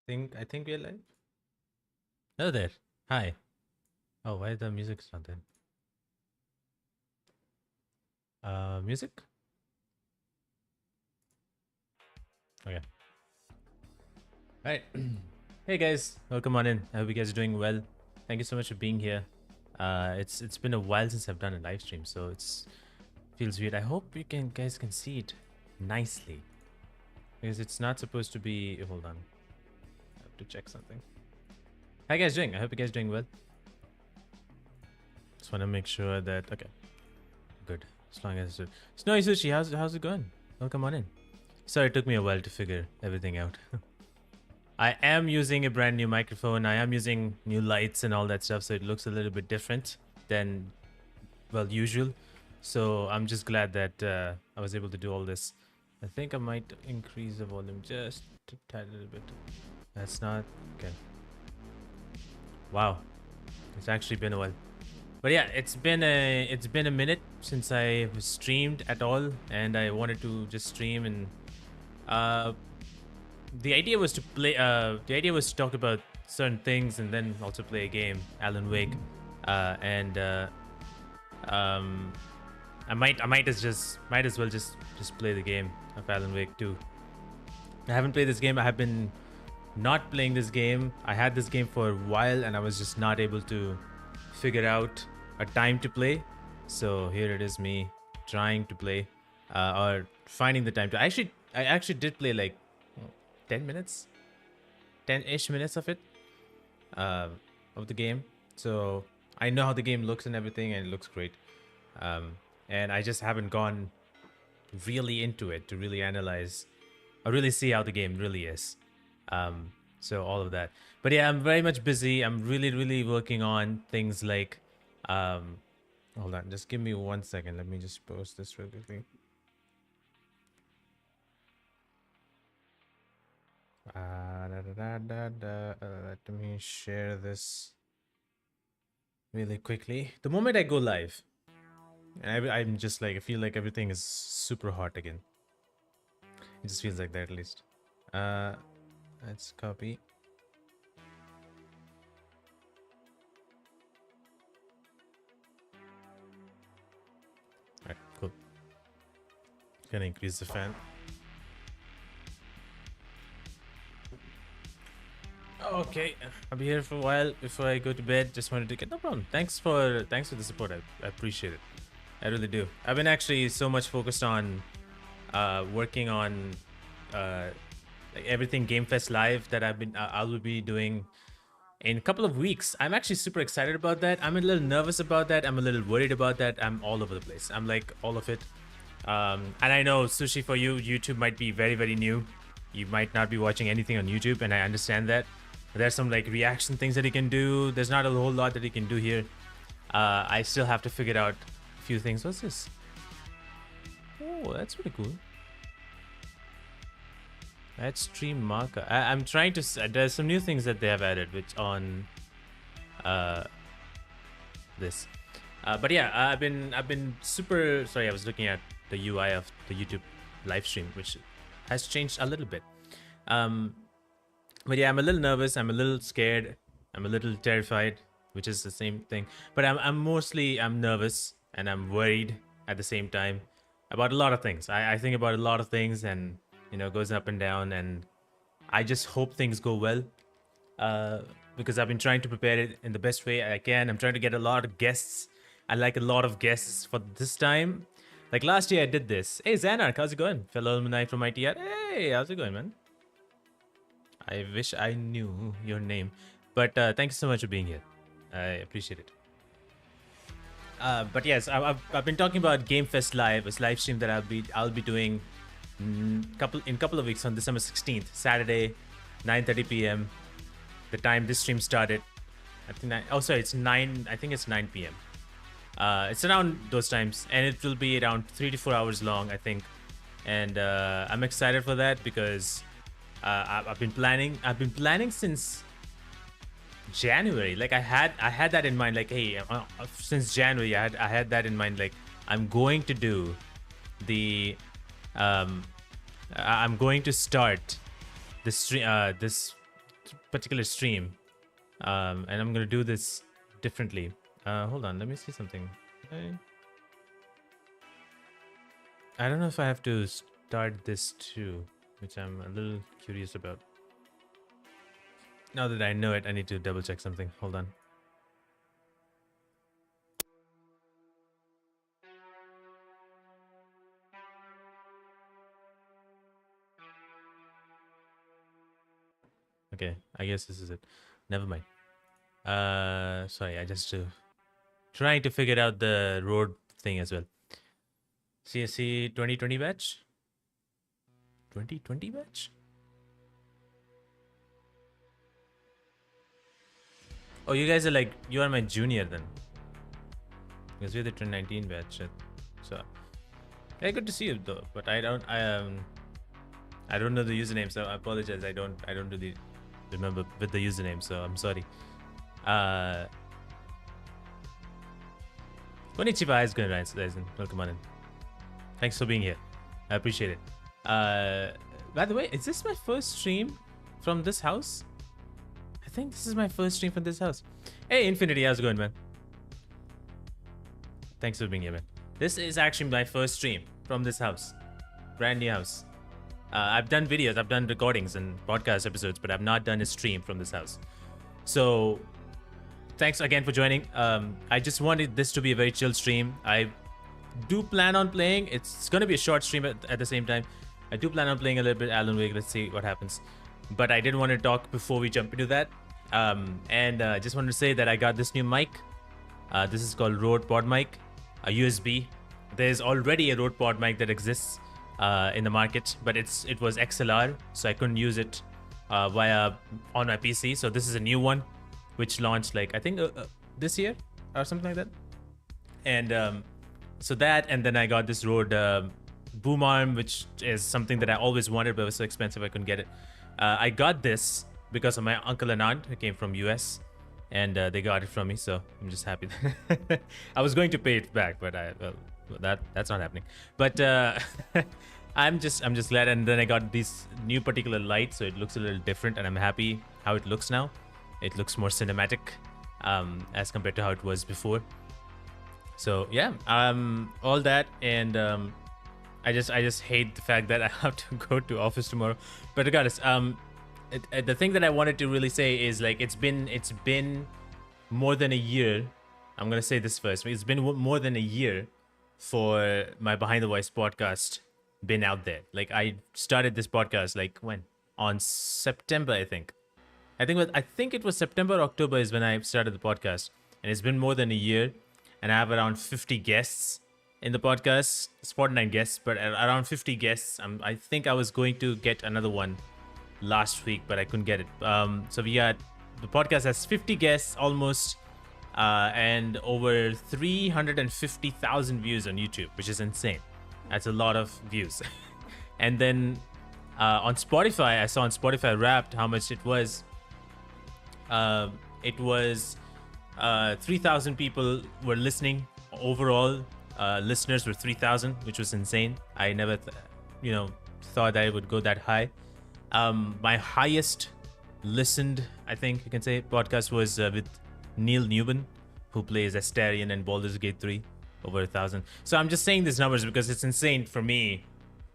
I think we're live. Hello there. Hi. Oh, why the music's not there? Music? Okay. Alright. Hey guys, welcome on in. I hope you guys are doing well. Thank you so much for being here. It's been a while since I've done a live stream, so it's feels weird. I hope you guys can see it nicely. Because it's not supposed to be. Hold on. I have to check something. How you guys doing? I hope you guys are doing well. Just want to make sure that okay. Good. As long as Snowy Sushi, how's it going? Welcome on in. Sorry, it took me a while to figure everything out. I am using a brand new microphone. I am using new lights and all that stuff, so it looks a little bit different than, well, usual. So I'm just glad that I was able to do all this. I think I might increase the volume just a tad little bit. That's not... Okay. Wow. It's actually been a while. But yeah, it's been a minute since I streamed at all, and I wanted to just stream and the idea was to play. The idea was to talk about certain things and then also play a game, Alan Wake, and I might as well just play the game of Alan Wake 2. I haven't played this game. I have been not playing this game. I had this game for a while and I was just not able to figure out a time to play. So here it is, me trying to play or finding the time to. I actually did play like 10 minutes, 10-ish minutes of it, of the game. So I know how the game looks and everything, and it looks great. And I just haven't gone really into it to really analyze or really see how the game really is. So all of that. But yeah, I'm very much busy. I'm really working on things like, hold on, just give me 1 second. Let me just post this real quickly. Let me share this really quickly. The moment I go live, I'm just like, I feel like everything is super hot again. It just feels like that, at least. Let's copy. Alright, cool. Gonna increase the fan. Okay, I'll be here for a while before I go to bed. Just wanted to get no problem. Thanks for the support. I appreciate it. I really do. I've been actually so much focused on working on like everything GameFest Live that I will be doing in a couple of weeks. I'm actually super excited about that. I'm a little nervous about that. I'm a little worried about that. I'm all over the place. I'm like all of it. And I know, Sushi, for you, YouTube might be very new. You might not be watching anything on YouTube, and I understand that. There's some like reaction things that you can do. There's not a whole lot that you can do here. I still have to figure out a few things. What's this? Oh, that's pretty cool. Add stream marker. I'm trying to. There's some new things that they have added, which on this. But yeah, I've been super. Sorry, I was looking at the UI of the YouTube live stream, which has changed a little bit. But yeah, I'm a little nervous. I'm a little scared. I'm a little terrified, which is the same thing. But I'm mostly nervous and I'm worried at the same time about a lot of things. I think about a lot of things, and you know, goes up and down, and I just hope things go well. Because I've been trying to prepare it in the best way I can. I'm trying to get a lot of guests. I like a lot of guests for this time. Like last year I did this. Hey Xanark, how's it going? Fellow alumni from ITR. Hey, how's it going, man? I wish I knew your name. But thank you so much for being here. I appreciate it. But yes, I've been talking about GameFest Live, a live stream that I'll be doing in couple of weeks on December 16th, Saturday, 9:30 p.m. The time this stream started. I think it's 9. I think it's 9 p.m. It's around those times, and it will be around 3 to 4 hours long, I think. And I'm excited for that because I've been planning since January. Like I had that in mind. Like, hey, since January, I had that in mind. Like, I'm going to do the I'm going to start this particular stream, and I'm gonna do this differently. Hold on, let me see something. I don't know if I have to start this too, which I'm a little curious about. Now that I know it, I need to double check something. Hold on. Okay, I guess this is it. Never mind. Sorry, I just trying to figure out the road thing as well. CSC 2020 batch? 2020 batch? Oh, you guys are like, you are my junior then. Because we're the 2019 batch. So, yeah, good to see you though. But I don't know the username, so I apologize. I don't really remember with the username, so I'm sorry. Konnichiwa, how's it going, Ryzen? Welcome on in. Thanks for being here. I appreciate it. By the way, is this my first stream from this house? I think this is my first stream from this house. Hey, Infinity, how's it going, man? Thanks for being here, man. This is actually my first stream from this house. Brand new house. I've done videos, I've done recordings and podcast episodes, but I've not done a stream from this house. So, thanks again for joining. I just wanted this to be a very chill stream. I do plan on playing. It's going to be a short stream at the same time. I do plan on playing a little bit Alan Wake. Let's see what happens. But I did want to talk before we jump into that. I just wanted to say that I got this new mic. This is called Rode Pod Mic, a USB. There's already a Rode Pod Mic that exists in the market, but it was XLR, so I couldn't use it on my PC. So this is a new one, which launched like I think this year or something like that. And so that, and then I got this Rode boom arm, which is something that I always wanted, but it was so expensive I couldn't get it. I got this because of my uncle and aunt who came from US, and they got it from me, so I'm just happy. I was going to pay it back, but that's not happening. But I'm just glad. And then I got these new particular lights, so it looks a little different, and I'm happy how it looks now. It looks more cinematic as compared to how it was before. So yeah, all that, and I just hate the fact that I have to go to office tomorrow. But regardless, the thing that I wanted to really say is like it's been more than a year. I'm gonna say this first. It's been more than a year for my Behind the Voice podcast been out there. Like I started this podcast like when? On September, I think. I think it was September, October is when I started the podcast, and it's been more than a year, and I have around 50 guests in the podcast. It's 49 guests, but around 50 guests. I think I was going to get another one last week, but I couldn't get it. So we got the podcast has 50 guests almost, and over 350,000 views on YouTube, which is insane. That's a lot of views. And then on Spotify, I saw on Spotify Wrapped how much it was. It was 3,000 people were listening overall. Listeners were 3,000, which was insane. I never thought that it would go that high. My highest listened, I think you can say, podcast was with Neil Newman, who plays Astarion and Baldur's Gate 3, over 1,000. So I'm just saying these numbers because it's insane for me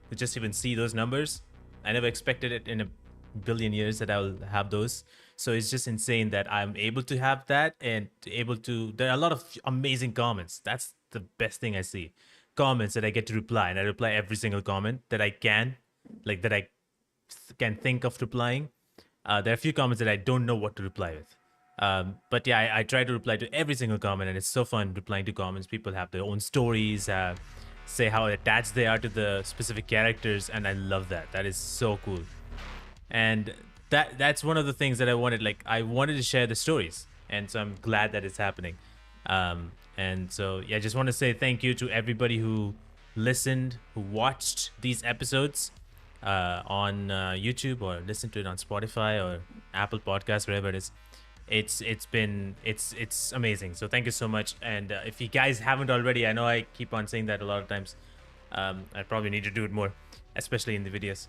to just even see those numbers. I never expected it in a billion years that I'll have those. So it's just insane that I'm able to have that, and there are a lot of amazing comments. That's the best thing I see. Comments that I get to reply, and I reply every single comment that I can think of replying. There are a few comments that I don't know what to reply with. But yeah, I try to reply to every single comment, and it's so fun replying to comments. People have their own stories, say how attached they are to the specific characters, and I love that. That is so cool. And that's one of the things that I wanted. Like, I wanted to share the stories, and so I'm glad that it's happening. And so yeah, I just want to say thank you to everybody who listened, who watched these episodes on YouTube, or listened to it on Spotify or Apple Podcasts, wherever it is. It's amazing. So thank you so much. And if you guys haven't already, I know I keep on saying that a lot of times, I probably need to do it more, especially in the videos.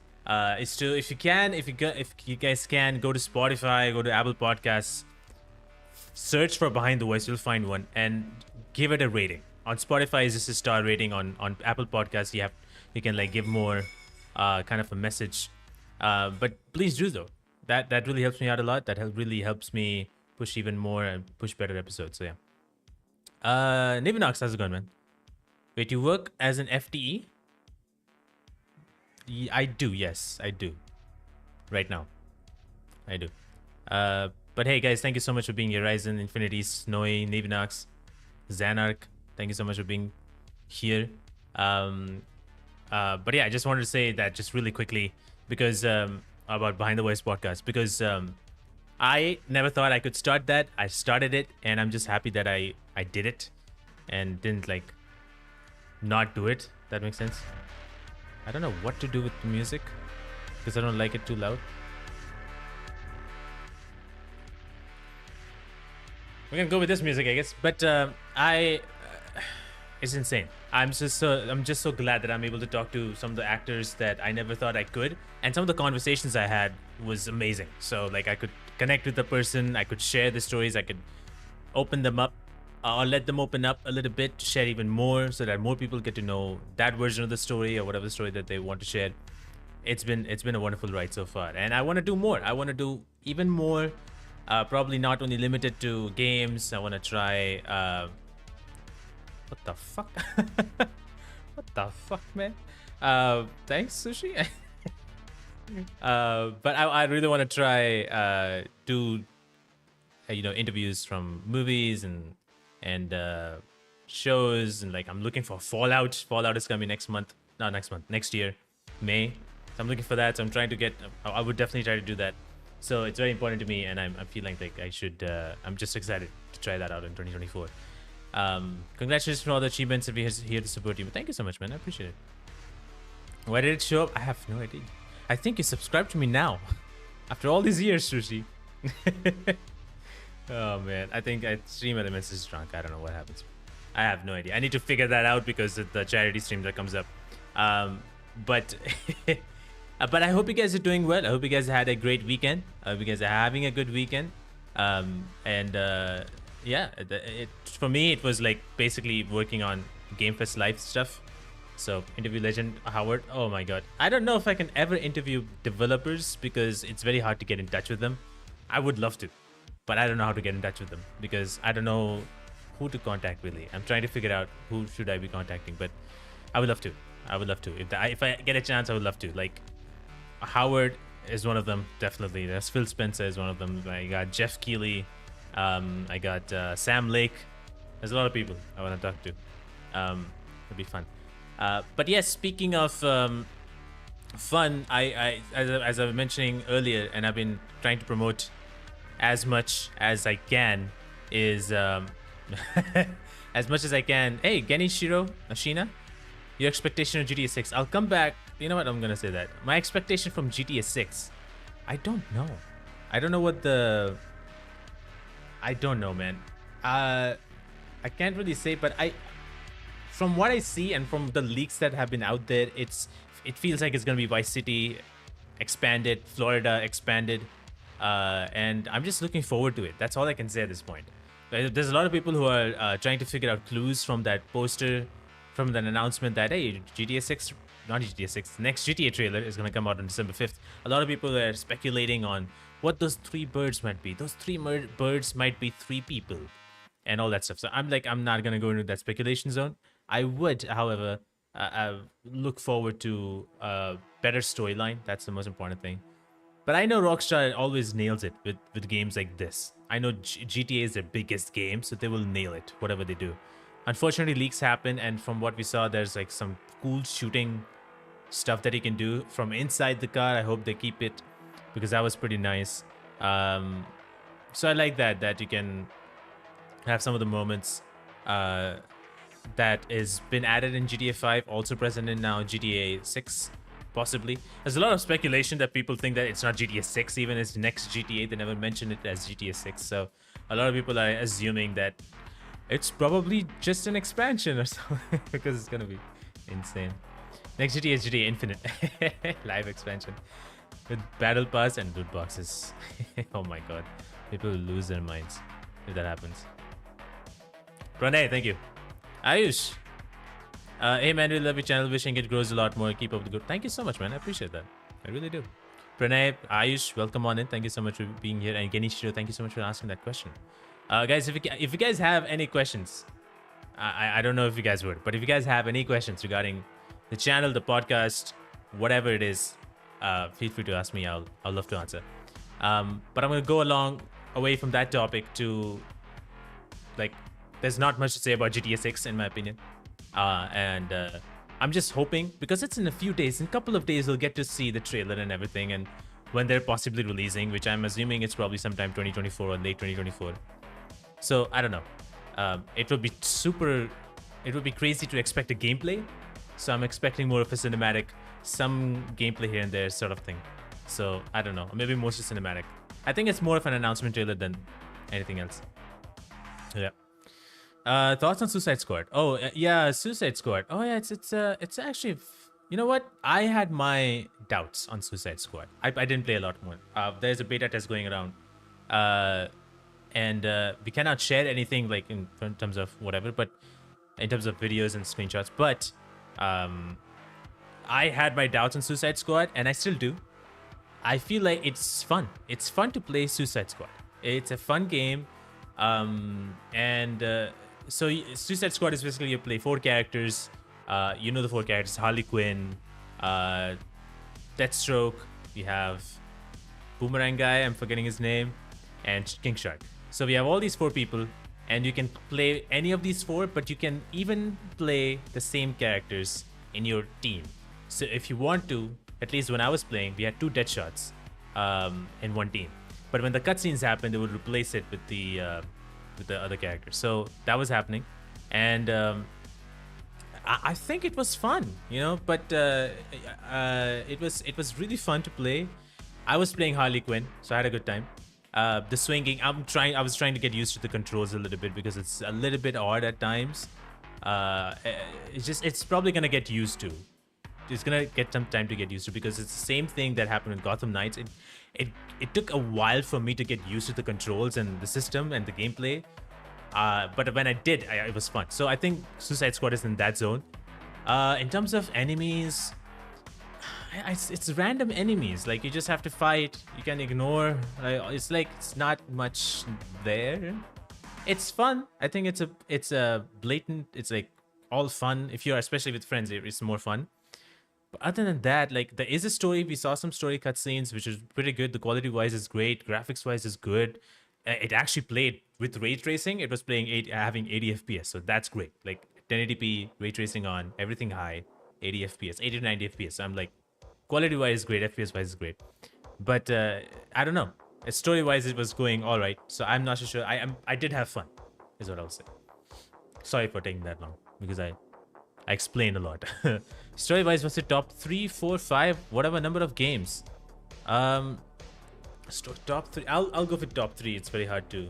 Is to, if you guys can, go to Spotify, go to Apple Podcasts, search for Behind the Voice, you'll find one, and give it a rating. On Spotify is just a star rating. On Apple Podcasts, you can like give more kind of a message. But please do though. That really helps me out a lot. Really helps me push even more and push better episodes. So yeah. Nivinox, how's it going, man? Wait, you work as an FTE? I do, yes, I do. Right now. I do. But hey guys, thank you so much for being here. Ryzen, Infinity, Snowy, Nivinox, Xanark. Thank you so much for being here. But yeah, I just wanted to say that just really quickly because about Behind the Voice podcast, because I never thought I could start that. I started it, and I'm just happy that I did it and didn't like not do it. That makes sense. I don't know what to do with the music because I don't like it too loud. We're gonna go with this music, I guess. But it's insane. I'm just so glad that I'm able to talk to some of the actors that I never thought I could, and some of the conversations I had was amazing. So like I could connect with the person, I could share the stories, I could open them up, or let them open up a little bit to share even more, so that more people get to know that version of the story or whatever story that they want to share. It's been a wonderful ride so far, and I want to do more. I want to do even more. Probably not only limited to games. I want to try. What the fuck? What the fuck, man? Thanks, Sushi. But I really want to try do interviews from movies and shows, and like I'm looking for Fallout. Fallout is gonna be next month. Not next month. Next year, May. So I'm looking for that. So I'm trying to get. I would definitely try to do that. So it's very important to me, and I'm feeling like I should. I'm just excited to try that out in 2024. Congratulations for all the achievements, and we're here to support you. But thank you so much, man. I appreciate it. Why did it show up? I have no idea. I think you subscribed to me now, after all these years, Sushi. Oh man, I think Stream Elements is drunk. I don't know what happens. I have no idea. I need to figure that out because of the charity stream that comes up. But but I hope you guys are doing well. I hope you guys had a great weekend. I hope you guys are having a good weekend. Yeah, for me it was like basically working on GameFest live stuff. So interview legend Howard. Oh my god, I don't know if I can ever interview developers because it's very hard to get in touch with them. I would love to, but I don't know how to get in touch with them because I don't know who to contact really. I'm trying to figure out who should I be contacting, but I would love to. I would love to. If I get a chance, I would love to. Like Howard is one of them, definitely. There's Phil Spencer is one of them. I got Jeff Keighley. I got Sam Lake. There's a lot of people I want to talk to. It'll be fun. But yes, speaking of fun, as I was mentioning earlier, and I've been trying to promote as much as I can, is as much as I can. Hey, Genichiro Ashina, your expectation of GTA 6. I'll come back. You know what? I'm gonna say that. My expectation from GTA 6. I don't know. I don't know what the. I don't know, man. I can't really say, but from what I see and from the leaks that have been out there, it feels like it's gonna be Vice City expanded, Florida expanded, and I'm just looking forward to it. That's all I can say at this point. There's a lot of people who are trying to figure out clues from that poster, from that announcement that hey, GTA 6, not GTA 6, next GTA trailer is gonna come out on December 5th. A lot of people are speculating on what those three birds might be. Those three birds might be three people and all that stuff. So I'm not going to go into that speculation zone. I would, however, look forward to a better storyline. That's the most important thing. But I know Rockstar always nails it with games like this. I know GTA is their biggest game, so they will nail it, whatever they do. Unfortunately, leaks happen, and from what we saw, there's like some cool shooting stuff that you can do from inside the car. I hope they keep it, because that was pretty nice. So I like that you can have some of the moments that is been added in GTA 5, also present in now GTA 6, possibly. There's a lot of speculation that people think that it's not GTA 6, even it's next GTA. They never mention it as GTA 6, so a lot of people are assuming that it's probably just an expansion or something because it's gonna be insane. Next GTA Infinite live expansion with battle pass and loot boxes. Oh my god, people will lose their minds if that happens. Pranay, thank you. Ayush, hey man, we love your channel. Wishing it grows a lot more. Keep up the good. Thank you so much, man. I appreciate that. I really do. Pranay, Ayush, welcome on in. Thank you so much for being here. And Genishiro, thank you so much for asking that question. Guys, if you guys have any questions, I don't know if you guys would, but if you guys have any questions regarding the channel, the podcast, whatever it is, feel free to ask me. I'll love to answer. But I'm gonna go away from that topic to, like, there's not much to say about GTA 6 in my opinion, and I'm just hoping, because it's in a few days, in a couple of days, we'll get to see the trailer and everything, and when they're possibly releasing, which I'm assuming it's probably sometime 2024 or late 2024. So I don't know. It would be crazy to expect a gameplay. So I'm expecting more of a cinematic, some gameplay here and there sort of thing. So I don't know, maybe mostly cinematic. I think it's more of an announcement trailer than anything else. Yeah. Thoughts on Suicide Squad? Oh yeah, Suicide Squad. Oh yeah, it's actually, you know what? I had my doubts on Suicide Squad. I didn't play a lot more. There's a beta test going around, and we cannot share anything like in terms of whatever, but in terms of videos and screenshots. But I had my doubts on Suicide Squad, and I still do. I feel like it's fun. It's fun to play Suicide Squad. It's a fun game. So Suicide Squad is basically you play 4 characters. You know the 4 characters: Harley Quinn, Deathstroke. We have Boomerang guy, I'm forgetting his name, and King Shark. So we have all these 4 people, and you can play any of these 4, but you can even play the same characters in your team. So if you want to, at least when I was playing, we had 2 Deathshots in one team. But when the cutscenes happened, they would replace it with the other characters. So that was happening, and I think it was fun, you know. But it was really fun to play. I was playing Harley Quinn, so I had a good time. The swinging, I was trying to get used to the controls a little bit because it's a little bit odd at times. It's probably gonna get used to. It's gonna get some time to get used to, because it's the same thing that happened with Gotham Knights. It took a while for me to get used to the controls and the system and the gameplay. But when I did, it was fun. So I think Suicide Squad is in that zone. In terms of enemies, it's random enemies. Like, you just have to fight. You can ignore. It's not much there. It's fun. I think it's a blatant. It's like all fun. If you're, especially with friends, it's more fun. But other than that, like, there is a story. We saw some story cutscenes, which is pretty good. The quality wise is great. Graphics wise is good. It actually played with ray tracing. It was playing having 80 FPS, so that's great. Like 1080p ray tracing on, everything high, 80 FPS, 80 to 90 FPS. So I'm like, quality wise is great, FPS wise is great. But I don't know. Story wise, it was going all right. So I'm not so sure. I did have fun, is what I'll say. Sorry for taking that long, because I explained a lot. Story wise, was it top 3, 4, 5, whatever number of games? Top 3. I'll go for top 3. It's very hard to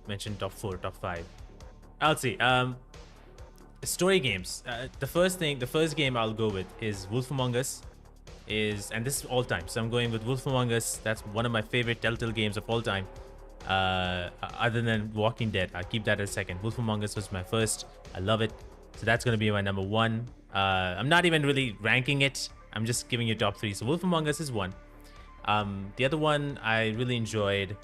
mention top 4, top 5. I'll see. Story games. The first game I'll go with is Wolf Among Us. And this is all time. So I'm going with Wolf Among Us. That's one of my favorite Telltale games of all time. Other than Walking Dead, I'll keep that as second. Wolf Among Us was my first. I love it. So that's gonna be my number 1. I'm not even really ranking it. I'm just giving you top 3. So Wolf Among Us is 1. The other one I really enjoyed,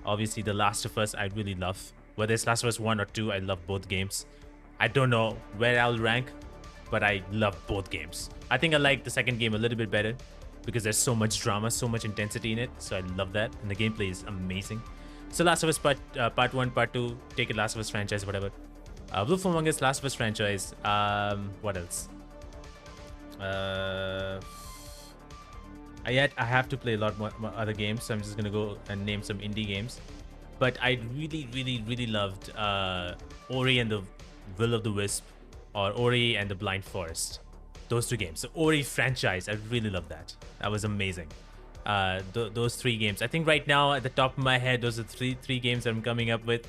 obviously The Last of Us. I really love. Whether it's Last of Us 1 or 2, I love both games. I don't know where I'll rank, but I love both games. I think I like the second game a little bit better because there's so much drama, so much intensity in it. So I love that, and the gameplay is amazing. So Last of Us part 1, part 2, take it, Last of Us franchise, whatever. Wolf Among Us, Last of Us franchise. What else? I have to play a lot more other games, so I'm just gonna go and name some indie games. But I really loved Ori and the Will of the Wisp, or Ori and the Blind Forest. Those 2 games. So Ori franchise, I really love that. That was amazing. Those 3 games. I think right now at the top of my head, those are three games that I'm coming up with.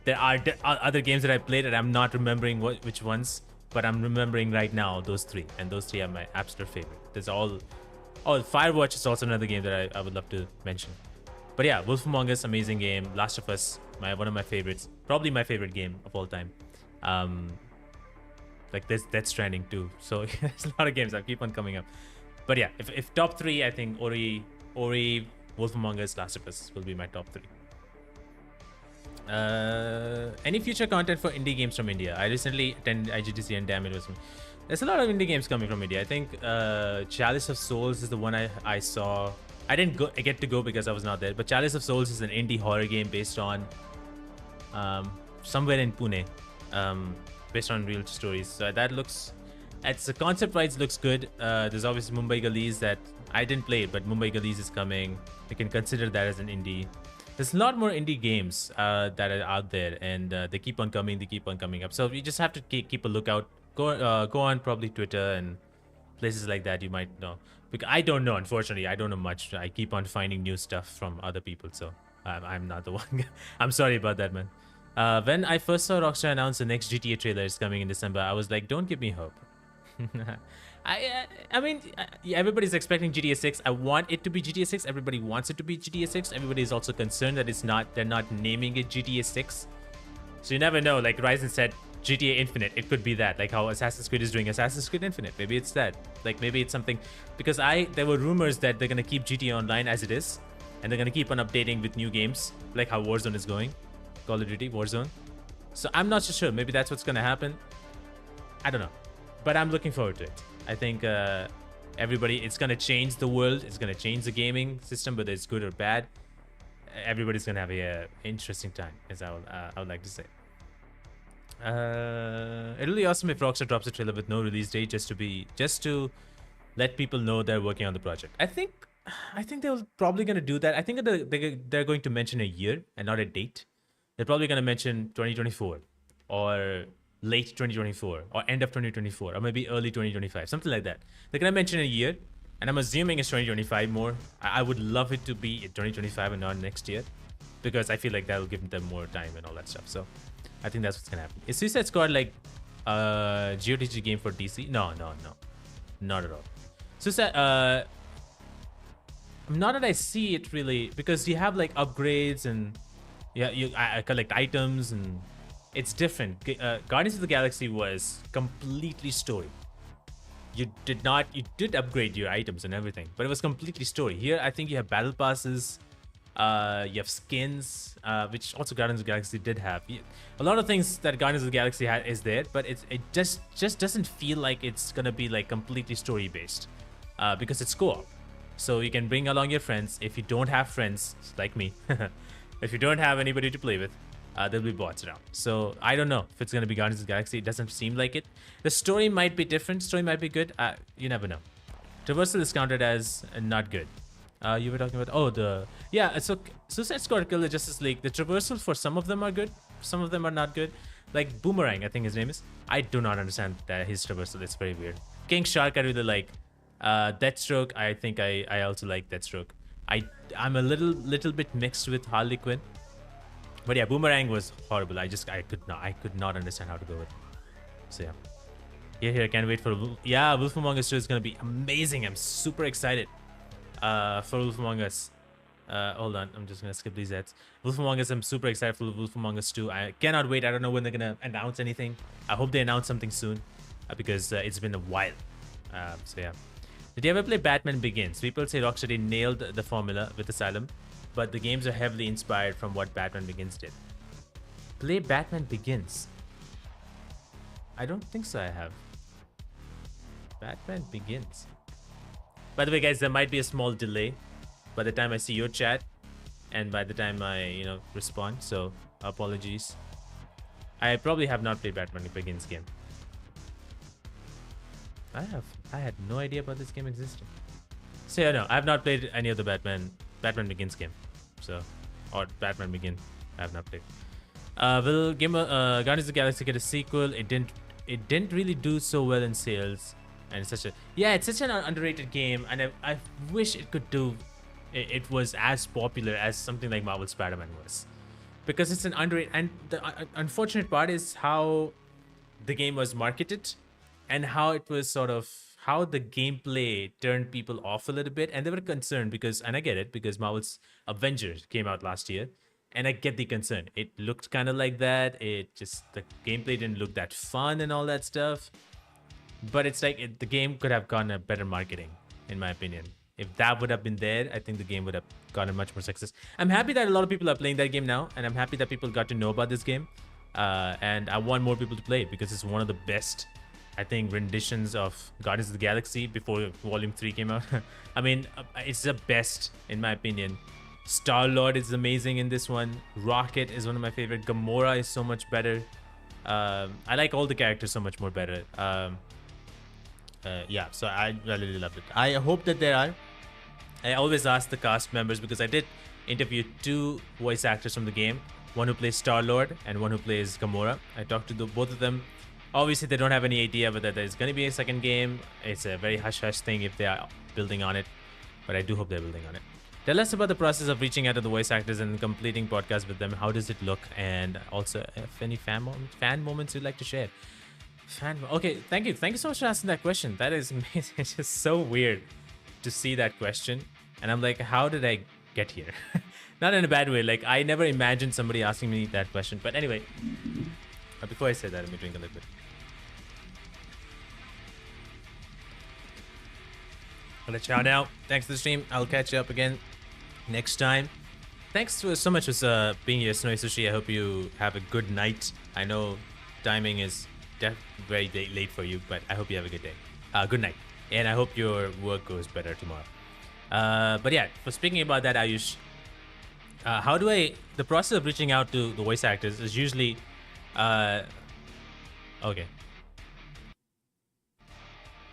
There are other games that I played and I'm not remembering which ones. but I'm remembering right now those three, and those three are my absolute favorite. There's all. Oh, Firewatch is also another game that I would love to mention. But yeah, Wolf Among Us, amazing game. Last of Us, one of my favorites. Probably my favorite game of all time. Like there's Death Stranding too. So there's a lot of games that keep on coming up. But yeah, if top three, I think Ori, Wolf Among Us, Last of Us will be my top three. Any future content for indie games from India? I recently attended IGTC and damn it was me. There's a lot of indie games coming from India. I think Chalice of Souls is the one I saw. I didn't get to go because I was not there. But Chalice of Souls is an indie horror game based on somewhere in Pune, based on real stories. So that looks, it's the concept-wise looks good. There's obviously Mumbai Gullies that I didn't play, but Mumbai Gullies is coming. We can consider that as an indie. There's a lot more indie games that are out there, and they keep on coming. They keep on coming up. So you just have to keep a lookout. Go on probably Twitter and places like that. You might know. Because I don't know, unfortunately. I don't know much. I keep on finding new stuff from other people, so I'm not the one. I'm sorry about that, man. When I first saw Rockstar announce the next GTA trailer is coming in December, I was like, don't give me hope. I mean, everybody's expecting GTA 6. I want it to be GTA 6. Everybody wants it to be GTA 6. Everybody is also concerned that it's not. They're not naming it GTA 6. So you never know. Like Ryzen said, GTA Infinite. It could be that. Like how Assassin's Creed is doing Assassin's Creed Infinite. Maybe it's that. Like maybe it's something. Because there were rumors that they're gonna keep GTA Online as it is, and they're gonna keep on updating with new games, like how Warzone is going, Call of Duty Warzone. So I'm not so sure. Maybe that's what's gonna happen. I don't know, but I'm looking forward to it. I think it's gonna change the world. It's gonna change the gaming system, whether it's good or bad. Everybody's gonna have a interesting time, as I would like to say. It'll be awesome if Rockstar drops a trailer with no release date, just to let people know they're working on the project. I think they're probably gonna do that. I think they're going to mention a year and not a date. They're probably gonna mention 2024 or late 2024 or end of 2024 or maybe early 2025, something like that. They're gonna mention a year, and I'm assuming it's 2025 more. I would love it to be 2025 and not next year, because I feel like that'll give them more time and all that stuff. So I think that's what's gonna happen. Is Suicide Squad like GOTG game for DC? No, not at all. Suicide, not that I see it really, because you have like upgrades and I collect items and it's different. Guardians of the Galaxy was completely story. You did upgrade your items and everything, but it was completely story. Here, I think you have battle passes, you have skins, which also Guardians of the Galaxy did have. A lot of things that Guardians of the Galaxy had is there, but it just doesn't feel like it's gonna be like completely story based, because it's co-op. So you can bring along your friends. If you don't have friends like me, if you don't have anybody to play with, there'll be bots around. So I don't know if it's gonna be Guardians of the Galaxy. It doesn't seem like it. The story might be different. Story might be good. You never know. Traversal is counted as not good. You were talking about so Suicide Squad, Kill the Justice League. The traversal for some of them are good. Some of them are not good. Like Boomerang, I think his name is. I do not understand that his traversal. It's very weird. King Shark, I really like. Deathstroke, I think I also like Deathstroke. I'm a little bit mixed with Harley Quinn. But yeah, Boomerang was horrible. I could not understand how to go with it. So yeah. Here, can't wait for Wolf Among Us 2 is gonna be amazing. I'm super excited for Wolf Among Us. Hold on, I'm just gonna skip these ads. Wolf Among Us, I'm super excited for Wolf Among Us 2. I cannot wait. I don't know when they're gonna announce anything. I hope they announce something soon, because it's been a while. So yeah. Did you ever play Batman Begins? People say Rocksteady nailed the formula with Asylum, but the games are heavily inspired from what Batman Begins did. Play Batman Begins? I don't think so. I have. Batman Begins. By the way, guys, there might be a small delay by the time I see your chat and by the time I, respond. So apologies. I probably have not played Batman Begins game. I had no idea about this game existing. So yeah, no, I have not played any of the Batman Begins game. So, or Batman Begin, I have not played. Will Guardians of the Galaxy get a sequel? It didn't really do so well in sales, and it's such an underrated game, and I wish it could do. It was as popular as something like Marvel Spider-Man was, because it's an underrated. And the unfortunate part is how the game was marketed and how it was sort of how the gameplay turned people off a little bit, and they were concerned because, and I get it, because Marvel's Avengers came out last year, and I get the concern. It looked kind of like that. It just, the gameplay didn't look that fun and all that stuff. But it's like the game could have gotten a better marketing, in my opinion. If that would have been there, I think the game would have gotten much more success. I'm happy that a lot of people are playing that game now, and I'm happy that people got to know about this game. And I want more people to play it because it's one of the best, I think, renditions of Guardians of the Galaxy before Volume 3 came out. I mean, it's the best, in my opinion. Star-Lord is amazing in this one. Rocket is one of my favorite. Gamora is so much better. I like all the characters so much more better. Yeah, so I really loved it. I hope that there are. I always ask the cast members, because I did interview 2 voice actors from the game. One who plays Star-Lord and one who plays Gamora. I talked to both of them. Obviously, they don't have any idea whether there's going to be a second game. It's a very hush-hush thing if they are building on it. But I do hope they're building on it. Tell us about the process of reaching out to the voice actors and completing podcasts with them. How does it look? And also, if any fan moments you'd like to share. Okay, thank you. Thank you so much for asking that question. That is amazing. It's just so weird to see that question. And I'm like, how did I get here? Not in a bad way. Like, I never imagined somebody asking me that question. But anyway, before I say that, let me drink a little bit. I'll let you out now. Thanks for the stream. I'll catch you up again next time. Thanks so much for being here, Snowy Sushi. I hope you have a good night. I know timing is very late for you, but I hope you have a good day. Good night. And I hope your work goes better tomorrow. But yeah, for speaking about that, Ayush, the process of reaching out to the voice actors is usually, okay.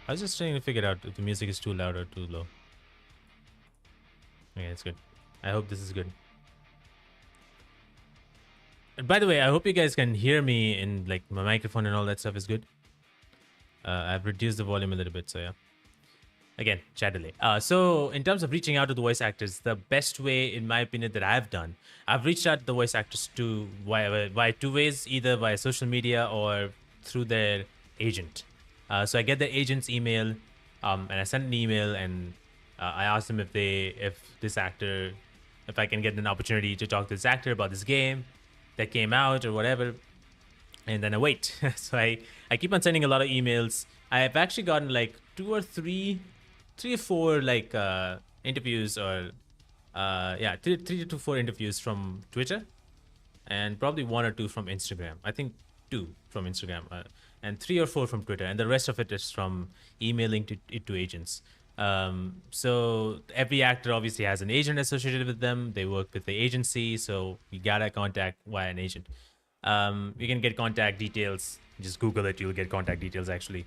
I was just trying to figure out if the music is too loud or too low. Okay, it's good. I hope this is good. And by the way, I hope you guys can hear me in, like, my microphone and all that stuff is good. I've reduced the volume a little bit, so yeah. Again, chat delay. So in terms of reaching out to the voice actors, the best way, in my opinion, that I've done, I've reached out to the voice actors via 2 ways, either via social media or through their agent. So I get their agent's email, and I send an email, and I ask them if I can get an opportunity to talk to this actor about this game that came out or whatever, and then I wait. So I keep on sending a lot of emails. I've actually gotten like 3 or 4 like interviews, or 3 to 4 interviews from Twitter, and probably 1 or 2 from Instagram. I think 2 from Instagram, and 3 or 4 from Twitter, and the rest of it is from emailing to agents. So every actor obviously has an agent associated with them. They work with the agency, so you gotta contact via an agent. You can get contact details. Just Google it, you'll get contact details actually.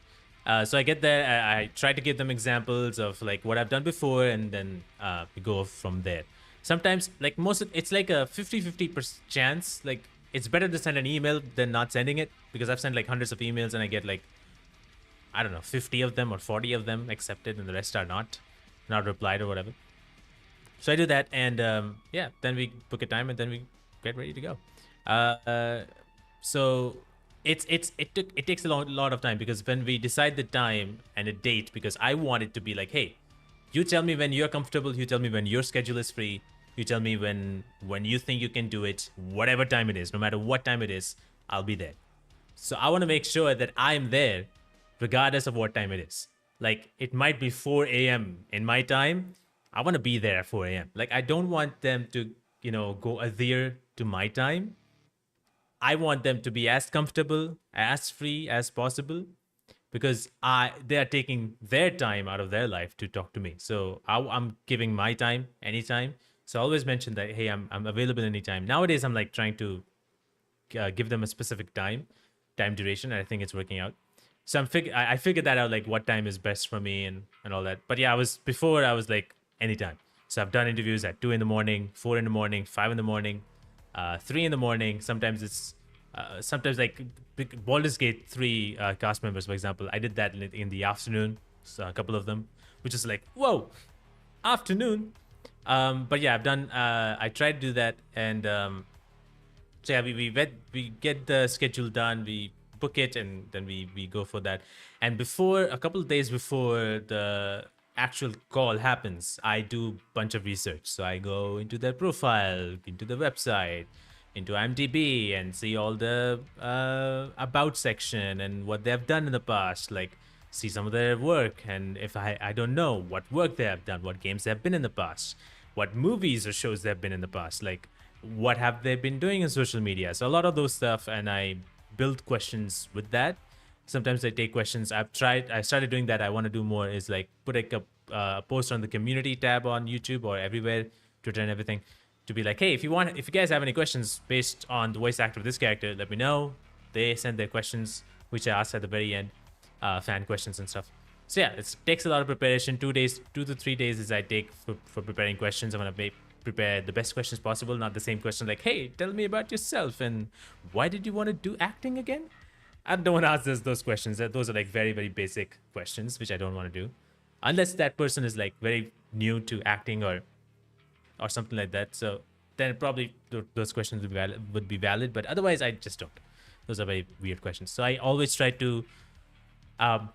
So I get there, I try to give them examples of like what I've done before, and then we go from there. Sometimes, like it's like a 50-50% chance. Like, it's better to send an email than not sending it, because I've sent like hundreds of emails and I get like, I don't know, 50 of them or 40 of them accepted, and the rest are not replied or whatever. So I do that, and then we book a time, and then we get ready to go. So it takes a lot of time, because when we decide the time and a date, because I want it to be like, hey, you tell me when you're comfortable, you tell me when your schedule is free, you tell me when you think you can do it, whatever time it is, no matter what time it is, I'll be there. So I want to make sure that I'm there regardless of what time it is. Like, it might be 4 a.m. in my time. I want to be there at 4 a.m. Like, I don't want them to, go adhere to my time. I want them to be as comfortable, as free as possible, because they are taking their time out of their life to talk to me. So I'm giving my time anytime. So I always mention that, hey, I'm available anytime. Nowadays, I'm like trying to give them a specific time duration, and I think it's working out. So I figured that out, like what time is best for me and all that. But yeah, I was like anytime. So I've done interviews at 2 a.m, 4 a.m, 5 a.m, 3 a.m. Sometimes it's sometimes like Baldur's Gate 3 cast members, for example. I did that in the afternoon, so a couple of them, which is like, whoa, afternoon. But yeah, I've done. I tried to do that, and so yeah, we get the schedule done. We book it, and then we go for that. And before, a couple of days before the actual call happens, I do a bunch of research. So I go into their profile, into the website, into IMDb, and see all the about section and what they have done in the past, like see some of their work. And if I don't know what work they have done, what games they have been in the past, what movies or shows they have been in the past, like what have they been doing in social media. So a lot of those stuff, and I build questions with that. Sometimes I take questions. I started doing that. I want to do more is like put a post on the community tab on YouTube or everywhere, Twitter and everything, to be like, hey, if you guys have any questions based on the voice actor of this character, let me know. They send their questions, which I ask at the very end, fan questions and stuff. So yeah, it takes a lot of preparation. 2 to 3 days is I take for preparing questions. I want to prepare the best questions possible, not the same question like, hey, tell me about yourself and why did you want to do acting again? I don't want to ask those questions. Those are like very, very basic questions, which I don't want to do. Unless that person is like very new to acting or something like that. So then probably those questions would be valid. But otherwise, I just don't. Those are very weird questions. So I always try to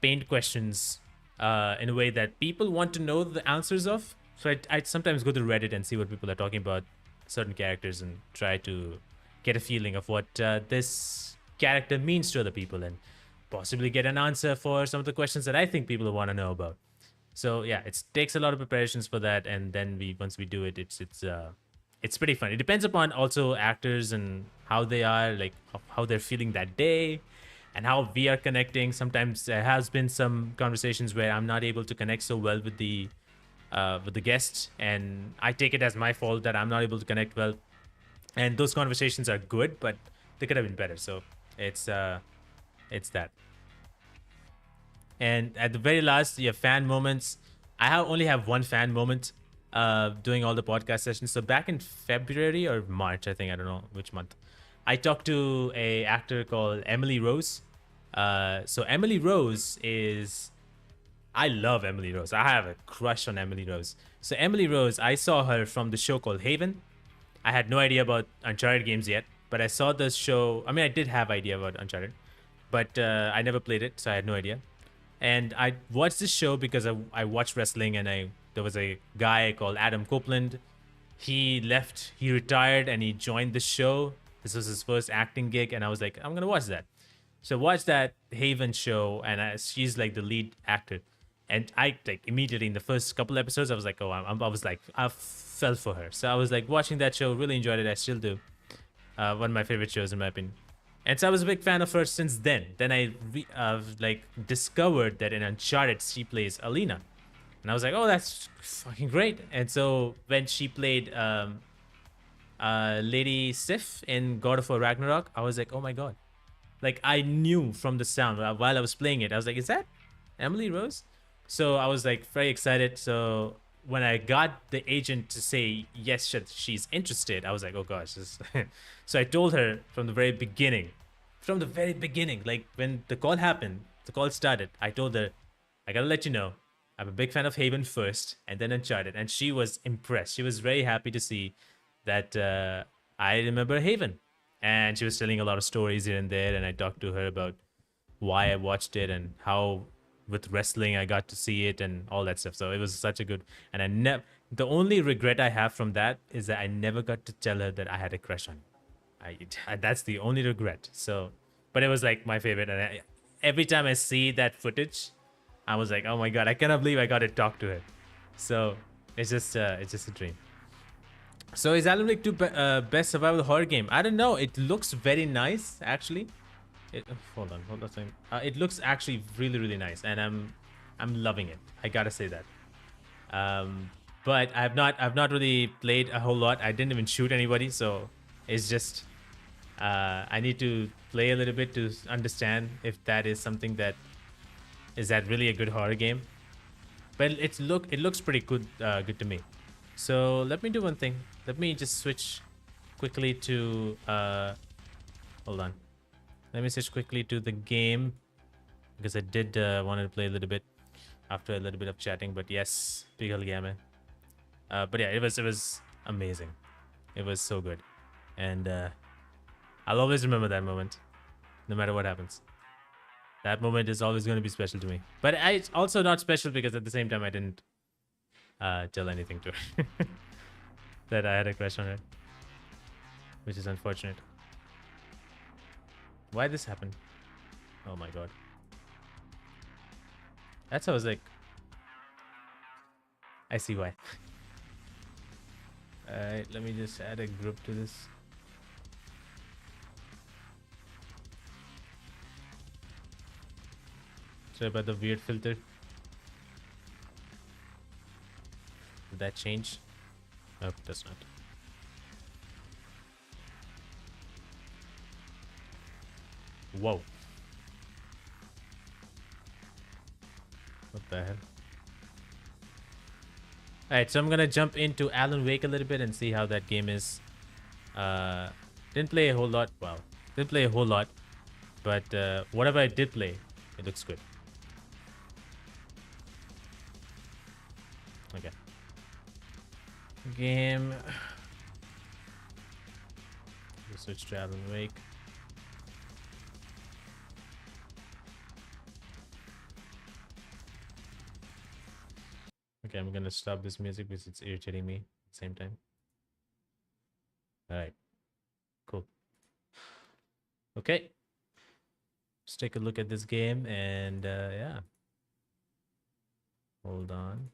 paint questions in a way that people want to know the answers of. So I sometimes go to Reddit and see what people are talking about certain characters and try to get a feeling of what this character means to other people and possibly get an answer for some of the questions that I think people want to know about. So yeah, it takes a lot of preparations for that, and then once we do it, it's pretty fun. It depends upon also actors and how they are, like how they're feeling that day, and how we are connecting. Sometimes there has been some conversations where I'm not able to connect so well with the guest, and I take it as my fault that I'm not able to connect well. And those conversations are good, but they could have been better. So it's that. And at the very last, your fan moments. Only have one fan moment doing all the podcast sessions. So back in February or March, I think, I don't know which month, I talked to a actor called Emily Rose. So Emily Rose is, I love Emily Rose. I have a crush on Emily Rose. So Emily Rose, I saw her from the show called Haven. I had no idea about Uncharted games yet, but I saw this show. I mean, I did have idea about Uncharted, but I never played it, so I had no idea. And I watched this show because I watched wrestling, and there was a guy called Adam Copeland. He retired, and he joined the show. This was his first acting gig, and I was like, I'm gonna watch that. So watch that Haven show, and she's like the lead actor. And I like immediately in the first couple episodes, I was like, I fell for her. So I was like watching that show, really enjoyed it. I still do. One of my favorite shows in my opinion. And so I was a big fan of her since then. Then I discovered that in Uncharted she plays Alina, and I was like, oh, that's fucking great. And so when she played Lady Sif in God of War Ragnarok, I was like, oh my god. Like I knew from the sound while I was playing it. I was like, is that Emily Rose? So I was like very excited. So when I got the agent to say yes, she's interested, I was like, oh gosh. So I told her from the very beginning, like when the call happened, the call started, I told her, I gotta let you know, I'm a big fan of Haven first and then Uncharted. And she was impressed. She was very happy to see that I remember Haven. And she was telling a lot of stories here and there. And I talked to her about why I watched it and how with wrestling I got to see it and all that stuff. So it was such a good, and the only regret I have from that is that I never got to tell her that I had a crush on her. That's the only regret. So, but it was like my favorite, and every time I see that footage, I was like, oh my god, I cannot believe I got to talk to her. So it's just a dream. So is Alan Wake 2 best survival horror game? I don't know. It looks very nice actually. Hold on a second. It looks actually really, really nice, and I'm loving it. I gotta say that. But I've not really played a whole lot. I didn't even shoot anybody, so it's just I need to play a little bit to understand if that is something that really a good horror game. But it looks pretty good to me. So let me do one thing. Let me just switch quickly to hold on. Let me switch quickly to the game because I did want to play a little bit after a little bit of chatting. But yes, Pigal Game. But yeah, it was amazing. It was so good, and I'll always remember that moment, no matter what happens. That moment is always going to be special to me. But it's also not special because at the same time I didn't tell anything to her that I had a crush on her, which is unfortunate. Why this happened? Oh my god. That's how I was like. I see why. Alright, let me just add a group to this. Sorry about the weird filter. Did that change? Nope, it does not. Whoa. What the hell? Alright, so I'm gonna jump into Alan Wake a little bit and see how that game is. Didn't play a whole lot. Wow. Didn't play a whole lot. But whatever I did play, it looks good. Okay. Game. We'll switch to Alan Wake. Okay, I'm gonna stop this music because it's irritating me at the same time. Alright. Cool. Okay. Let's take a look at this game and yeah. Hold on.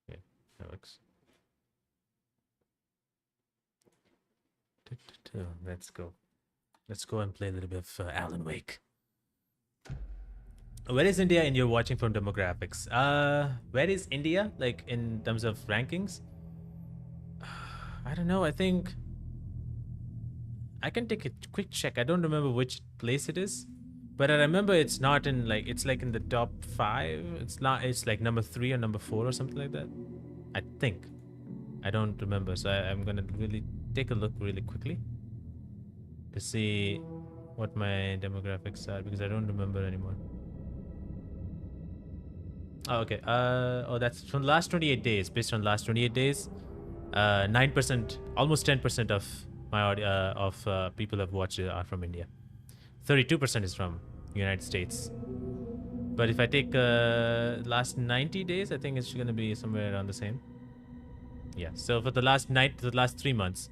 Okay, that works. Let's go. Let's go and play a little bit of Alan Wake. Where is India in your watching from demographics? Where is India, like, in terms of rankings? I don't know. I think I can take a quick check. I don't remember which place it is, but I remember it's not in, like, it's like in the top 5. It's not. It's like number 3 or number 4 or something like that. I think. I don't remember, so I'm gonna really take a look really quickly to see what my demographics are because I don't remember anymore. Oh, okay. Oh, that's from the last 28 days. Based on last 28 days, 9%, almost 10% of my people who have watched it are from India. 32% is from United States. But if I take last 90 days, I think it's gonna be somewhere around the same. Yeah. So for the last 3 months,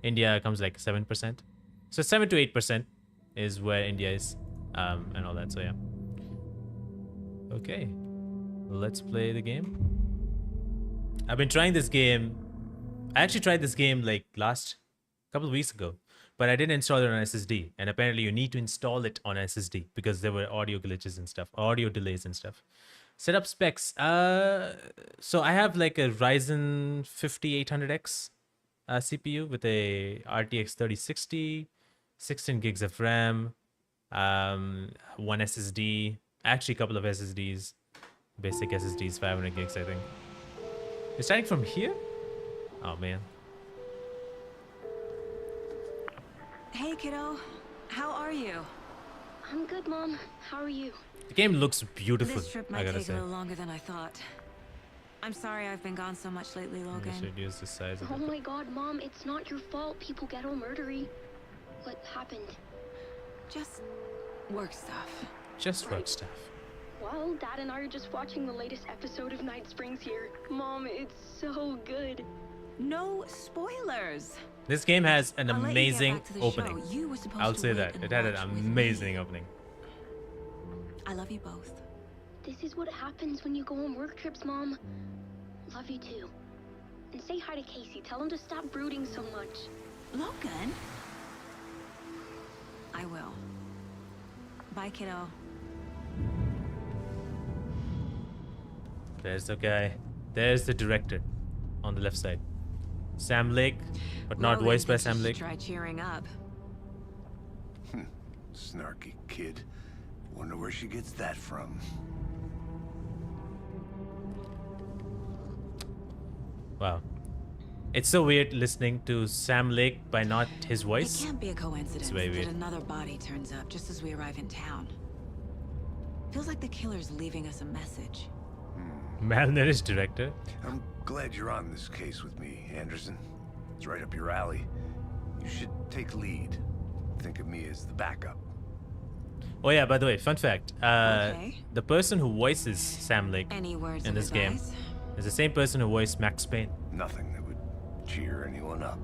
India comes like 7%. So 7 to 8% is where India is, and all that. So yeah. Okay. Let's play the game. I've been trying this game. I actually tried this game like last couple of weeks ago, but I didn't install it on SSD. And apparently you need to install it on SSD because there were audio glitches and stuff, audio delays and stuff. Setup specs. So I have like a Ryzen 5800X CPU with a RTX 3060, 16 gigs of RAM, one SSD, actually a couple of SSDs. Basic SSDs, 500 gigs, I think. You're starting from here? Oh, man. Hey, kiddo. How are you? I'm good, Mom. How are you? The game looks beautiful, This trip might I gotta take say. a little longer than I thought. I'm sorry I've been gone so much lately, Logan. I should use the size of Oh it. my god, Mom, it's not your fault people get all murdery. What happened? Just work stuff. Just work stuff. Well, Dad and I are just watching the latest episode of Night Springs here. Mom, it's so good. No spoilers. This game has an I'll let you get amazing back to the opening. show. You were supposed I'll to say wait that. and It had an watch with amazing me. opening. I love you both. This is what happens when you go on work trips, Mom. Love you too. And say hi to Casey. Tell him to stop brooding so much. Logan? I will. Bye, kiddo. There's the guy. There's the director on the left side. Sam Lake, but not Logan voiced by thinks you Sam should Lake. Try cheering up. Snarky kid. Wonder where she gets that from. Wow. It's so weird listening to Sam Lake by not his It voice. can't be a coincidence very that weird. another body turns up just as we arrive in town. Feels like the killer's leaving us a message. Malnourished director. I'm glad you're on this case with me, Anderson. It's right up your alley. You should take lead. Think of me as the backup. Oh yeah, by the way, fun fact. Okay. The person who voices Sam Lake Any words in of this game advice? is the same person who voiced Max Payne. Nothing that would cheer anyone up.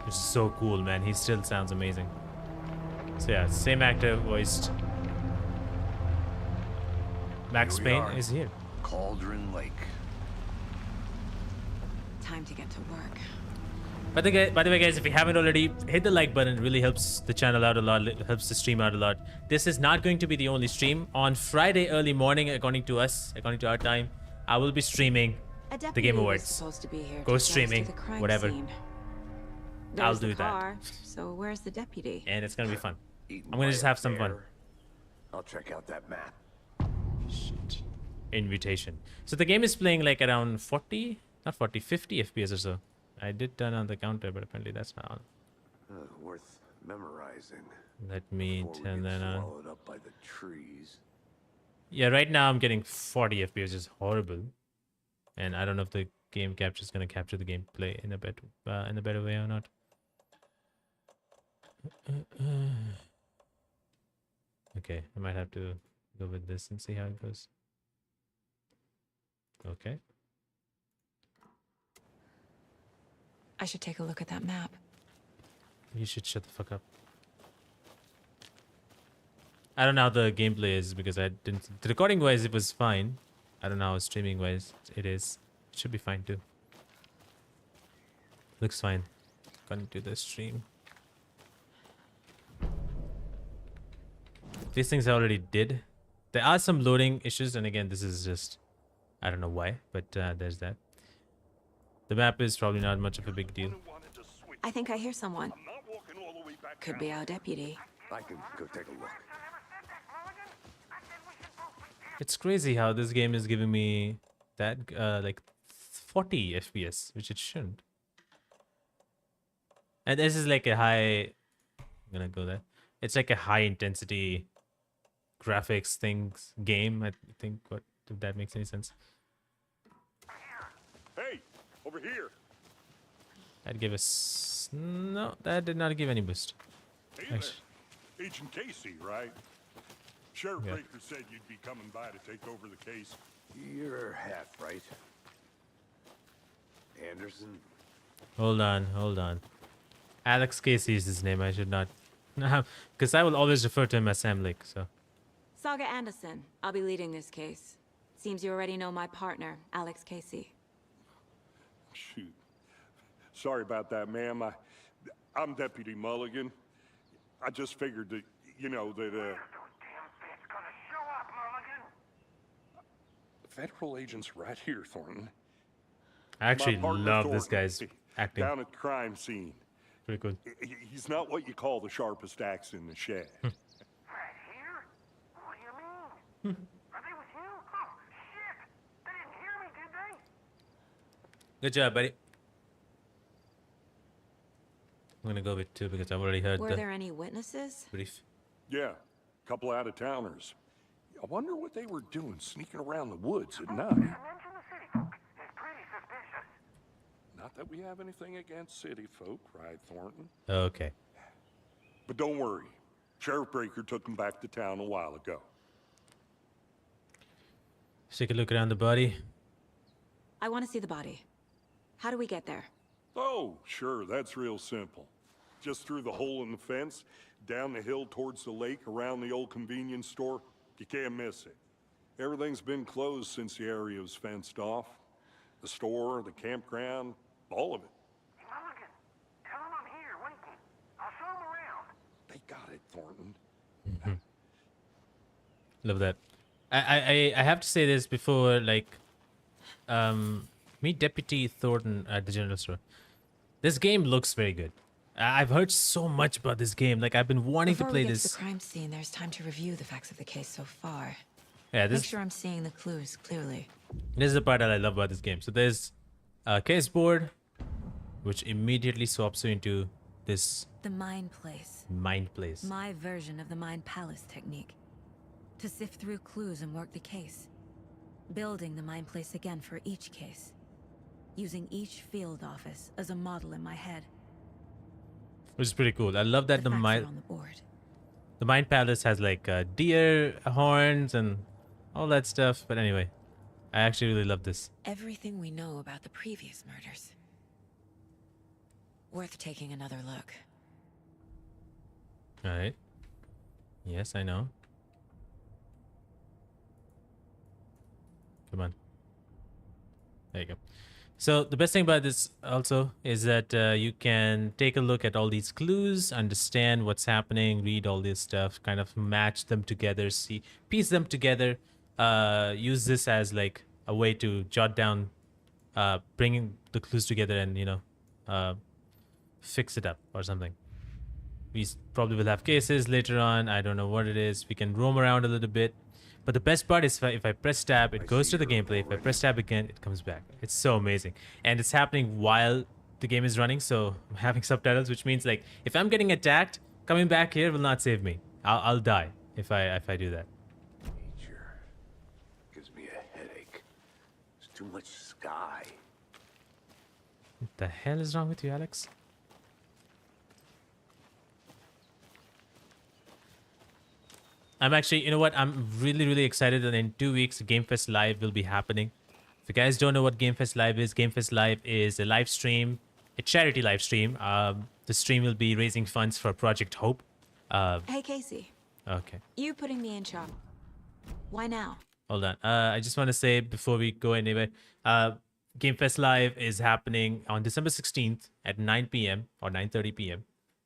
Which is so cool, man. He still sounds amazing. So yeah, same actor voiced Max Here we Payne are. is here. Cauldron Lake. Time to get to work. By the way, guys, if you haven't already, hit the like button. It really helps the channel out a lot. It helps the stream out a lot. This is not going to be the only stream. On Friday early morning, according to us, according to our time, I will be streaming A the deputy Game was Awards. supposed to be here Go to judge streaming, the crime whatever. scene. I'll There's the do that. car, so where's the deputy? And it's gonna be fun. Eaten I'm gonna by just a have some fun. bear. I'll check out that map. Shit. Invitation. So the game is playing like around 40, not 40, 50 FPS or so. I did turn on the counter, but apparently that's not on. Worth memorizing. Let me before we turn get that on. swallowed up by the trees. Yeah, right now I'm getting 40 FPS, which is horrible. And I don't know if the game capture is gonna capture the gameplay in a better way or not. Okay, I might have to go with this and see how it goes. Okay. I should take a look at that map. You should shut the fuck up. I don't know how the gameplay is because I didn't. The recording wise, it was fine. I don't know how streaming wise it is. It should be fine too. Looks fine. According to the stream. These things I already did. There are some loading issues, and again, this is just. I don't know why, but there's that. The map is probably not much of a big deal. I think I hear someone. Could be our deputy. I can go take a look. It's crazy how this game is giving me that like 40 FPS, which it shouldn't. And this is like a high. I'm gonna go there. It's like a high intensity graphics things game. I think what if that makes any sense. Hey, over here. That gave us no. That did not give any boost. Hey there. Actually. Agent Casey, right? Sheriff Yeah. Baker said you'd be coming by to take over the case. You're half right. Anderson? Hold on. Alex Casey is his name. I should not, because I will always refer to him as Sam Lake. So Saga Anderson. I'll be leading this case. Seems you already know my partner, Alex Casey. Shoot. Sorry about that, ma'am. I'm Deputy Mulligan. I just figured that, you know, that, Federal agents right here, Thornton. I actually My partner, love this Thornton, guy's acting. Down at the crime scene. Pretty good. He's not what you call the sharpest axe in the shed. Right here? What do you mean? Are they with you? Oh, shit! They didn't hear me, did they? Good job, buddy. I'm gonna go with 2 because I've already heard Were the there any witnesses? brief. Yeah, a couple out-of-towners. I wonder what they were doing sneaking around the woods at night. To mention the city folk is pretty suspicious. Not that we have anything against city folk, right, Thornton? Okay. But don't worry. Sheriff Baker took them back to town a while ago. Let's take a look around the body. I want to see the body. How do we get there? Oh, sure, that's real simple. Just through the hole in the fence, down the hill towards the lake, around the old convenience store. You can't miss it. Everything's been closed since the area was fenced off. The store, the campground, all of it. Mulligan, tell them I'm here waiting. I'll show them around. They got it, Thornton. Love that. I have to say this before, like, meet Deputy Thornton at the general store. This game looks very good. I've heard so much about this game. Like, I've been wanting Before to play we get this. to the crime scene, there's time to review the facts of the case so far. Yeah, Make this sure I'm seeing the clues clearly. is the part that I love about this game. So there's a case board, which immediately swaps you into this The Mind Place. mind place. My version of the Mind Palace technique. To sift through clues and work the case. Building the Mind Place again for each case. Using each field office as a model in my head. which is pretty cool. I love that The facts are on the board. the Mind Palace has like deer horns and all that stuff. But anyway, I actually really love this. Everything we know about the previous murders. Worth taking another look. All right. Yes, I know. Come on. There you go. So the best thing about this also is that you can take a look at all these clues, understand what's happening, read all this stuff, kind of match them together, see, piece them together, use this as like a way to jot down, bringing the clues together and, you know, fix it up or something. We probably will have cases later on. I don't know what it is. We can roam around a little bit. But the best part is if I press tab, it goes to the gameplay. If I press tab again, it comes back. It's so amazing. And it's happening while the game is running. So I'm having subtitles, which means like if I'm getting attacked, coming back here will not save me. I'll die if I do that. Nature gives me a headache. There's too much sky. What the hell is wrong with you, Alex? I'm actually, you know what? I'm really, really excited that in 2 weeks, GameFest Live will be happening. If you guys don't know what GameFest Live is a live stream, a charity live stream. The stream will be raising funds for Project Hope. Hey, Casey. Okay, You putting me in charge. Why now? hold on. I just want to say before we go anywhere, GameFest Live is happening on December 16th at 9 p.m. or 9:30 p.m.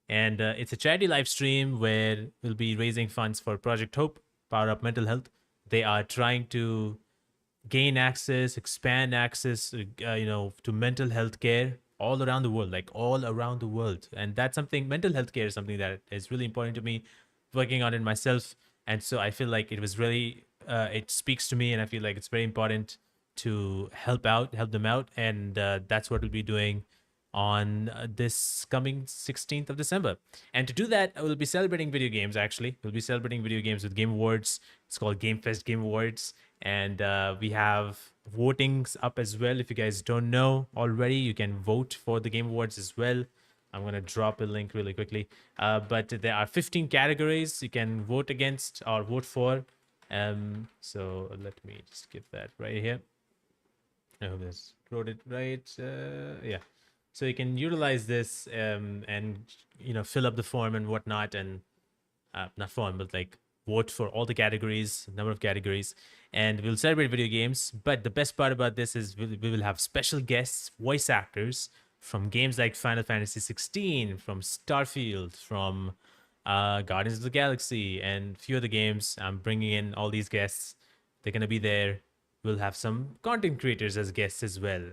And it's a charity live stream where we'll be raising funds for Project Hope, Power Up Mental Health. They are trying to gain access, expand access, you know, to mental health care all around the world, like all around the world. And that's something, mental health care is something that is really important to me, working on it myself. And so I feel like it was really, it speaks to me, and I feel like it's very important to help them out. And that's what we'll be doing on this coming 16th of December. And to do that, we'll be celebrating video games, actually. We'll be celebrating video games with Game Awards. It's called GameFest Game Awards. And we have votings up as well. If you guys don't know already, you can vote for the Game Awards as well. I'm going to drop a link really quickly. But there are 15 categories you can vote against or vote for. So let me just give that right here. I hope this wrote it right. Yeah. So you can utilize this and, you know, fill up the form and whatnot, and not form, but like vote for all the categories, number of categories, and we'll celebrate video games. But the best part about this is we will have special guests, voice actors from games like Final Fantasy 16, from Starfield, from Guardians of the Galaxy, and a few other games. I'm bringing in all these guests. They're going to be there. We'll have some content creators as guests as well.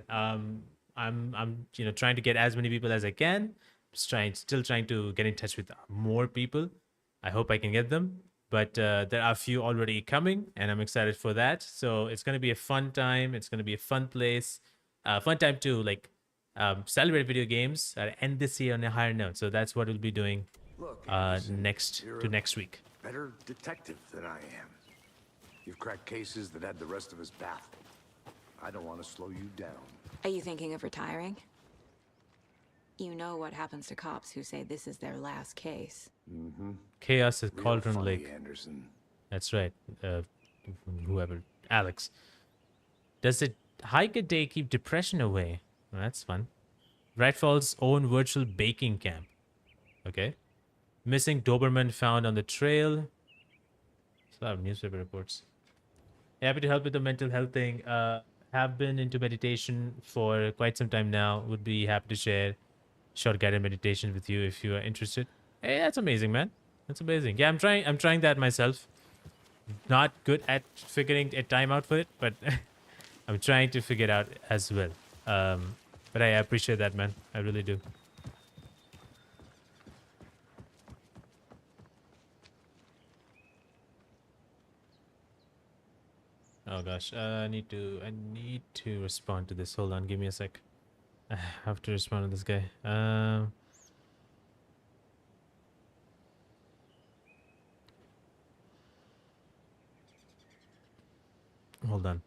I'm you know, trying to get as many people as I can. Still trying to get in touch with more people. I hope I can get them. But there are a few already coming, and I'm excited for that. So it's going to be a fun time. It's going to be a fun place, fun time to like celebrate video games, end this year on a higher note. So that's what we'll be doing Look, Anderson, next week. better detective than I am. You've cracked cases that had the rest of us baffled. I don't want to slow you down. Are you thinking of retiring? You know what happens to cops who say this is their last case. Mm-hmm. Chaos at Real Cauldron funny, Lake. Anderson. That's right. Whoever, Alex. Does it hike a day keep depression away? Well, that's fun. Redfall's own virtual baking camp. Okay. Missing Doberman found on the trail. It's a lot of newspaper reports. Happy to help with the mental health thing. Have been into meditation for quite some time now. Would be happy to share short guided meditation with you if you are interested. Hey, that's amazing, man. That's amazing. Yeah, I'm trying that myself. Not good at figuring a time out for it, but I'm trying to figure it out as well. But I appreciate that, man. I really do. Oh gosh, I need to respond to this. Hold on, give me a sec. I have to respond to this guy. Hold on.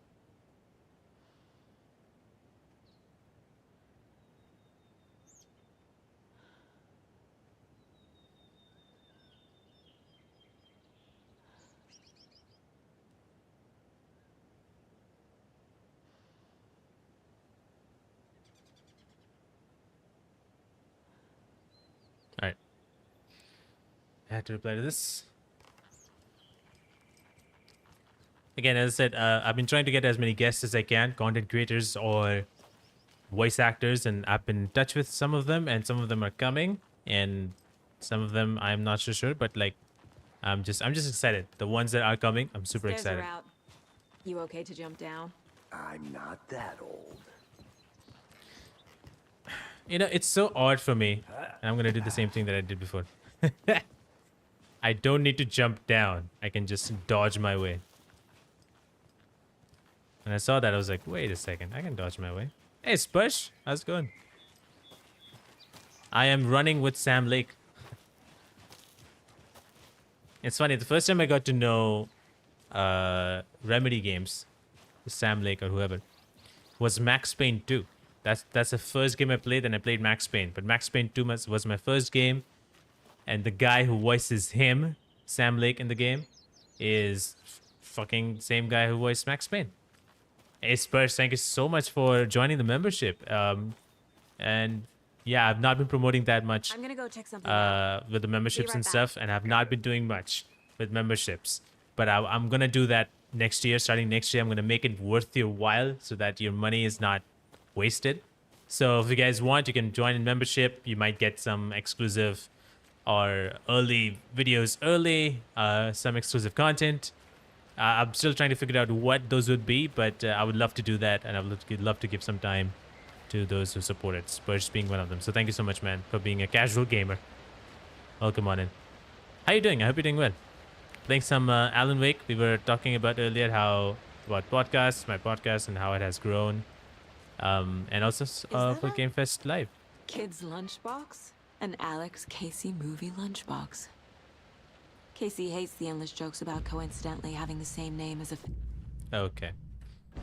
I had to reply to this. Again, as I said, I've been trying to get as many guests as I can, content creators or voice actors, and I've been in touch with some of them, and some of them are coming, and some of them I'm not so sure, but like, I'm just excited. The ones that are coming, I'm super Stairs excited. are out. You okay to jump down? I'm not that old. You know, it's so odd for me, and I'm gonna do the same thing that I did before. I don't need to jump down. I can just dodge my way. When I saw that, I was like, wait a second, I can dodge my way. Hey, Spush, how's it going? I am running with Sam Lake. It's funny, the first time I got to know Remedy games, Sam Lake or whoever, was Max Payne 2. That's the first game I played, and I played Max Payne. But Max Payne 2 was my first game, and the guy who voices him, Sam Lake, in the game, is fucking same guy who voiced Max Payne. Hey Spurs, thank you so much for joining the membership. And yeah, I've not been promoting that much I'm gonna go check something out. with the memberships right and back. stuff, and I've not been doing much with memberships. But I'm gonna do that next year. Starting next year, I'm gonna make it worth your while so that your money is not wasted. So if you guys want, you can join in membership. You might get some exclusive or early videos early, some exclusive content. I'm still trying to figure out what those would be, but I would love to do that, and I would love to give some time to those who support it, Spurs being one of them. So thank you so much, man, for being a casual gamer. Welcome on in. How you doing? I hope you're doing well. Playing some Alan Wake. We were talking about earlier about podcasts, my podcast, and how it has grown. And also that for a- GameFest Live. Kid's lunchbox? An Alex Casey movie lunchbox. Casey hates the endless jokes about coincidentally having the same name as a Okay.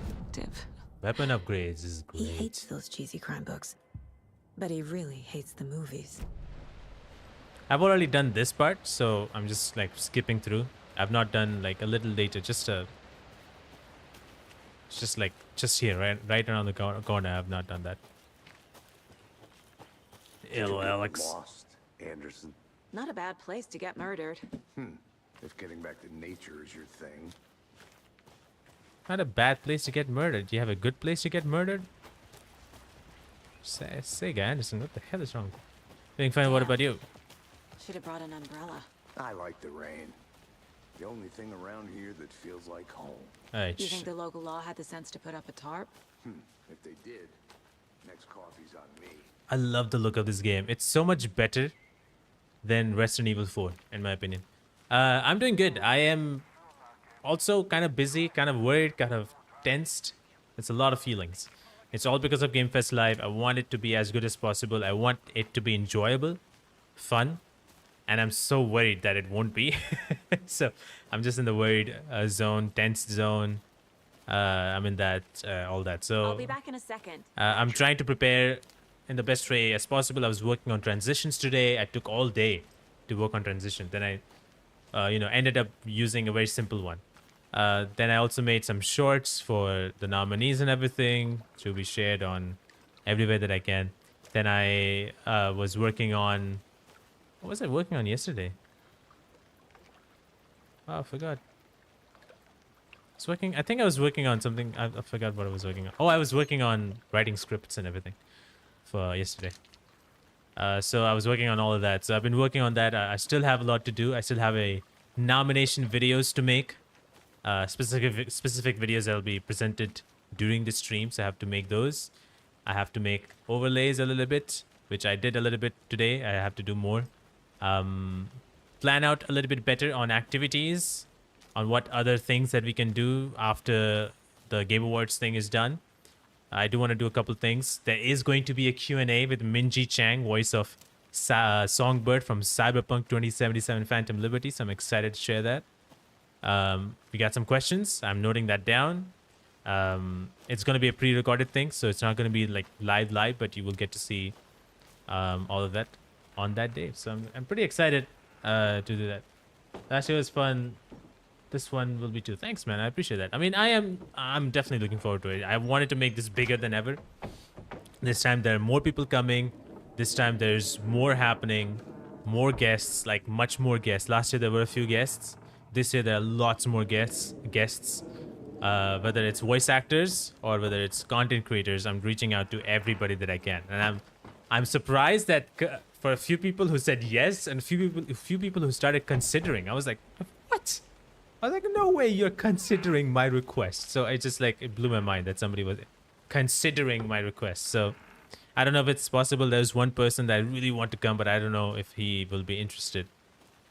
fictive. Weapon upgrades is great. He hates those cheesy crime books. But he really hates the movies. I've already done this part, so I'm just like skipping through. I've not done like a little later, just here, right around the corner. I've not done that. Ill Alex. Lost, Anderson. Not a bad place to get murdered. If getting back to nature is your thing. Not a bad place to get murdered. Do you have a good place to get murdered? Sega Anderson, what the hell is wrong? Doing fine. What about you? Should have brought an umbrella. I like the rain. The only thing around here that feels like home. Alright. You think the local law had the sense to put up a tarp? If they did, next coffee's on me. I love the look of this game. It's so much better than Resident Evil 4, in my opinion. I'm doing good. I am also kind of busy, kind of worried, kind of tensed. It's a lot of feelings. It's all because of GameFest Live. I want it to be as good as possible. I want it to be enjoyable, fun, and I'm so worried that it won't be. So I'm just in the worried zone, tense zone. I'm in that, all that. So I'll be back in a second. I'm trying to prepare in the best way as possible. I was working on transitions today. I took all day to work on transition. Then I, ended up using a very simple one. Then I also made some shorts for the nominees and everything to be shared on everywhere that I can. Then I was working on... What was I working on yesterday? Oh, I forgot. I think I was working on something. I forgot what I was working on. Oh, I was working on writing scripts and everything for yesterday. So I was working on all of that. So I've been working on that. I still have a lot to do. I still have a nomination videos to make. Specific videos that will be presented during the streams. I have to make those. I have to make overlays a little bit, which I did a little bit today. I have to do more. Plan out a little bit better on activities, on what other things that we can do after the Game Awards thing is done. I do want to do a couple things. There is going to be a Q&A with Minji Chang, voice of Songbird from Cyberpunk 2077 Phantom Liberty. So I'm excited to share that. We got some questions. I'm noting that down. It's going to be a pre-recorded thing, so it's not going to be like live, but you will get to see all of that on that day. So I'm pretty excited to do that. Last year was fun. This one will be too. Thanks, man. I appreciate that. I mean, I'm definitely looking forward to it. I wanted to make this bigger than ever. This time there are more people coming. This time there's more happening, more guests, like much more guests. Last year there were a few guests. This year there are lots more guests. Whether it's voice actors or whether it's content creators, I'm reaching out to everybody that I can, and I'm surprised that for a few people who said yes and a few people who started considering, I was like, what? I was like, no way you're considering my request. So it just like it blew my mind that somebody was considering my request. So I don't know if it's possible. There's one person that I really want to come, but I don't know if he will be interested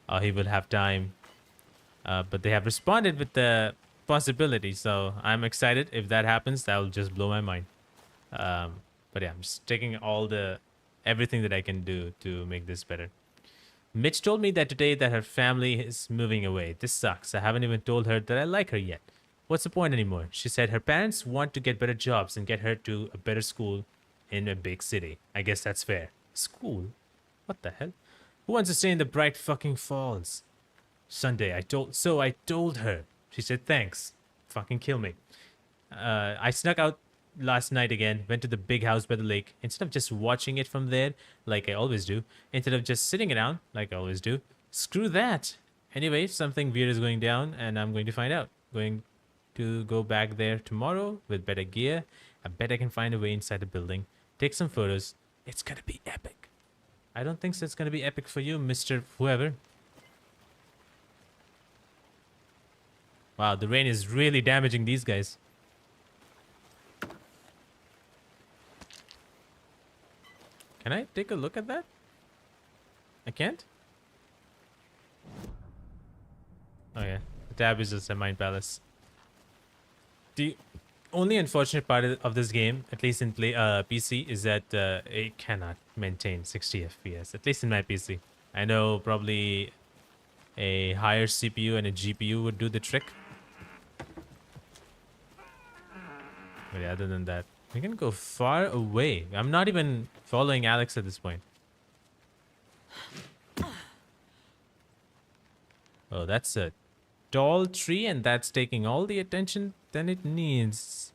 or he will have time. But they have responded with the possibility, so I'm excited. If that happens, that will just blow my mind. But yeah, I'm just taking everything that I can do to make this better. Mitch told me that today that her family is moving away. This sucks. I haven't even told her that I like her yet. What's the point anymore? She said her parents want to get better jobs and get her to a better school in a big city. I guess that's fair. School? What the hell? Who wants to stay in the Bright fucking Falls? Sunday, I told her. She said thanks. Fucking kill me. I snuck out last night again, went to the big house by the lake. Instead of just watching it from there, like I always do, instead of just sitting around, like I always do, screw that. Anyway, something weird is going down, and I'm going to find out. Going to go back there tomorrow with better gear. I bet I can find a way inside the building. Take some photos. It's gonna be epic. I don't think so it's gonna be epic for you, Mr. Whoever. Wow, the rain is really damaging these guys. Can I take a look at that? I can't? Oh yeah, the tab is just a Mind Palace. The only unfortunate part of this game, at least in PC, is that it cannot maintain 60 FPS, at least in my PC. I know probably a higher CPU and a GPU would do the trick. But yeah, other than that, we can go far away. I'm not even following Alex at this point. Oh, that's a tall tree, and that's taking all the attention that it needs.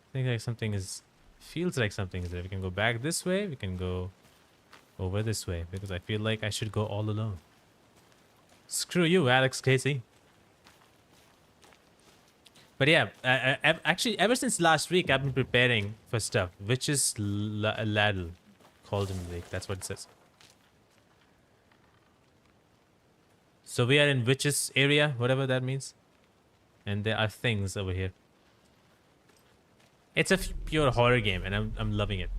I think like something is... feels like something is there. We can go back this way. We can go over this way. Because I feel like I should go all alone. Screw you, Alex Casey. But yeah, actually, ever since last week, I've been preparing for stuff. Witch's Ladle. Cauldron Lake. That's what it says. So we are in Witch's area, whatever that means. And there are things over here. It's a pure horror game, and I'm loving it.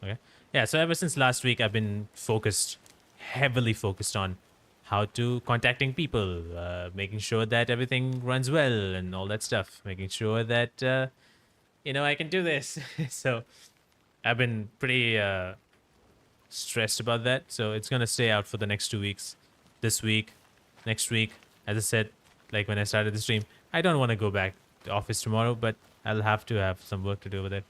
Okay. Yeah, so ever since last week, I've been heavily focused on how to contacting people, making sure that everything runs well and all that stuff, making sure that, you know, I can do this. So I've been pretty stressed about that. So it's going to stay out for the next 2 weeks. This week, next week, as I said, like when I started the stream, I don't want to go back to office tomorrow, but I'll have to have some work to do over there.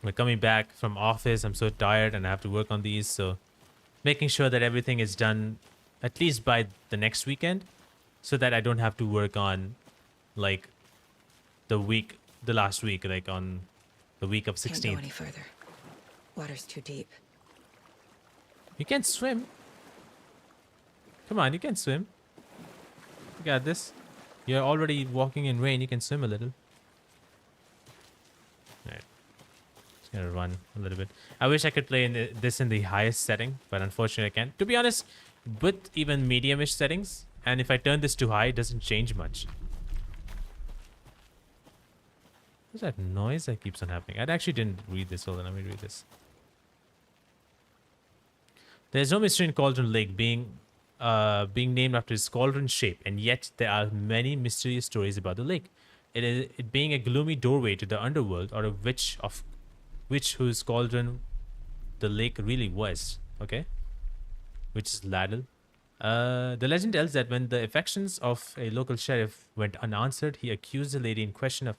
We're coming back from office. I'm so tired and I have to work on these. So making sure that everything is done at least by the next weekend so that I don't have to work on like the last week, like on the week of 16th. Can't go any further. Water's too deep. You can't swim. Come on, you can swim. You got this. You're already walking in rain. You can swim a little. Alright. Just gonna run a little bit. I wish I could play this in the highest setting, but unfortunately I can't. To be honest, with even medium-ish settings, and if I turn this too high, it doesn't change much. What's that noise that keeps on happening? I actually didn't read this. Hold on, let me read this. There's no mystery in Cauldron Lake being named after its cauldron shape, and yet there are many mysterious stories about the lake. It being a gloomy doorway to the underworld, or a witch whose cauldron the lake really was. Okay, which is Ladle. The legend tells that when the affections of a local sheriff went unanswered, he accused the lady in question of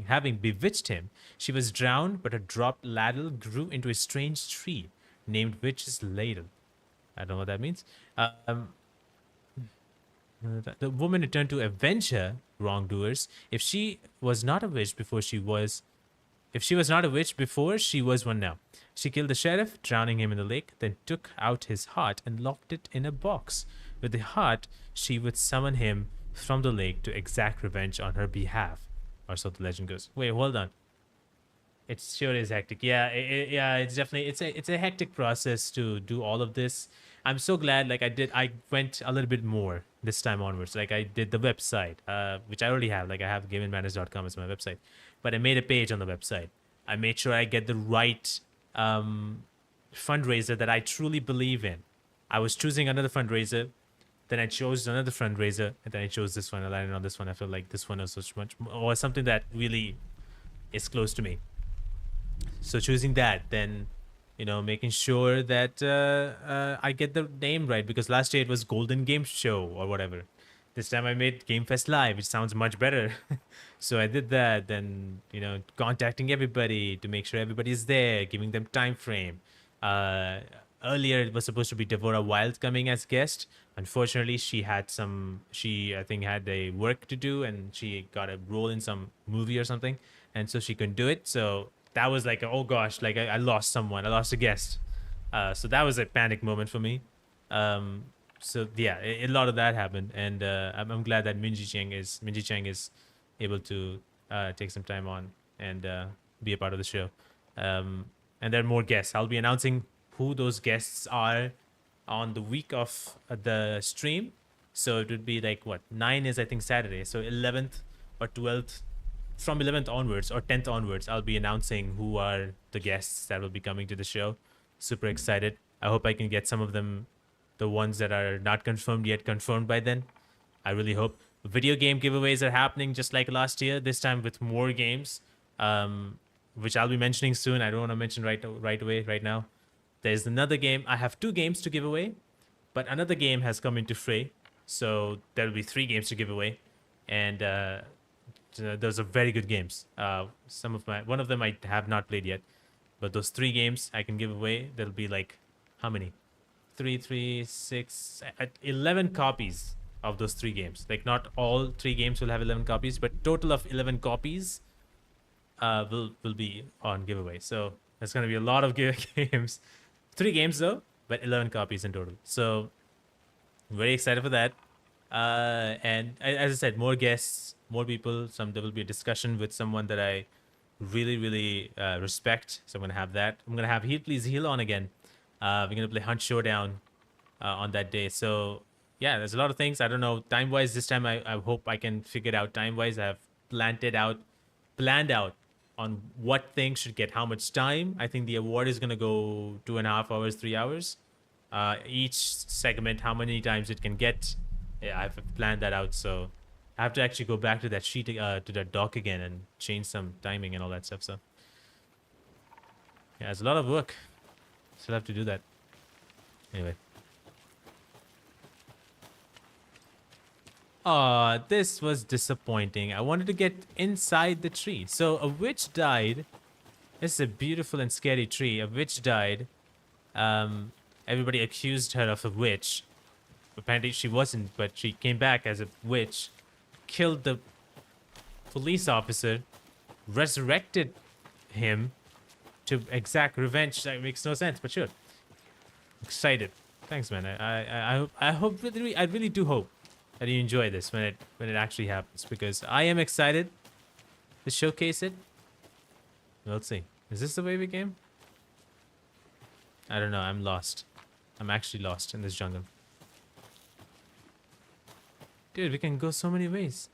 having bewitched him. She was drowned, but a dropped ladle grew into a strange tree named Witch's Ladle. I don't know what that means. The woman returned to avenge her wrongdoers. If she was not a witch before she was If she was not a witch before, she was one now. She killed the sheriff, drowning him in the lake, then took out his heart and locked it in a box. With the heart, she would summon him from the lake to exact revenge on her behalf. Or so the legend goes. Wait, hold on. It sure is hectic. Yeah, yeah, it's definitely it's a hectic process to do all of this. I'm so glad I went a little bit more this time onwards. Like I did the website, which I already have. Like I have gameandmanners.com as my website. But I made a page on the website. I made sure I get the right fundraiser that I truly believe in. I was choosing another fundraiser, then I chose another fundraiser, and then I chose this one. I landed on this one. I feel like this one is so much or something that really is close to me. So choosing that, then making sure that I get the name right, because last year it was Golden Game Show or whatever. This time I made GameFest Live, which sounds much better. So I did that. Then contacting everybody to make sure everybody's there, giving them time frame. Earlier it was supposed to be Devora Wild coming as guest. Unfortunately, she I think had a work to do, and she got a role in some movie or something, and so she couldn't do it. So that was like, oh gosh, like I lost someone, I lost a guest. So that was a panic moment for me. So yeah, a lot of that happened, and I'm glad that Minji Cheng is able to take some time on and be a part of the show. And there are more guests. I'll be announcing who those guests are on the week of the stream. So it would be like 9 is I think Saturday. So 11th or 12th, from 11th onwards or 10th onwards, I'll be announcing who are the guests that will be coming to the show. Super excited. I hope I can get some of them, the ones that are not confirmed yet, confirmed by then. I really hope. Video game giveaways are happening just like last year, this time with more games, which I'll be mentioning soon. I don't want to mention right away, right now. There's another game. I have 2 games to give away, but another game has come into fray. So there'll be 3 games to give away. And those are very good games. One of them I have not played yet, but those 3 games I can give away. There'll be like, how many? 3, 6, 11 copies of those 3 games. Like not all 3 games will have 11 copies, but total of 11 copies will be on giveaway. So there's going to be a lot of games. 3 games though, but 11 copies in total. So very excited for that. And as I said, more guests, more people. There will be a discussion with someone that I really respect. So I'm going to have that. I'm going to have Heal Please Heal on again. We're going to play Hunt Showdown on that day. So yeah, there's a lot of things. I don't know time-wise this time. I hope I can figure it out time-wise. I have planned out on what things should get how much time. I think the award is going to go 2.5 hours, 3 hours. Each segment, how many times it can get. Yeah, I've planned that out. So I have to actually go back to that sheet, to that doc again and change some timing and all that stuff. So yeah, it's a lot of work. Still have to do that. Anyway. This was disappointing. I wanted to get inside the tree. So a witch died. This is a beautiful and scary tree. A witch died. Everybody accused her of a witch. Apparently she wasn't, but she came back as a witch. Killed the police officer. Resurrected him to exact revenge. That makes no sense, but sure. Excited. Thanks, man. I hope I really do hope that you enjoy this when it actually happens, because I am excited to showcase it. Let's see. Is this the way we came? I don't know. I'm lost. I'm actually lost in this jungle. Dude, we can go so many ways.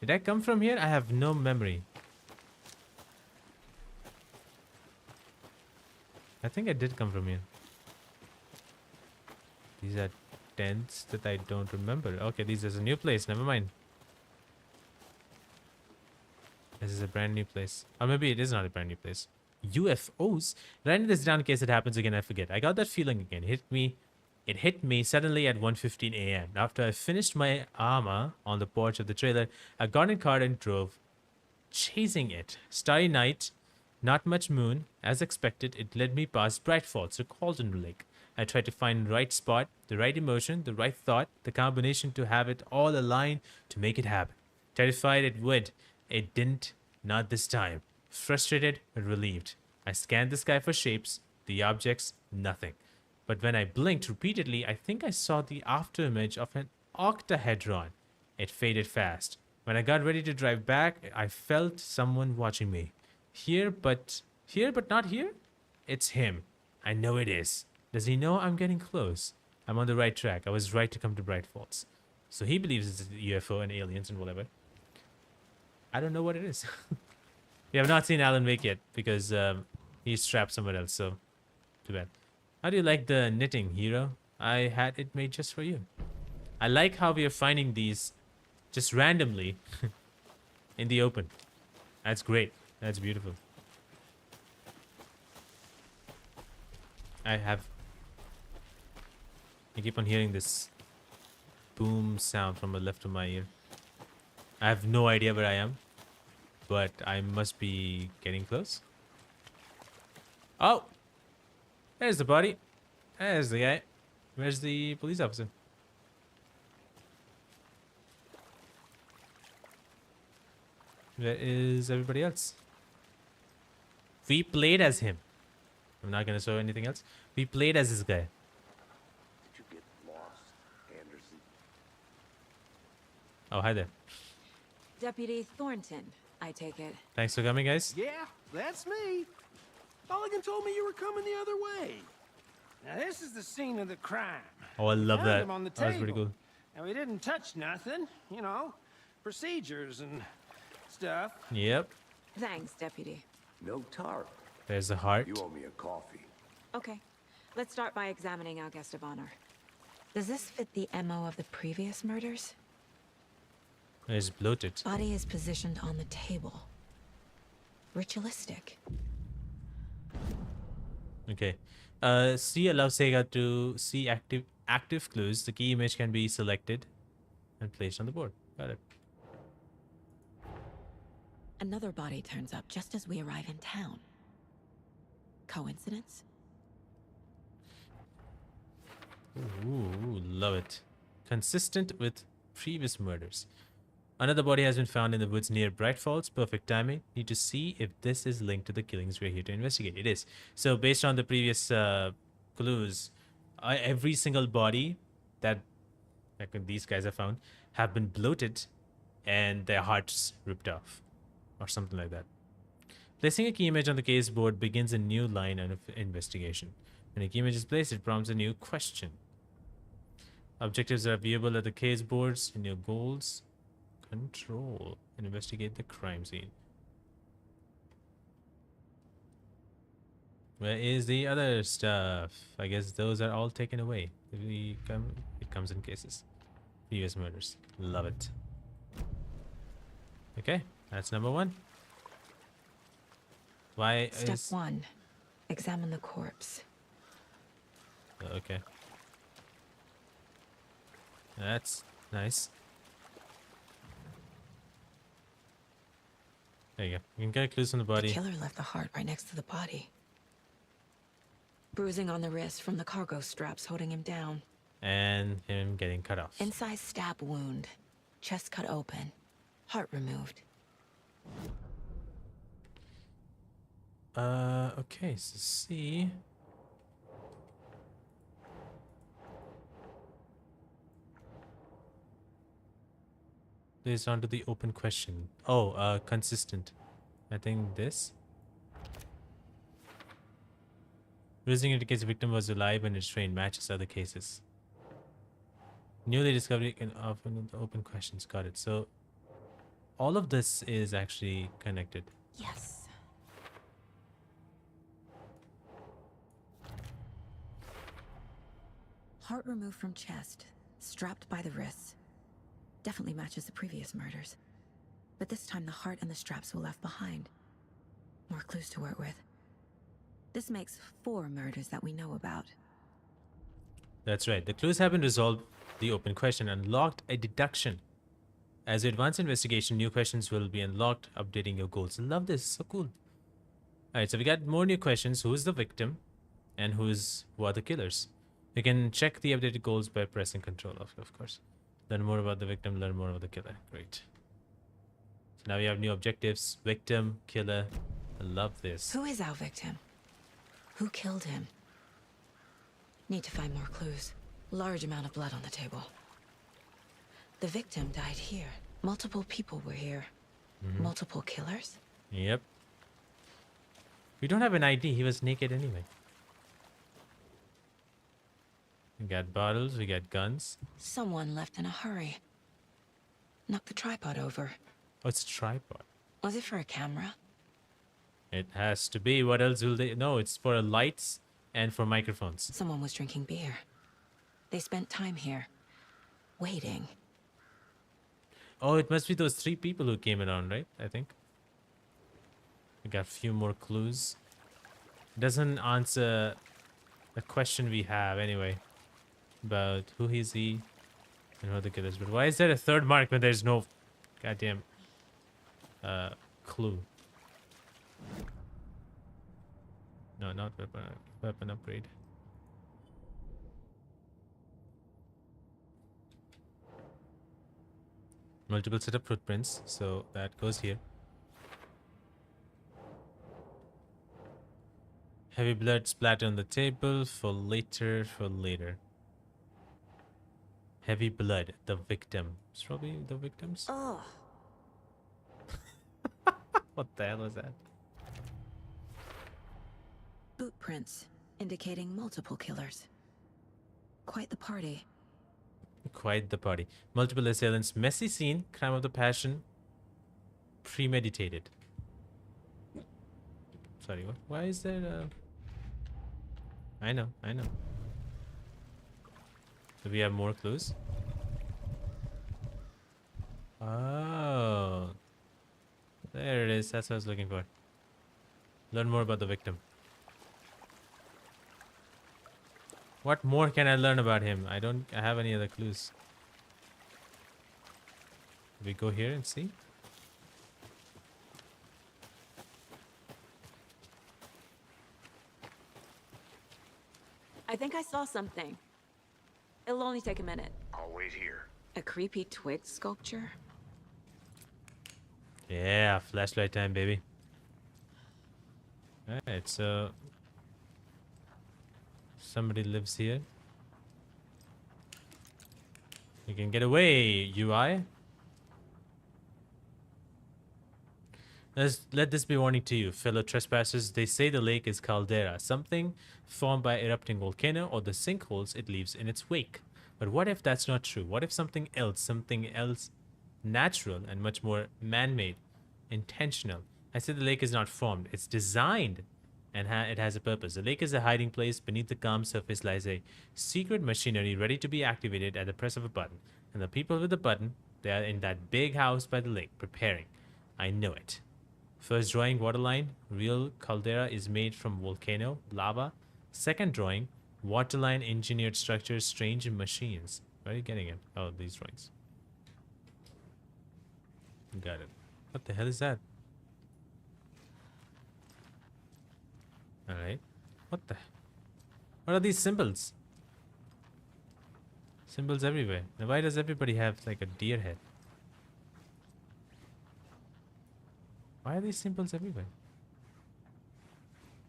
Did I come from here? I have no memory. I think I did come from here. These are tents that I don't remember. Okay, this is a new place. Never mind. This is a brand new place. Or maybe it is not a brand new place. UFOs? Writing this down in case it happens again, I forget. I got that feeling again. It hit me suddenly at 1:15 a.m. After I finished my armor on the porch of the trailer, I got in car and drove, chasing it. Starry night, not much moon. As expected, it led me past Bright Falls to Cauldron Lake. I tried to find the right spot, the right emotion, the right thought, the combination to have it all align to make it happen. Terrified it would. It didn't, not this time. Frustrated but relieved. I scanned the sky for shapes, the objects, nothing. But when I blinked repeatedly, I think I saw the afterimage of an octahedron. It faded fast. When I got ready to drive back, I felt someone watching me. Here but not here? It's him. I know it is. Does he know I'm getting close? I'm on the right track. I was right to come to Bright Falls. So he believes it's a UFO and aliens and whatever. I don't know what it is. We have not seen Alan Wake yet because he's trapped somewhere else, so too bad. How do you like the knitting, hero? I had it made just for you. I like how we are finding these just randomly in the open. That's great. That's beautiful. I keep on hearing this boom sound from the left of my ear. I have no idea where I am, but I must be getting close. Oh! There's the body. There's the guy. Where's the police officer? Where is everybody else? We played as him. I'm not gonna show anything else. We played as this guy. Did you get lost, Anderson? Oh, hi there. Deputy Thornton, I take it. Thanks for coming, guys. Yeah, that's me. Mulligan told me you were coming the other way. Now this is the scene of the crime. Oh, I love Found that. him on the That was pretty table. cool. And we didn't touch nothing, you know, procedures and stuff. Yep. Thanks, Deputy. No tarp. There's the heart. You owe me a coffee. Okay, let's start by examining our guest of honor. Does this fit the MO of the previous murders? It's bloated. Body is positioned on the table. Ritualistic. Okay. C allows Sega to see active clues. The key image can be selected and placed on the board. Got it. Another body turns up just as we arrive in town. Coincidence? Ooh, love it. Consistent with previous murders. Another body has been found in the woods near Bright Falls. Perfect timing. Need to see if this is linked to the killings we're here to investigate. It is. So based on the previous clues, every single body that these guys have found have been bloated and their hearts ripped off or something like that. Placing a key image on the case board begins a new line of investigation. When a key image is placed, it prompts a new question. Objectives are viewable at the case boards in your goals. Control and investigate the crime scene. Where is the other stuff? I guess those are all taken away. It comes in cases. Previous murders. Love it. Okay, that's number one. Why Step is... 1. Examine the corpse. Okay. That's nice. There you go. You can get clues on the body. The killer left the heart right next to the body. Bruising on the wrist from the cargo straps holding him down. And him getting cut off. Incised stab wound. Chest cut open. Heart removed. Okay, so C. Based on to the open question. Oh, consistent. I think this. Reasoning indicates the victim was alive and restrained. Matches other cases. Newly discovered can often open questions. Got it. So all of this is actually connected. Yes. Heart removed from chest, strapped by the wrists. Definitely matches the previous murders. But this time the heart and the straps were left behind. More clues to work with. This makes 4 murders that we know about. That's right. The clues have been resolved. The open question unlocked a deduction. As you advance investigation, new questions will be unlocked, updating your goals. I love this. So cool. Alright, so we got more new questions. Who is the victim? And who are the killers? You can check the updated goals by pressing control, of course. Learn more about the victim, learn more about the killer. Great. Now we have new objectives. Victim, killer. I love this. Who is our victim? Who killed him? Need to find more clues. Large amount of blood on the table. The victim died here. Multiple people were here. Multiple killers? Yep. We don't have an ID. He was naked anyway. We got bottles. We got guns. Someone left in a hurry. Knocked the tripod over. Oh, it's a tripod. Was it for a camera? It has to be. What else will they? No, it's for lights and for microphones. Someone was drinking beer. They spent time here. Waiting. Oh, it must be those 3 people who came around, right? I think. We got a few more clues. Doesn't answer the question we have anyway. About who is he and who the killers. But why is there a 3rd mark when there's no goddamn clue? No, not weapon upgrade. Multiple set of footprints, so that goes here. Heavy blood splatter on the table for later, Heavy blood, the victim. It's probably the victims. Oh. What the hell was that? Boot prints, indicating multiple killers. Quite the party. Quite the party. Multiple assailants, messy scene, crime of the passion, premeditated. Sorry, what? Why is there a... I know. Do we have more clues? Oh. There it is. That's what I was looking for. Learn more about the victim. What more can I learn about him? I have any other clues. We go here and see. I think I saw something. It'll only take a minute. I'll wait here. A creepy twig sculpture? Yeah, flashlight time, baby. Alright, so somebody lives here. You can get away, UI. Let this be warning to you, fellow trespassers. They say the lake is caldera, something formed by erupting volcano or the sinkholes it leaves in its wake. But what if that's not true? What if something else natural and much more man-made, intentional? I said the lake is not formed, it's designed, and it has a purpose. The lake is a hiding place. Beneath the calm surface lies a secret machinery ready to be activated at the press of a button. And the people with the button, they are in that big house by the lake, preparing. I know it. First drawing, waterline. Real caldera is made from volcano, lava. Second drawing, waterline engineered structures, strange machines. Where are you getting it? Oh, these drawings. Got it. What the hell is that? Alright. What are these symbols? Symbols everywhere. Now why does everybody have like a deer head? Why are these symbols everywhere?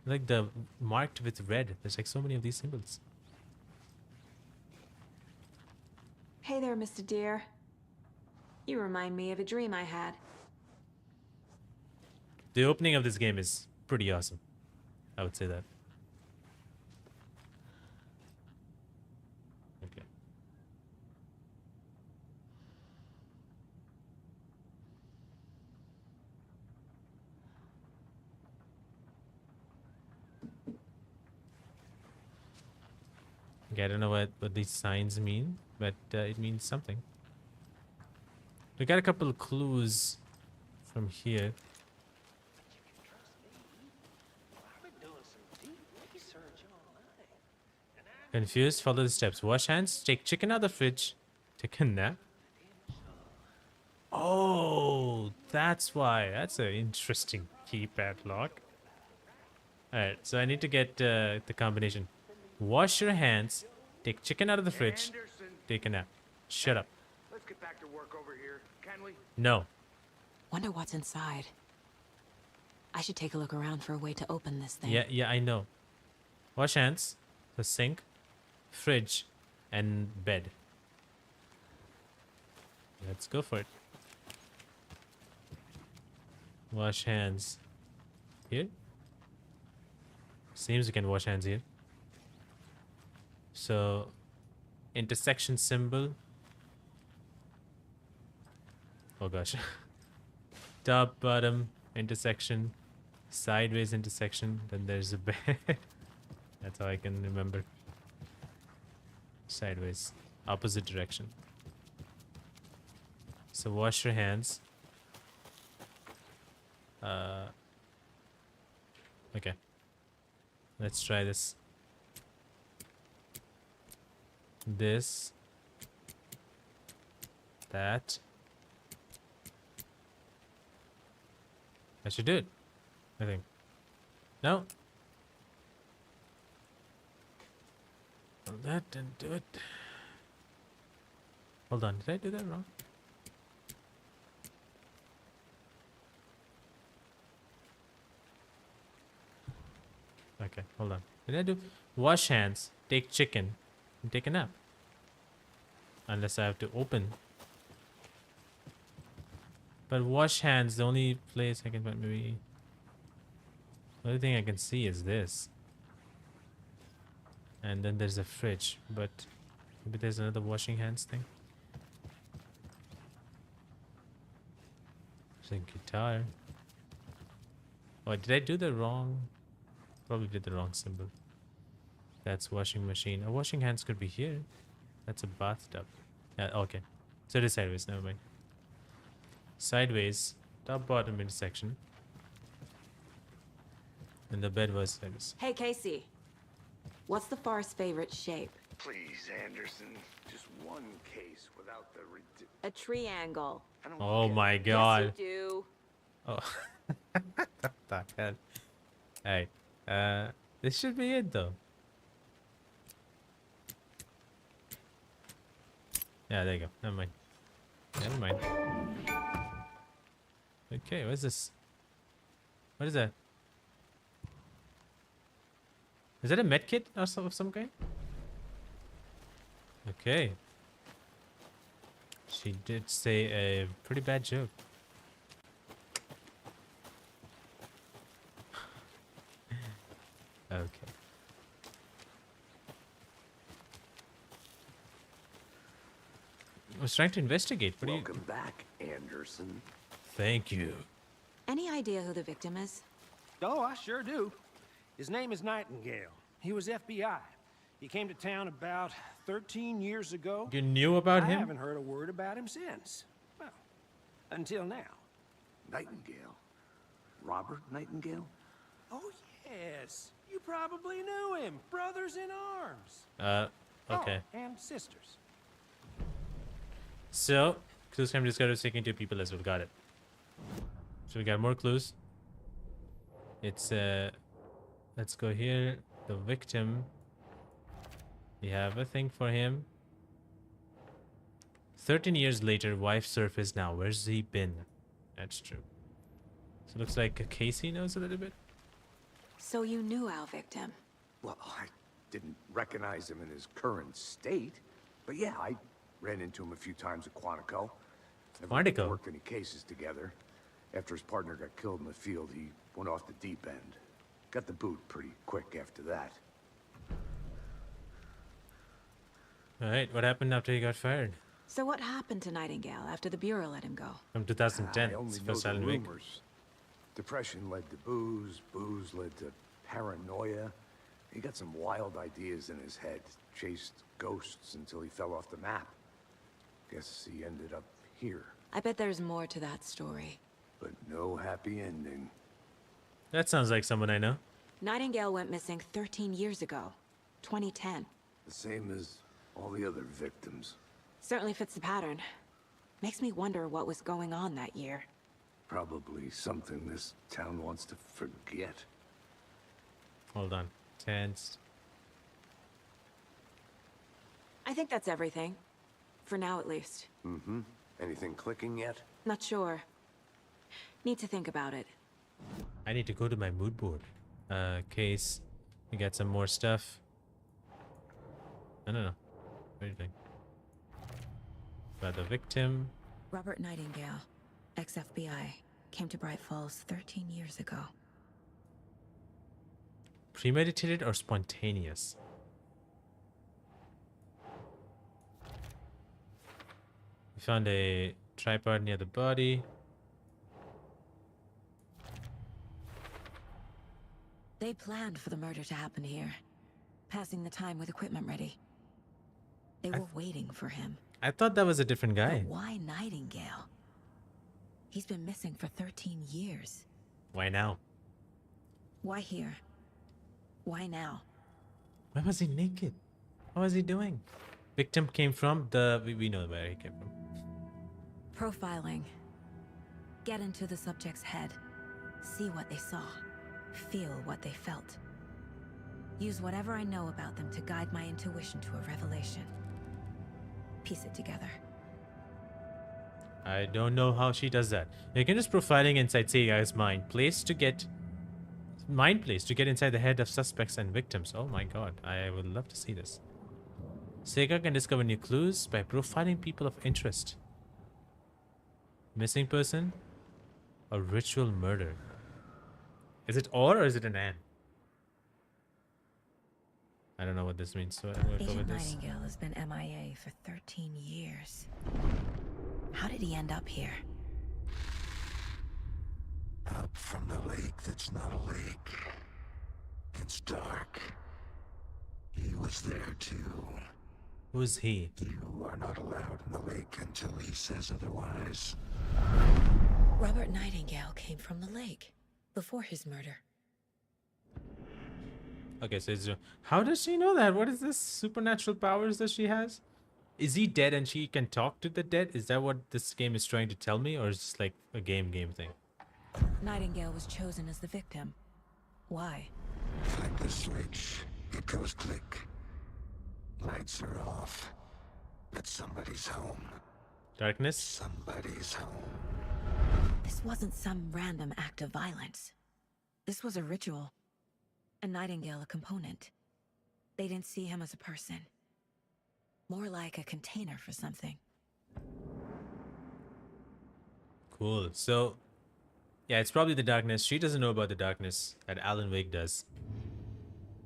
Like the marked with red. There's like so many of these symbols. Hey there, Mr. Deer. You remind me of a dream I had. The opening of this game is pretty awesome. I would say that. Okay. Okay, I don't know what these signs mean, but it means something. We got a couple of clues from here. Confused? Follow the steps. Wash hands. Take chicken out of the fridge. Take a nap. Oh, that's why. That's an interesting keypad lock. Alright, so I need to get the combination. Wash your hands. Take chicken out of the fridge. Take a nap. Shut up. Let's get back to work over here, can we? No. Wonder what's inside. I should take a look around for a way to open this thing. Yeah, I know. Wash hands, the sink, fridge, and bed. Let's go for it. Wash hands. Here? Seems we can wash hands here. So, intersection symbol. Oh gosh. Top, bottom, intersection, sideways intersection, then there's a bed. That's how I can remember. Sideways, opposite direction. So wash your hands. Okay. Let's try this. This. That. I should do it, I think. No? Well, that didn't do it. Hold on, did I do that wrong? Okay, hold on. Did I do wash hands, take chicken, and take a nap? Unless I have to open. But wash hands, the only place I can find, maybe. The only thing I can see is this. And then there's a fridge, but maybe there's another washing hands thing. There's a guitar. Oh, did I do the wrong? Probably did the wrong symbol. That's washing machine. A washing hands could be here. That's a bathtub. Yeah, okay. So it is sideways, never mind. Sideways, top bottom intersection. And the bed was sideways. Hey, Casey. What's the far's favorite shape? Please, Anderson, just one case without the A triangle. I don't Oh get my it. god. Yes, you do. Oh. What the hell? Alright. This should be it though. Yeah, there you go. Never mind. Never mind. Okay, what's this? What is that? Is that a med kit or of some kind? Okay. She did say a pretty bad joke. Okay. I was trying to investigate. What do you... Welcome back, Anderson. Thank you. Any idea who the victim is? Oh, I sure do. His name is Nightingale. He was FBI. He came to town about 13 years ago. You knew about I him? haven't heard a word about him since. Well, until now. Nightingale? Robert Nightingale? Oh, yes. You probably knew him. Brothers in arms. Okay. Oh, and sisters. So, clues can be discovered taking two people as well. Got it. So we got more clues. It's let's go here. The victim. We have a thing for him. 13 years later, wife surfaced now. Where's he been? That's true. So looks like Casey knows a little bit. So you knew our victim. Well, I didn't recognize him in his current state. But yeah, I ran into him a few times at Quantico. Never Quantico? worked any cases together. After his partner got killed in the field, he went off the deep end. Got the boot pretty quick after that. Alright, what happened after he got fired? So what happened to Nightingale after the Bureau let him go? From 2010. I only It's know first the silent week. rumors. Depression led to booze, booze led to paranoia. He got some wild ideas in his head, chased ghosts until he fell off the map. Guess he ended up here, I bet there's more to that story. but no happy ending. That sounds like someone I know. Nightingale went missing 13 years ago. 2010. The same as all the other victims. Certainly fits the pattern. Makes me wonder what was going on that year. Probably something this town wants to forget. Hold on. Tensed. I think that's everything. For now, at least. Mm-hmm. Anything clicking yet? Not sure. Need to think about it. I need to go to my mood board. Case. We got some more stuff. I don't know. What do you think? About the victim. Robert Nightingale, ex-FBI, came to Bright Falls 13 years ago. Premeditated or spontaneous? We found a tripod near the body. They planned for the murder to happen here, passing the time with equipment ready. They were waiting for him. I thought that was a different guy. But why Nightingale? He's been missing for 13 years. Why now? Why here? Why now? Why was he naked? What was he doing? Victim came from the... We know where he came from. Profiling. Get into the subject's head. See what they saw. Feel what they felt. Use whatever I know about them to guide my intuition to a revelation. Piece it together. I don't know how she does that. You can just profiling inside Seiga's mind place to get... Mind place to get inside the head of suspects and victims. Oh my god, I would love to see this. Seiga can discover new clues by profiling people of interest. Missing person? A ritual murder. Is it or is it an and? I don't know what this means, so I'm gonna go with Agent this. Nightingale has been MIA for 13 years. How did he end up here? Up from the lake that's not a lake. It's dark. He was there too. Who's he? You are not allowed in the lake until he says otherwise. Robert Nightingale came from the lake before his murder. Okay, so it's, how does she know that? What is this supernatural powers that she has? Is he dead and she can talk to the dead? Is that what this game is trying to tell me, or is it like a game thing? Nightingale was chosen as the victim. Why? Like the switch, it goes click. Lights are off. But somebody's home. Darkness? Somebody's home. This wasn't some random act of violence. This was a ritual. A Nightingale a component. They didn't see him as a person. More like a container for something. Cool. So, yeah, it's probably the darkness. She doesn't know about the darkness that Alan Wake does.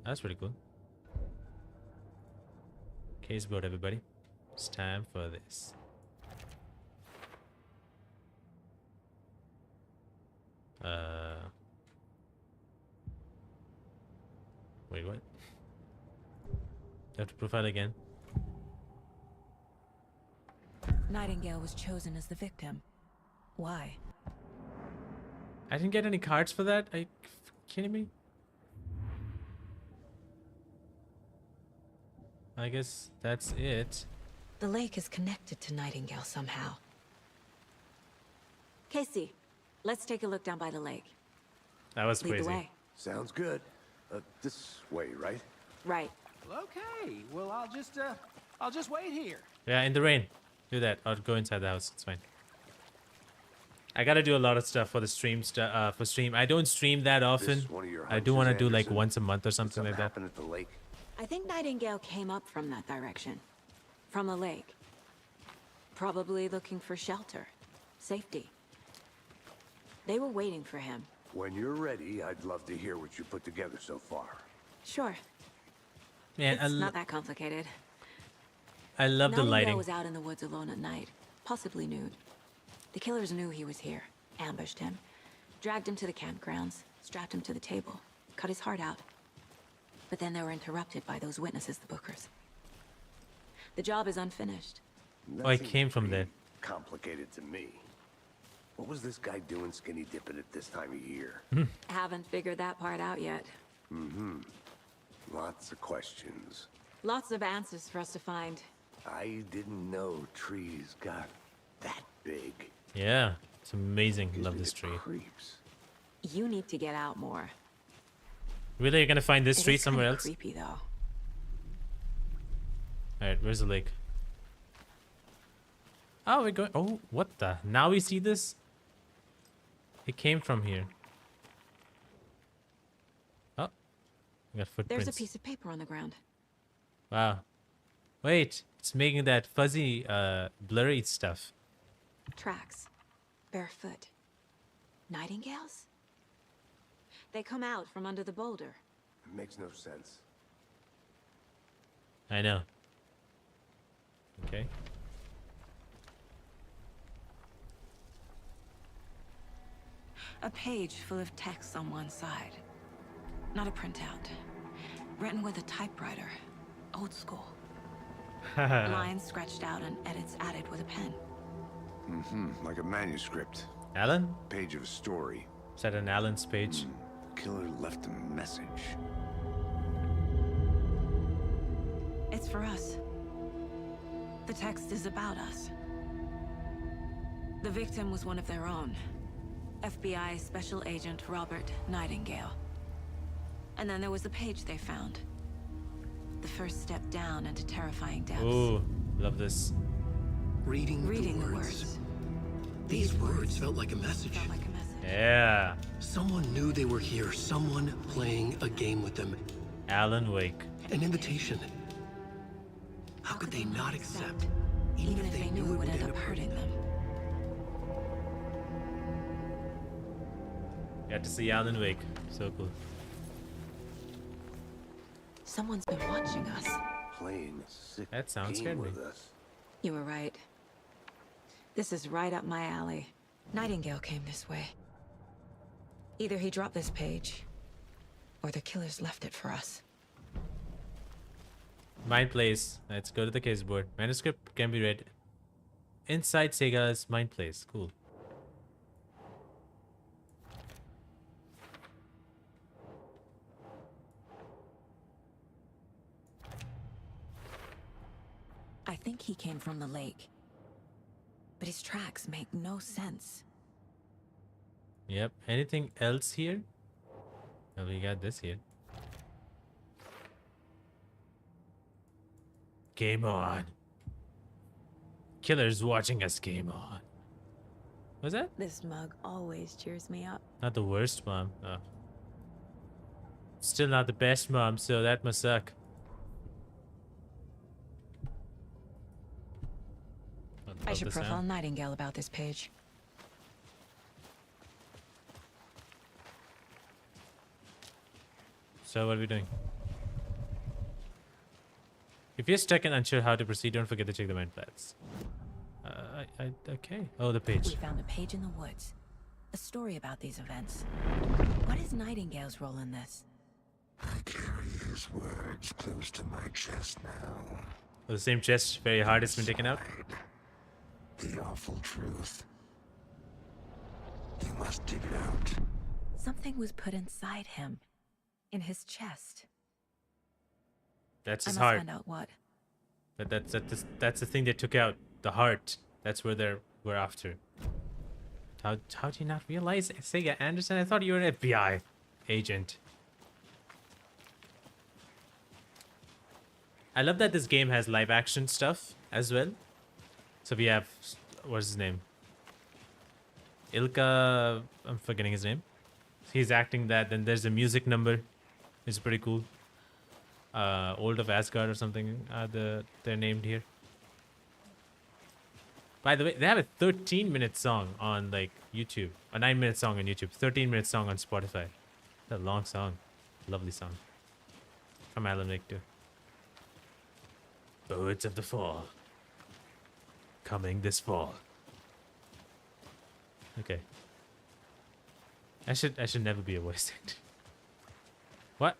That's pretty cool. Case board, everybody. It's time for this. Wait, what? Have to profile again. Nightingale was chosen as the victim. Why? I didn't get any cards for that. Are you kidding me? I guess that's it. The lake is connected to Nightingale somehow. Casey, let's take a look down by the lake. That was Lead crazy. the way. Sounds good. This way, right? Right. Well, okay. Well, I'll just wait here. Yeah, in the rain. Do that. Or go inside the house. It's fine. I gotta do a lot of stuff for the stream. For stream, I don't stream that often. This one of your I do want to hunches, do like Anderson? once a month or something like that. Happened at the lake. I think Nightingale came up from that direction. From the lake. Probably looking for shelter. Safety. They were waiting for him. When you're ready, I'd love to hear what you put together so far. Sure. Man, It's not that complicated. I love the Nightingale lighting. was out in the woods alone at night, possibly nude. The killers knew he was here, ambushed him, dragged him to the campgrounds, strapped him to the table, cut his heart out. But then they were interrupted by those witnesses, the Bookers. The job is unfinished. Oh, I That came seems from pretty there. Complicated to me. What was this guy doing skinny dipping at this time of year? Haven't figured that part out yet. Lots of questions. Lots of answers for us to find. I didn't know trees got that big. Yeah, it's amazing. Gives Love me this the tree. Creeps. You need to get out more. Really, you're gonna find this It tree is somewhere kinda else? creepy though. Alright, where's the lake? Oh, we're going. Oh, what the? Now we see this? He came from here. Oh, we got footprints. There's a piece of paper on the ground. Wow. Wait, it's making that fuzzy, blurry stuff. Tracks. Barefoot. Nightingales? They come out from under the boulder. It makes no sense. I know. Okay. A page full of text on one side. Not a printout. Written with a typewriter. Old school. Lines scratched out and edits added with a pen. Like a manuscript. Alan? Page of a story. Is that an Alan's page? Killer left a message. It's for us. The text is about us. The victim was one of their own. FBI Special Agent Robert Nightingale. And then there was the page they found. The first step down into terrifying depths. Ooh, love this. Reading the words. These words felt like a message. Felt like a message. Yeah. Someone knew they were here. Someone playing a game with them. Alan Wake. An invitation. How could they not accept? Even if they knew it would end up hurting them. Got to see Alan Wake. So cool. Someone's been watching us. Playing a sick That sounds game scary. with us. You were right. This is right up my alley. Nightingale came this way. Either he dropped this page, or the killers left it for us. Mind Place. Let's go to the case board. Manuscript can be read. Inside Sega's Mind Place. Cool. I think he came from the lake. But his tracks make no sense. Yep. Anything else here? Oh, we got this here. Game on. Killer's watching us. Game on. What's that? This mug always cheers me up. Not the worst, Mom. Oh. Still not the best, Mom, so that must suck. I Love should the profile sound. Nightingale about this page. So what are we doing? If you're stuck and unsure how to proceed, don't forget to check the mind plats. Okay. Oh, the We page. found a page in the woods. A story about these events. What is Nightingale's role in this? I carry his words close to my chest now. Oh, the same chest, very hard, it's been taken out. The awful truth. You must dig it out. Something was put inside him. In his chest. That's I his must heart. find out what. That's the thing they took out. The heart. That's where we're after. How do you not realize, Sega Anderson? I thought you were an FBI agent. I love that this game has live action stuff as well. So we have, what's his name? Ilka, I'm forgetting his name. He's acting that. Then there's a music number. It's pretty cool. Old of Asgard or something. They're named here. By the way, they have a 13-minute song on like YouTube. A 9-minute song on YouTube. 13-minute song on Spotify. It's a long song. Lovely song. From Alan Wake too. Birds of the Fall. Coming this fall. Okay. I should never be a voice actor. What?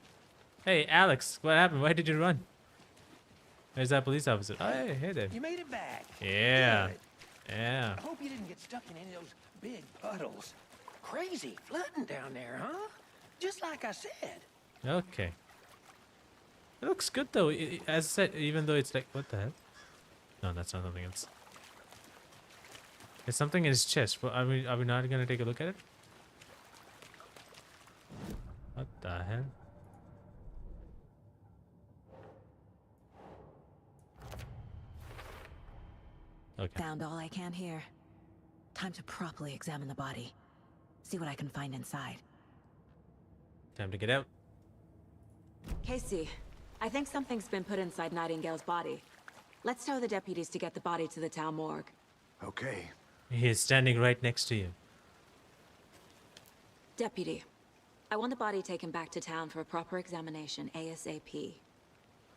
Hey, Alex, what happened? Why did you run? There's that police officer. Oh, hey there. You made it back. Yeah. Good. Yeah. I hope you didn't get stuck in any of those big puddles. Crazy flooding down there, huh? Just like I said. Okay. It looks good though. As I said, even though it's like, what the hell? No, that's not something else. There's something in his chest. Well, are we not gonna take a look at it? What the hell? Okay. Found all I can here. Time to properly examine the body. See what I can find inside. Time to get out. Casey, I think something's been put inside Nightingale's body. Let's tell the deputies to get the body to the town morgue. Okay. He is standing right next to you. Deputy, I want the body taken back to town for a proper examination ASAP.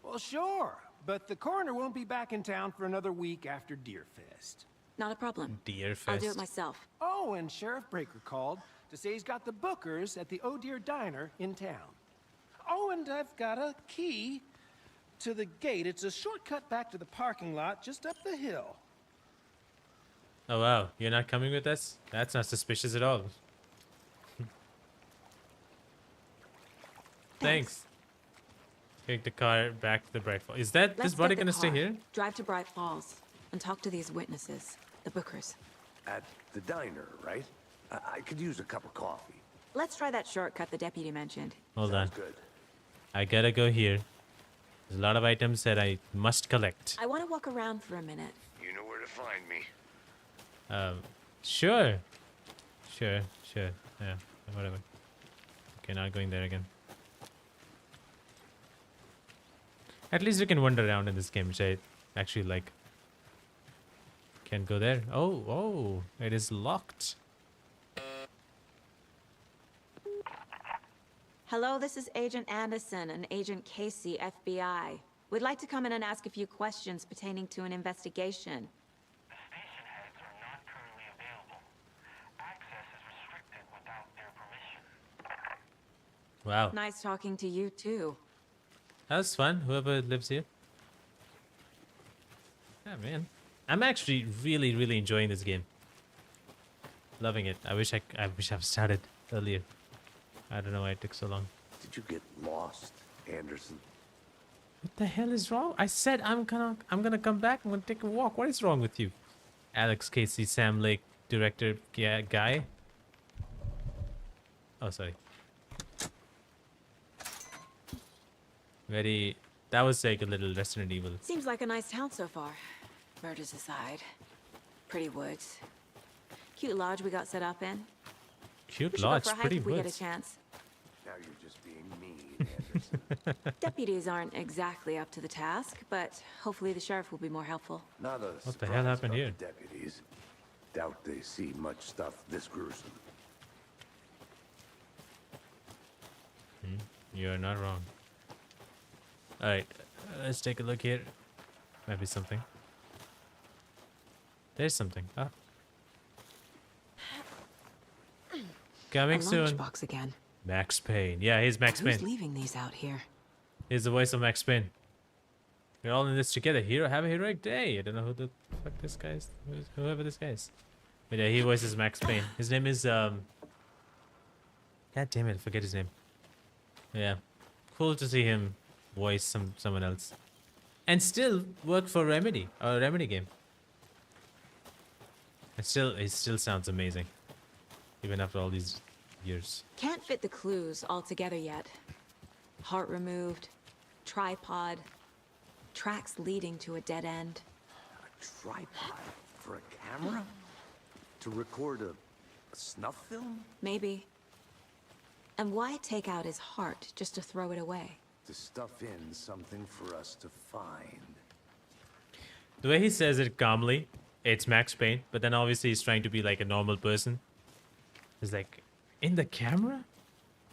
Well, sure, but the coroner won't be back in town for another week after Deerfest. Not a problem. Deerfest. I'll do it myself. Oh, and Sheriff Breaker called to say he's got the bookers at the Oh Dear Diner in town. Oh, and I've got a key to the gate. It's a shortcut back to the parking lot just up the hill. Oh wow, you're not coming with us? That's not suspicious at all. Thanks. Take the car back to the Bright Falls. Is that Let's this body get the gonna stay car, here? Drive to Bright Falls, and talk to these witnesses, the bookers. At the diner, right? I could use a cup of coffee. Let's try that shortcut the deputy mentioned. Hold on. Sounds good. I gotta go here. There's a lot of items that I must collect. I want to walk around for a minute. You know where to find me. Sure. Sure. Yeah, whatever. Okay, not going there again. At least you can wander around in this game, which I actually like. Can't go there. Oh, it is locked. Hello, this is Agent Anderson and Agent Casey, FBI. We'd like to come in and ask a few questions pertaining to an investigation. The station heads are not currently available. Access is restricted without their permission. Wow. Nice talking to you, too. That was fun, whoever lives here. Yeah, man. I'm actually really enjoying this game. Loving it. I wish I've started earlier. I don't know why it took so long. Did you get lost, Anderson? What the hell is wrong? I said I'm gonna come back. I'm gonna take a walk. What is wrong with you? Alex Casey, Sam Lake, director guy. Oh, sorry. That was like a little Resident Evil. Seems like a nice town so far. Murders aside. Pretty woods. Cute lodge we got set up in. Cute We should go lodge, for a hike pretty if we get a woods. chance. Now you're just being mean, Anderson. Deputies aren't exactly up to the task, but hopefully the sheriff will be more helpful. Not a What the hell surprise happened about here? the deputies. Doubt they see much stuff this gruesome. You're not wrong. Alright, let's take a look here. Might be something. There's something. Ah. Coming A soon. lunchbox again. Max Payne. Yeah, here's Max Who's Payne. leaving these out here? Here's the voice of Max Payne. We're all in this together. Hero, have a heroic day. I don't know who the fuck this guy is. Whoever this guy is. But yeah, he voices Max Payne. His name is God damn it, I forget his name. Yeah. Cool to see him voice someone else. And still work for Remedy. A Remedy game. It still sounds amazing. Even after all these years. Can't fit the clues all together yet. Heart removed, tripod, tracks leading to a dead end. A tripod for a camera? To record a snuff film? Maybe. And why take out his heart just to throw it away? To stuff in something for us to find. The way he says it calmly, it's Max Payne, but then obviously he's trying to be like a normal person. He's like, in the camera?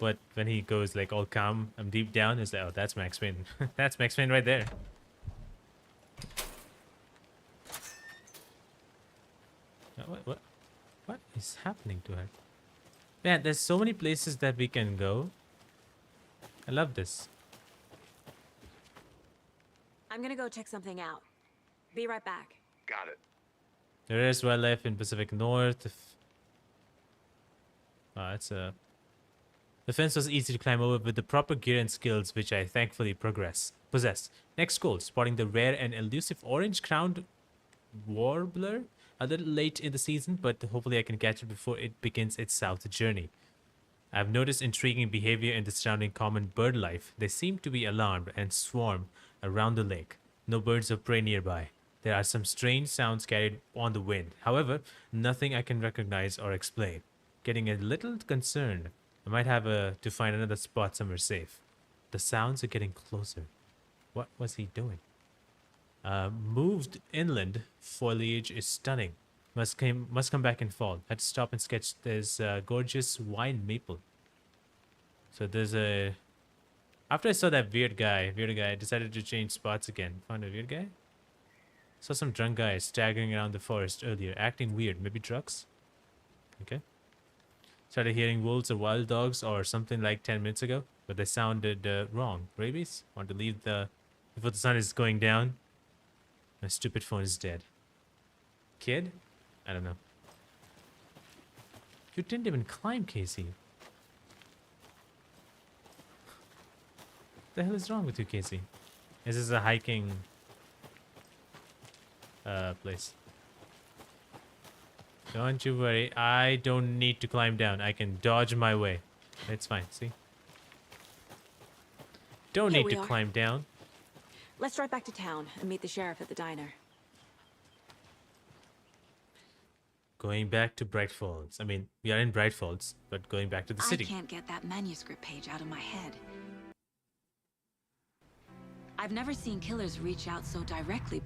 But when he goes like all calm and deep down, it's like, oh, that's Max Payne. That's Max Payne right there. What is happening to her? Man, there's so many places that we can go. I love this. I'm gonna go check something out. Be right back. Got it. There is wildlife in Pacific North. The fence was easy to climb over with the proper gear and skills, which I thankfully possess. Next goal, spotting the rare and elusive orange-crowned warbler. A little late in the season, but hopefully I can catch it before it begins its south journey. I've noticed intriguing behavior in the surrounding common bird life. They seem to be alarmed and swarm around the lake. No birds of prey nearby. There are some strange sounds carried on the wind. However, nothing I can recognize or explain. getting a little concerned. I might have to find another spot somewhere safe. The sounds are getting closer. What was he doing? Moved inland. Foliage is stunning. Must come back in fall. Had to stop and sketch this gorgeous wine maple. So there's a... After I saw that weird guy, I decided to change spots again. Found a weird guy? Saw some drunk guy staggering around the forest earlier, acting weird. Maybe drugs? Okay. Started hearing wolves or wild dogs or something like 10 minutes ago, but they sounded wrong. Rabies? Want to leave before the sun is going down? My stupid phone is dead. Kid? I don't know. You didn't even climb, Casey. What the hell is wrong with you, Casey? This is a hiking place. Don't you worry. I don't need to climb down. I can dodge my way. It's fine. See? Don't Here need to we are. climb down. Let's drive back to town and meet the sheriff at the diner. Going back to Bright Falls. I mean, we are in Bright Falls, but going back to the city. I can't get that manuscript page out of my head. I've never seen killers reach out so directly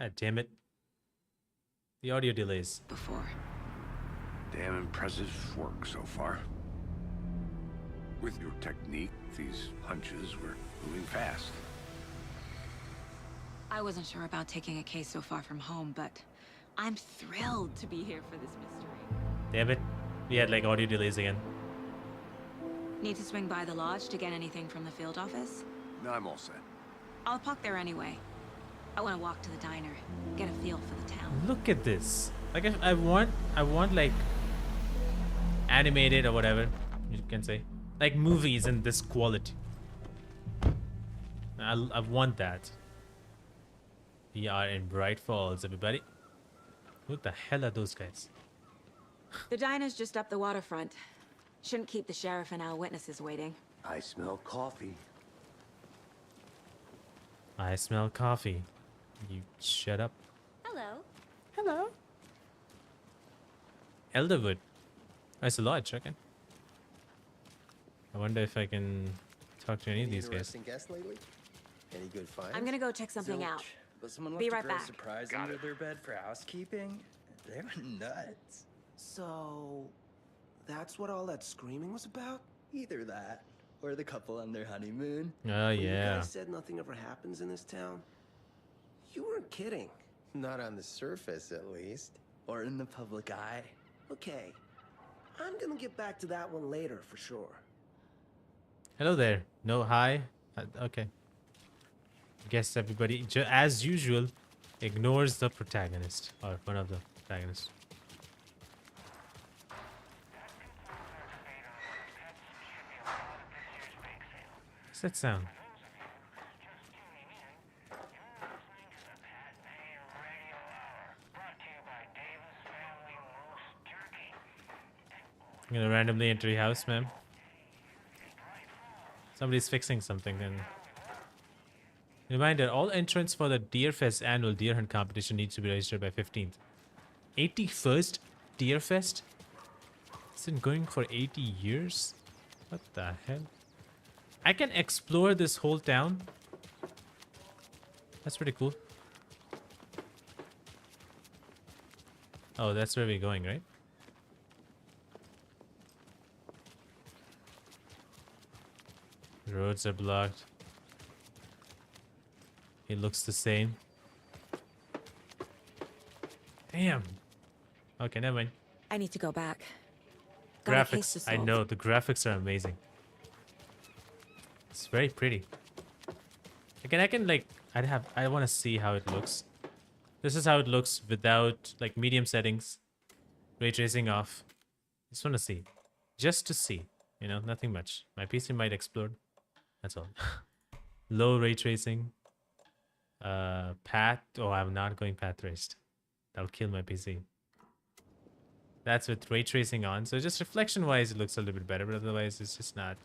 God damn it. The audio delays. before. Damn impressive work so far. With your technique, these hunches were moving fast. I wasn't sure about taking a case so far from home, but I'm thrilled to be here for this mystery. Damn it. We had like audio delays again. Need to swing by the lodge to get anything from the field office? No, I'm all set. I'll park there anyway. I want to walk to the diner, get a feel for the town. Look at this. Like I want like animated or whatever you can say. Like movies in this quality. I want that. We are in Bright Falls, everybody. What the hell are those guys? The diner's just up the waterfront. Shouldn't keep the sheriff and our witnesses waiting. I smell coffee. I smell coffee. You shut up. Hello. Hello. Elderwood. Oh, it's a lodge, okay. I wonder if I can talk to any of these guys. Guests lately? Any good finds? I'm gonna go check something out. But someone Be left right a great back. surprise under their bed for housekeeping. They were nuts. So, that's what all that screaming was about? Either that, or the couple on their honeymoon. Oh When you yeah. guys said nothing ever happens in this town, you weren't kidding. Not on the surface, at least. Or in the public eye. Okay, I'm gonna get back to that one later for sure. Hello there. No hi. Okay. Guess everybody, as usual, ignores the protagonist or one of the protagonists. What's that sound? I'm gonna randomly enter your house, ma'am. Somebody's fixing something then. Reminder, all entrants for the Deerfest annual deer hunt competition needs to be registered by 15th. 81st Deerfest? It's been going for 80 years? What the hell? I can explore this whole town? That's pretty cool. Oh, that's where we're going, right? Roads are blocked. It looks the same. Damn. Okay, never mind. I need to go back. Got a case to Graphics. I solve. know, the graphics are amazing. It's very pretty. Again, I can like, I want to see how it looks. This is how it looks without like medium settings. Ray tracing off. Just want to see. Just to see. You know, nothing much. My PC might explode. That's all. Low ray tracing. Path. Oh, I'm not going path traced. That'll kill my PC. That's with ray tracing on. So just reflection wise, it looks a little bit better, but otherwise it's just not,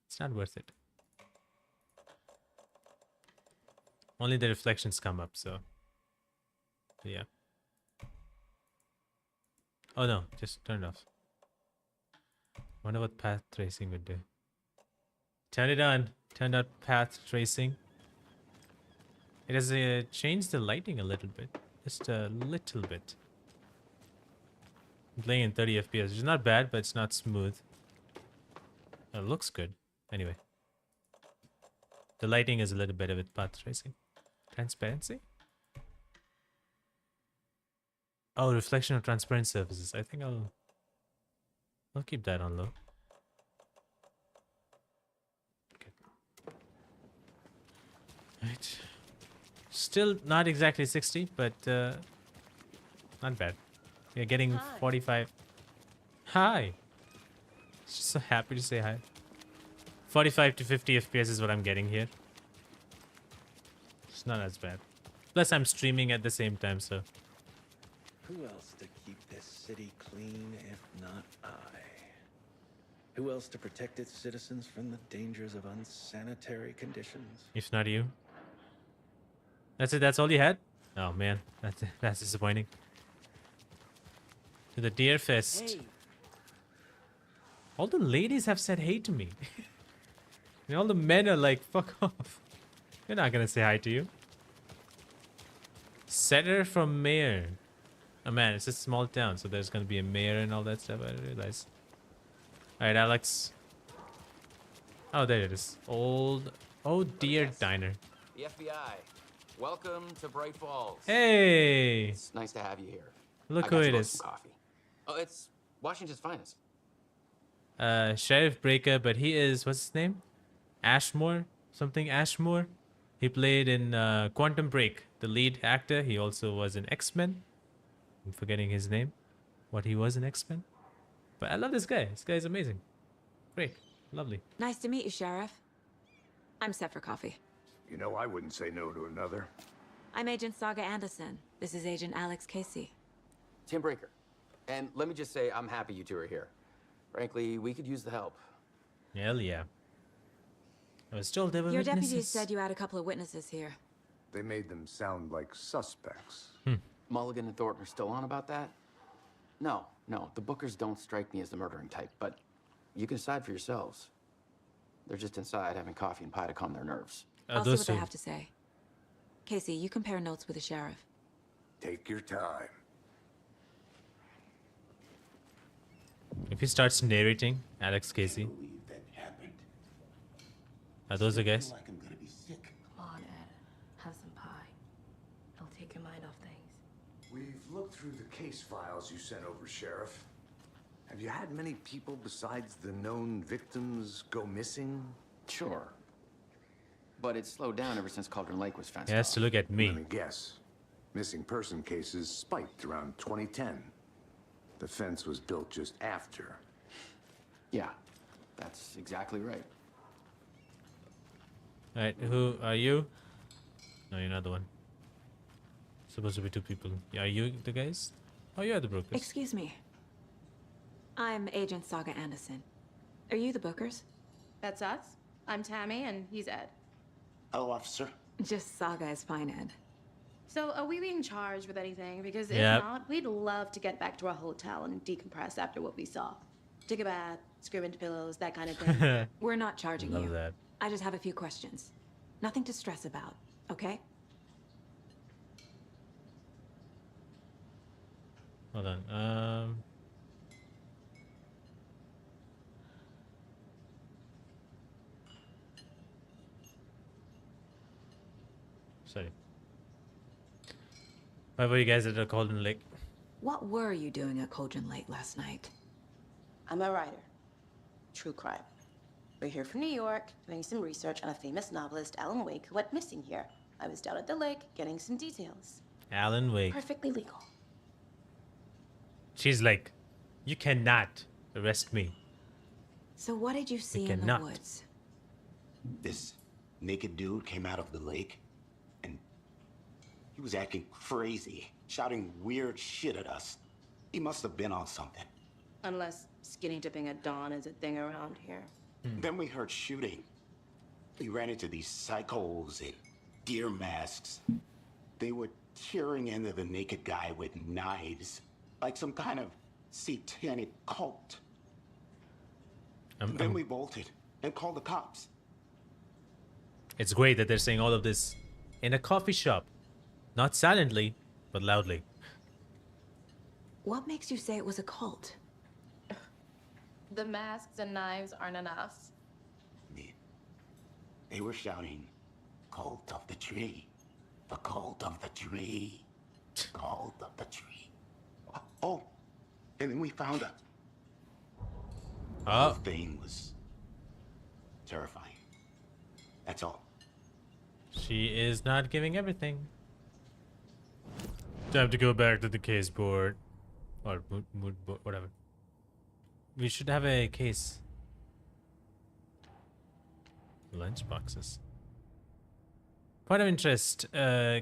it's not worth it. Only the reflections come up, so yeah. Oh no, just turn it off. Wonder what path tracing would do. Turn it on. Turned out path tracing. It has changed the lighting a little bit. Just a little bit. I'm playing in 30 FPS, which is not bad, but it's not smooth. It looks good. Anyway. The lighting is a little better with path tracing. Transparency? Oh, reflection of transparent surfaces. I think I'll keep that on low. Okay. Right. Still not exactly 60, but not bad. We're getting 45. Hi. Just so happy to say hi. 45 to 50 FPS is what I'm getting here. It's not as bad. Plus, I'm streaming at the same time, so. Who else to keep this city clean if not I? Who else to protect its citizens from the dangers of unsanitary conditions? If not you. That's it. That's all you had? Oh man, that's disappointing. To the Deer Fest. Hey. All the ladies have said hey to me. And all the men are like, fuck off. They're not gonna say hi to you. Setter from mayor. Oh man, it's a small town, so there's gonna be a mayor and all that stuff. I didn't realize. Alright, Alex. Oh, there it is. Old. Oh dear, diner. The FBI. Welcome to Bright Falls. Hey! It's nice to have you here. Look I who got you it both is. some coffee. Oh, it's Washington's finest. Sheriff Breaker, but he is, what's his name? Ashmore? Something Ashmore? He played in Quantum Break, the lead actor. He also was in X-Men. I'm forgetting his name. What he was in X-Men. But I love this guy. This guy is amazing. Great. Lovely. Nice to meet you, Sheriff. I'm set for coffee. You know, I wouldn't say no to another. I'm Agent Saga Anderson. This is Agent Alex Casey. Tim Breaker. And let me just say, I'm happy you two are here. Frankly, we could use the help. Hell yeah. I was told there were Your witnesses. deputies said you had a couple of witnesses here. They made them sound like suspects. Mulligan and Thornton are still on about that? No, the Bookers don't strike me as the murdering type, but you can decide for yourselves. They're just inside having coffee and pie to calm their nerves. I'll see what they have to say. Casey, you compare notes with the sheriff. Take your time. If he starts narrating, Alex Casey. That happened. Are those the guys? Like I'm gonna be sick. Come on, Ed. Have some pie. It'll take your mind off things. We've looked through the case files you sent over, Sheriff. Have you had many people besides the known victims go missing? Sure. But it's slowed down ever since Cauldron Lake was fenced He has off. to look at me. Let me guess. Missing person cases spiked around 2010. The fence was built just after. Yeah, that's exactly right. Alright, who are you? No, you're not the one. Supposed to be two people. Yeah, are you the guys? Oh, you're the brokers. Excuse me. I'm Agent Saga Anderson. Are you the Bookers? That's us. I'm Tammy, and he's Ed. Hello, officer. Just Saga is fine, Ed. So, are we being charged with anything? Because if Yep. not, we'd love to get back to our hotel and decompress after what we saw. Take a bath, scream into pillows, that kind of thing. We're not charging Love you. that. I just have a few questions. Nothing to stress about, okay? Hold on. Sorry. Why were you guys at the Cauldron Lake? What were you doing at Cauldron Lake last night? I'm a writer. True crime. We're here from New York, doing some research on a famous novelist, Alan Wake, who went missing here. I was down at the lake, getting some details. Alan Wake. Perfectly legal. She's like, you cannot arrest me. So what did you see in cannot. the woods? This naked dude came out of the lake, and he was acting crazy, shouting weird shit at us. He must have been on something. Unless skinny dipping at dawn is a thing around here. Then we heard shooting. We ran into these psychos in deer masks. They were tearing into the naked guy with knives, like some kind of satanic cult. I'm- Then we bolted and called the cops. It's great that they're saying all of this in a coffee shop. Not silently, but loudly. What makes you say it was a cult? The masks and knives aren't enough. They were shouting, "Cult of the tree. The cult of the tree. Cult of the tree." Oh, and then we found her. The whole thing was terrifying. That's all. She is not giving everything. Time to go back to the case board. Or mood board, whatever. We should have a case. Lunch boxes. Point of interest.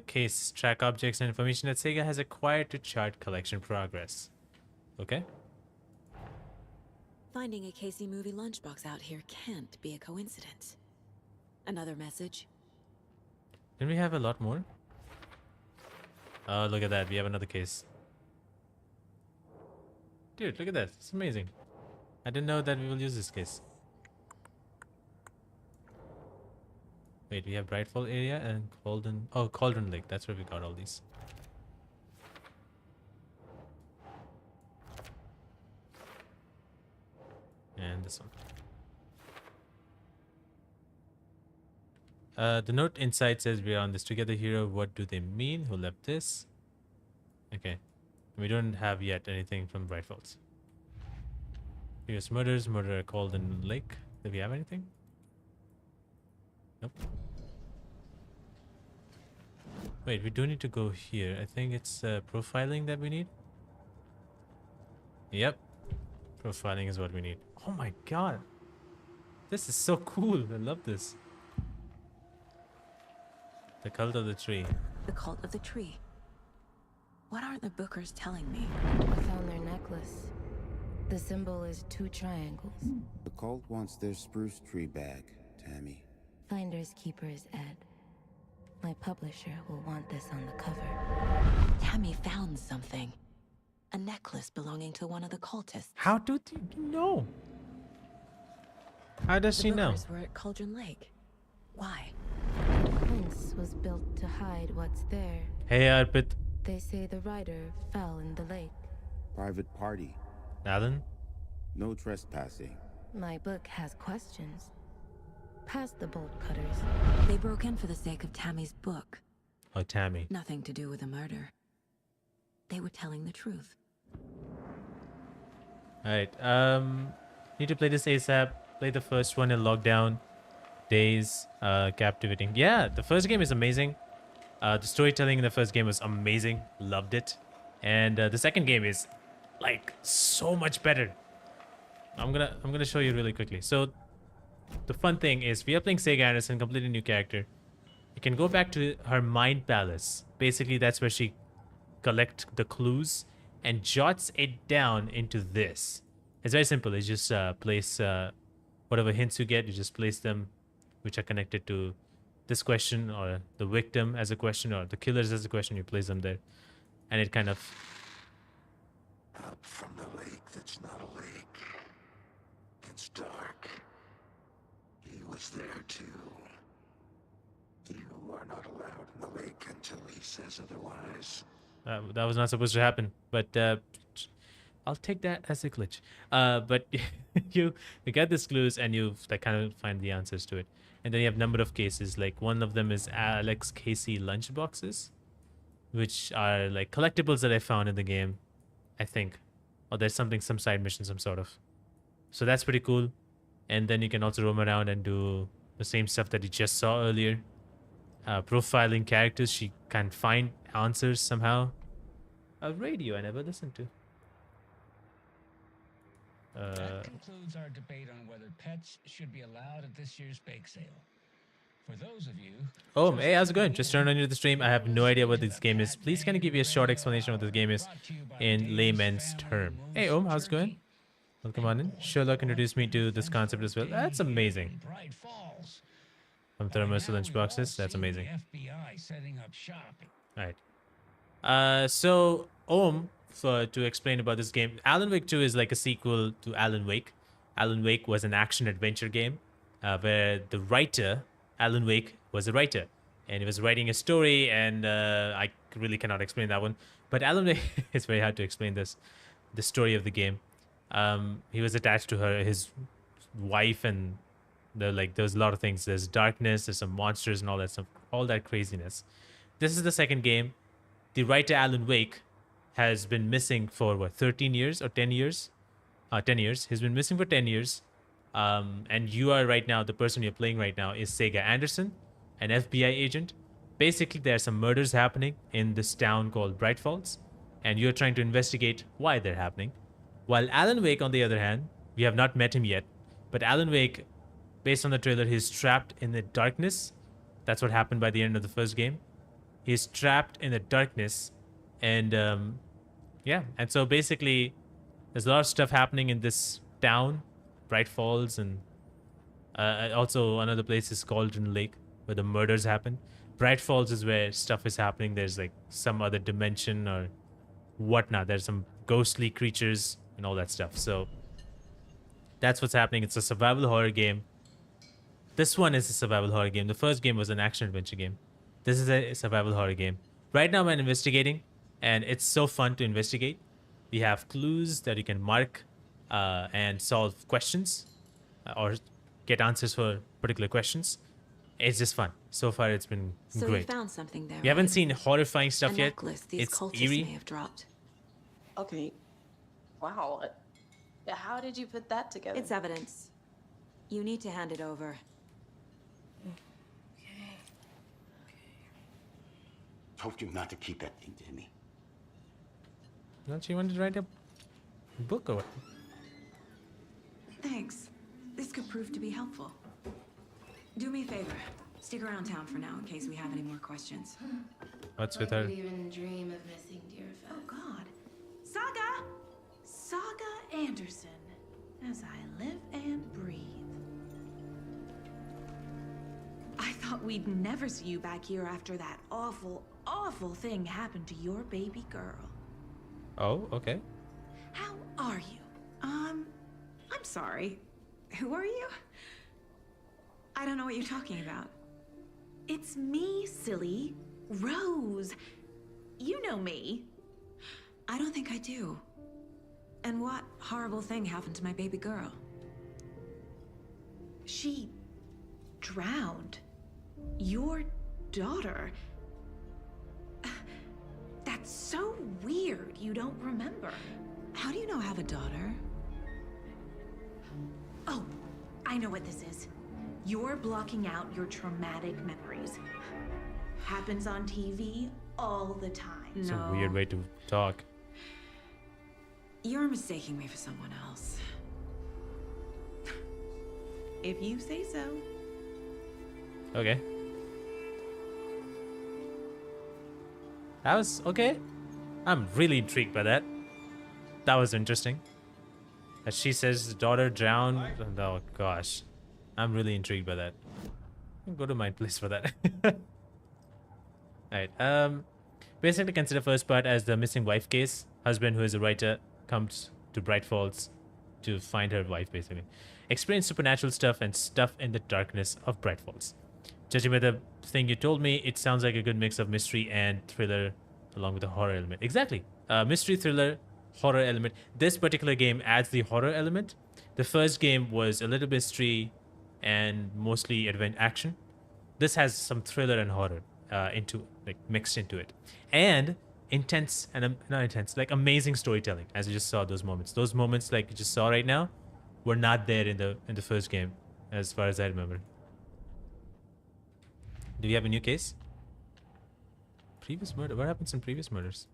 Case track objects and information that Sega has acquired to chart collection progress. Okay. Finding a Casey movie lunchbox out here can't be a coincidence. Another message. Didn't we have a lot more? Oh, look at that. We have another case. Dude, look at that. It's amazing. I didn't know that we will use this case. Wait, we have Brightfall area and Cauldron. Oh, Cauldron Lake. That's where we got all these. And this one. The note inside says we are on this together hero. What do they mean? Who left this? Okay. We don't have yet anything from Bright Falls. Previous murders, murder called in Lake. Do we have anything? Nope. Wait, we do need to go here. I think it's profiling that we need. Yep. Profiling is what we need. Oh my god. This is so cool. I love this. The cult of the tree. The cult of the tree. What aren't the Bookers telling me? I found their necklace. The symbol is 2 triangles. The cult wants their spruce tree back, Tammy. Finders keepers, Ed. My publisher will want this on the cover. Tammy found something. A necklace belonging to one of the cultists. How do you know? How does she know? The Bookers were at Cauldron Lake. Why? The fence was built to hide what's there. Hey, Arpit. They say the rider fell in the lake. Private party. Alan? No trespassing. My book has questions. Past the bolt cutters. They broke in for the sake of Tammy's book. Oh, Tammy. Nothing to do with the murder. They were telling the truth. Alright, need to play this ASAP. Play the first one in lockdown. Days, captivating. Yeah, the first game is amazing. The storytelling in the first game was amazing. Loved it. And the second game is like so much better. I'm gonna show you really quickly. So the fun thing is we are playing Sega Anderson, completely new character. You can go back to her mind palace. Basically, that's where she collects the clues and jots it down into this. It's very simple. You just place whatever hints you get. You just place them, which are connected to this question or the victim as a question or the killers as a question. You place them there, and it kind of. Up from the lake that's not a lake. It's dark. He was there too. You are not allowed in the lake until he says otherwise. That was not supposed to happen, but I'll take that as a glitch. But you get these clues and you like kind of find the answers to it, and then you have a number of cases. Like one of them is Alex Casey lunchboxes, which are like collectibles that I found in the game, I think, or there's some side mission, some sort of. So that's pretty cool. And then you can also roam around and do the same stuff that you just saw earlier. Profiling characters, she can find answers somehow. A radio I never listened to. That concludes our debate on whether pets should be allowed at this year's bake sale. For those of you... Oh, hey, how's it going? Just turned on into the stream. I have no idea what this game is. Please can you give me a short explanation of what this game is in layman's term? Hey, Om, how's it going? Welcome on in. Sherlock introduced me to this concept as well. That's amazing. From thermos lunchboxes. That's amazing. FBI setting up shop. Alright. So, Om to explain about this game. Alan Wake 2 is like a sequel to Alan Wake. Alan Wake was an action adventure game where the writer, Alan Wake, was a writer. And he was writing a story, and I really cannot explain that one. But Alan Wake, it's very hard to explain the story of the game. He was attached to his wife, and there's a lot of things. There's darkness, there's some monsters and all that stuff, all that craziness. This is the second game. The writer Alan Wake has been missing for what, 13 years or 10 years? 10 years. He's been missing for 10 years. And you are right now, the person you're playing right now is Sega Anderson, an FBI agent. Basically, there are some murders happening in this town called Bright Falls, and you're trying to investigate why they're happening. While Alan Wake, on the other hand, we have not met him yet, but Alan Wake, based on the trailer, he's trapped in the darkness. That's what happened by the end of the first game. He's trapped in the darkness, and yeah, and so basically, there's a lot of stuff happening in this town, Bright Falls, and also another place is Cauldron Lake, where the murders happen. Bright Falls is where stuff is happening. There's like some other dimension or whatnot. There's some ghostly creatures and all that stuff. So that's what's happening. It's a survival horror game. This one is a survival horror game. The first game was an action adventure game. This is a survival horror game. Right now I'm investigating, and it's so fun to investigate. We have clues that you can mark and solve questions or get answers for particular questions. It's just fun. So far, it's been So great. you found something there. We haven't right? seen horrifying stuff A yet. necklace these It's cultists eerie. may have dropped. Okay. Wow. How did you put that together? It's evidence. You need to hand it over. Told you not to keep that thing to me. Don't you want to write a book or what? Thanks. This could prove to be helpful. Do me a favor. Stick around town for now in case we have any more questions. What's with her? Even dream of missing dear Oh God. Saga Anderson. As I live and breathe. I thought we'd never see you back here after that awful, awful thing happened to your baby girl. Oh, okay. How are you? I'm sorry. Who are you? I don't know what you're talking about. It's me, silly. Rose. You know me. I don't think I do. And what horrible thing happened to my baby girl? She drowned. Your daughter. That's so weird you don't remember. How do you know I have a daughter? Oh, I know what this is. You're blocking out your traumatic memories. Happens on TV all the time. It's a weird way to talk. You're mistaking me for someone else. If you say so. Okay. That was okay. I'm really intrigued by that. That was interesting. As she says, daughter drowned. Oh gosh, I'm really intrigued by that. I'll go to my place for that. Alright. Basically consider first part as the missing wife case. Husband, who is a writer, comes to Bright Falls to find her wife, basically. Experience supernatural stuff and stuff in the darkness of Bright Falls. Judging by the thing you told me, it sounds like a good mix of mystery and thriller along with a horror element. Exactly. Mystery, thriller, horror element. This particular game adds the horror element. The first game was a little mystery and mostly action. This has some thriller and horror mixed into it. And intense, and not intense, like amazing storytelling, as you just saw those moments. Those moments like you just saw right now were not there in the first game, as far as I remember. Do we have a new case? Previous murder. What happens in previous murders?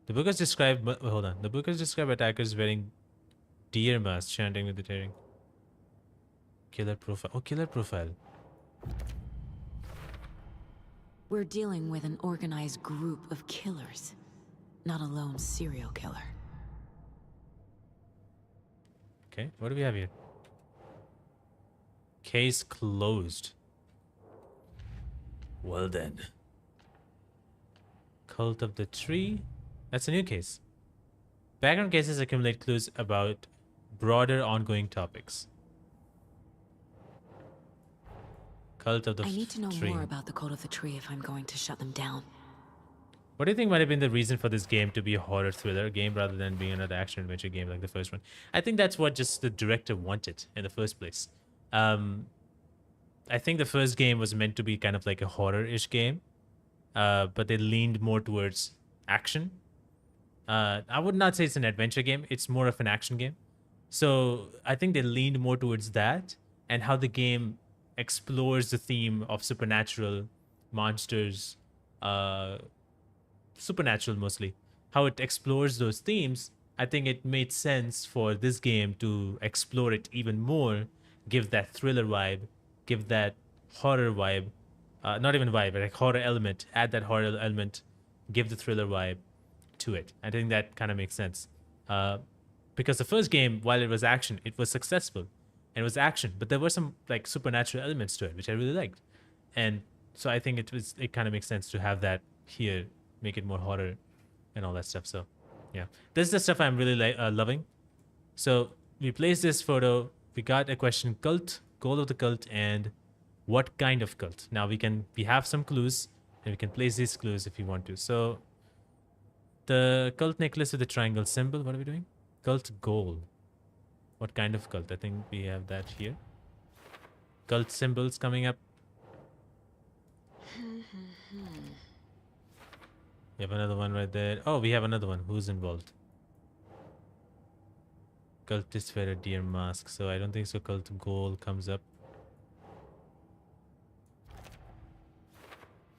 The book has described. Hold on. The book has described attackers wearing deer masks, chanting with the tearing. Killer profile. Oh, killer profile. We're dealing with an organized group of killers, not a lone serial killer. Okay, what do we have here? Case closed. Well then. Cult of the Tree. That's a new case. Background cases accumulate clues about broader ongoing topics. Cult of the I need to know Tree. more about the Cult of the Tree if I'm going to shut them down. What do you think might have been the reason for this game to be a horror thriller game rather than being another action adventure game like the first one? I think that's what just the director wanted in the first place. I think the first game was meant to be kind of like a horror-ish game, but they leaned more towards action. I would not say it's an adventure game. It's more of an action game. So I think they leaned more towards that and how the game explores the theme of supernatural monsters, supernatural mostly. How it explores those themes, I think it made sense for this game to explore it even more, give that thriller vibe, give that horror vibe, not even vibe, but like horror element, add that horror element, give the thriller vibe to it. I think that kind of makes sense. Because the first game, while it was action, it was successful and it was action, but there were some like supernatural elements to it, which I really liked. And so I think it kind of makes sense to have that here, make it more horror and all that stuff. So yeah, this is the stuff I'm really loving. So we placed this photo, we got a question, cult, goal of the cult, and what kind of cult. Now we have some clues and we can place these clues if we want to. So the cult necklace with the triangle symbol, what are we doing? Cult goal. What kind of cult? I think we have that here. Cult symbols coming up. We have another one right there. Oh, we have another one. Who's involved? Cultist wear a deer mask. So I don't think so. Cult goal comes up.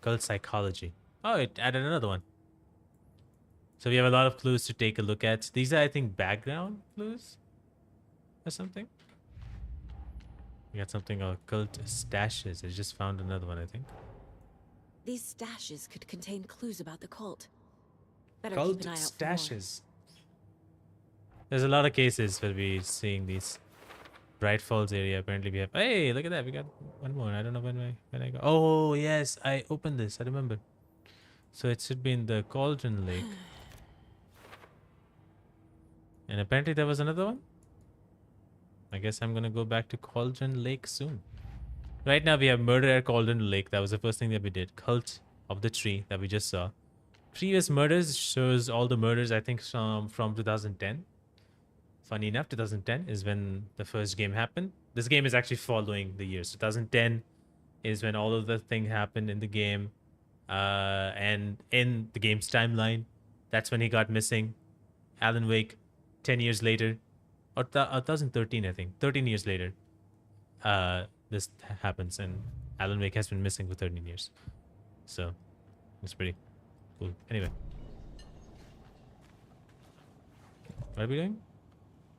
Cult psychology. Oh, it added another one. So we have a lot of clues to take a look at. These are, I think, background clues or something. We got something called cult stashes. I just found another one, I think. These stashes could contain clues about the cult. Better Cult keep an eye out stashes. There's a lot of cases where we're seeing these. Bright Falls area. Apparently we have... Hey, look at that. We got one more. I don't know when I go. Oh, yes. I opened this. I remember. So it should be in the Cauldron Lake. And apparently there was another one. I guess I'm going to go back to Cauldron Lake soon. Right now we have Murder at Cauldron Lake. That was the first thing that we did. Cult of the Tree that we just saw. Previous murders shows all the murders, I think, from 2010. Funny enough, 2010 is when the first game happened. This game is actually following the years. 2010 is when all of the thing happened in the game. And in the game's timeline, that's when he got missing. Alan Wake, 10 years later. Or 2013, I think. 13 years later. This happens, and Alan Wake has been missing for 13 years. So, it's pretty cool. Anyway. What are we doing?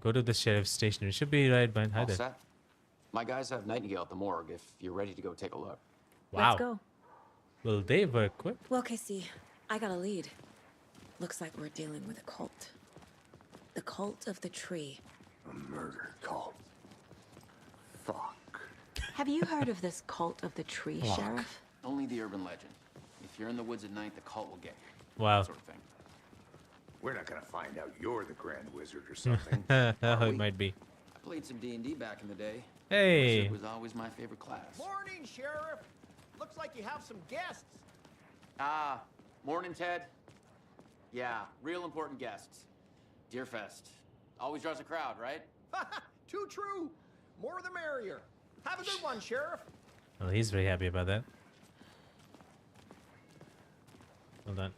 Go to the sheriff's station. It should be right behind. Hi there. Set. My guys have Nightingale at the morgue if you're ready to go take a look. Wow. Let's go. Will they work quick? Well, Casey, I got a lead. Looks like we're dealing with a cult. The Cult of the Tree. A murder cult. Fuck. Have you heard of this Cult of the Tree, Fuck. Sheriff? Only the urban legend. If you're in the woods at night, the cult will get you. Wow. Sort of thing. We're not gonna find out you're the Grand Wizard or something. It might be. I played some D&D back in the day. Hey. It was always my favorite class. Morning, Sheriff. Looks like you have some guests. Ah, morning, Ted. Yeah, real important guests. Deerfest. Always draws a crowd, right? Too true. More the merrier. Have a good one, Sheriff. Well, he's very happy about that. Hold on.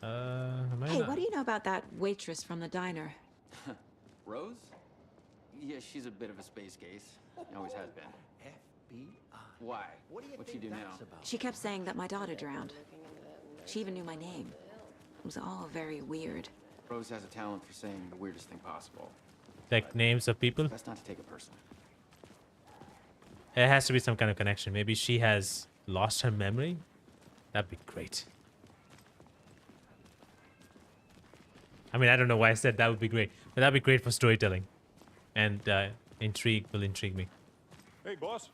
Hey, what do you know about that waitress from the diner? Rose? Yeah, she's a bit of a space case. Always has been. FBI. Why? What do you What think you do that's now? about? She kept saying that my daughter drowned. She even knew my name. It was all very weird. Rose has a talent for saying the weirdest thing possible. Like names of people? Best not to take it personally. It has to be some kind of connection. Maybe she has lost her memory? That'd be great. I mean, I don't know why I said that would be great, but that'd be great for storytelling. And intrigue will intrigue me. Hey, boss.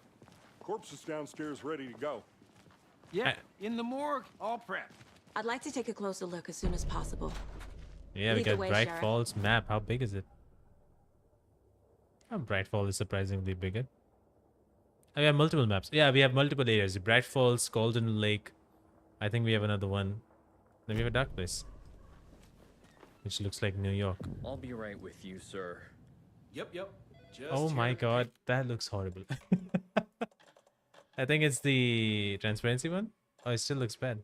Corpse is downstairs ready to go. Yeah, in the morgue, all prepped. I'd like to take a closer look as soon as possible. Yeah, we Lead the got way, Bright Sheriff. Falls map. How big is it? Oh, Bright Falls is surprisingly bigger. Oh, we have multiple maps. Yeah, we have multiple areas. Bright Falls, Golden Lake. I think we have another one. Then we have a dark place, which looks like New York. I'll be right with you, sir. Yep. Just Oh my god, that looks horrible. I think it's the transparency one. Oh, it still looks bad.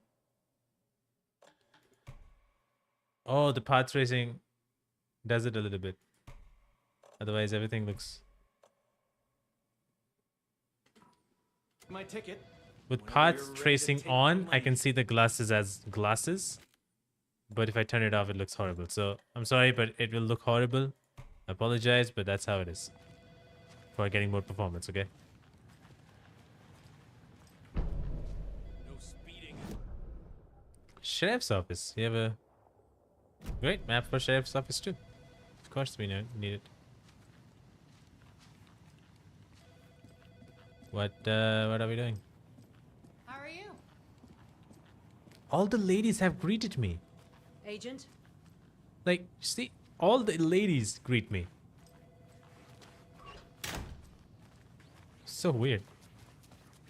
Oh, the path tracing does it a little bit. Otherwise, everything looks... My ticket. With Whenever path you're ready to tracing take on, my I can see the glasses as glasses. But if I turn it off, it looks horrible. So, I'm sorry, but it will look horrible. I apologize, but that's how it is. For getting more performance, okay? No speeding. Sheriff's office. You have a great map for Sheriff's office too. Of course we need it. What are we doing? How are you? All the ladies have greeted me. Agent? Like, see, all the ladies greet me. So weird.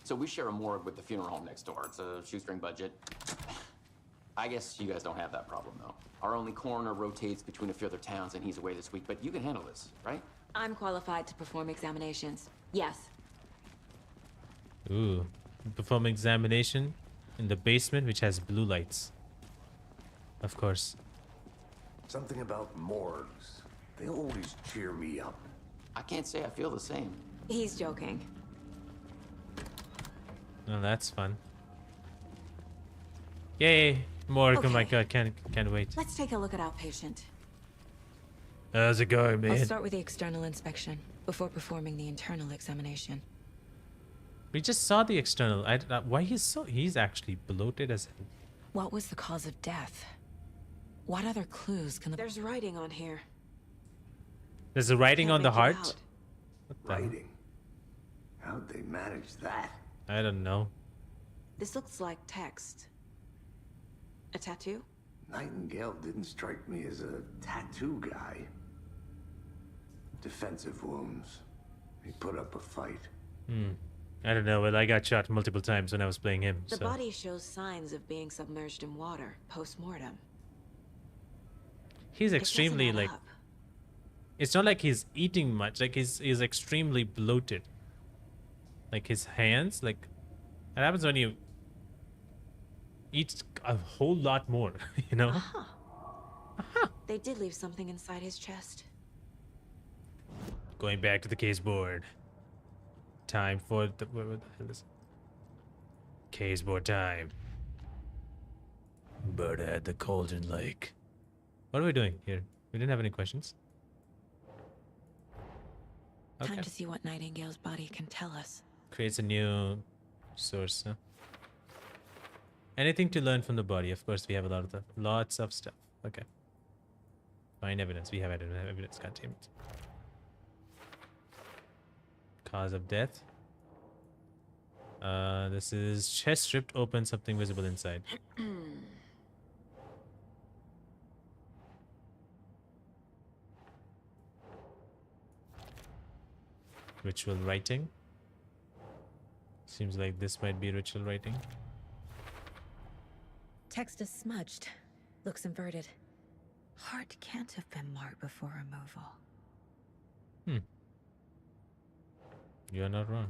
So we share a morgue with the funeral home next door. It's a shoestring budget. I guess you guys don't have that problem, though. Our only coroner rotates between a few other towns, and he's away this week. But you can handle this, right? I'm qualified to perform examinations. Yes. Ooh. Perform examination in the basement, which has blue lights. Of course. Something about morgues. They always cheer me up. I can't say I feel the same. He's joking. Oh, that's fun. Yay! Morgue, oh my Okay. god, can't wait. Let's take a look at outpatient. How's it going, man? I'll start with the external inspection before performing the internal examination. We just saw the external. Why he's actually bloated as hell. What was the cause of death? What other clues can There's writing on here. There's a writing on the make it heart? out. What the- Writing. How'd they manage that? I don't know. This looks like text. A tattoo? Nightingale didn't strike me as a tattoo guy. Defensive wounds. He put up a fight. I don't know. Well, I got shot multiple times when I was playing him. The So body shows signs of being submerged in water post-mortem. he's It extremely doesn't add like. up. It's not like he's eating much. Like he's extremely bloated. Like his hands, like that happens when you eat a whole lot more. You know. They did leave something inside his chest. Going back to the case board. Time for the what the hell is it? Case board time. Bird at the Cauldron Lake. What are we doing here? We didn't have any questions. Time to see what Nightingale's body can tell us. Creates a new source. Huh? Anything to learn from the body. Of course, we have lots of stuff. Okay. Find evidence. We have evidence. God damn it. Cause of death. This is chest ripped open, something visible inside. Ritual writing. Seems like this might be ritual writing. Text is smudged. Looks inverted. Heart can't have been marked before removal. You're not wrong.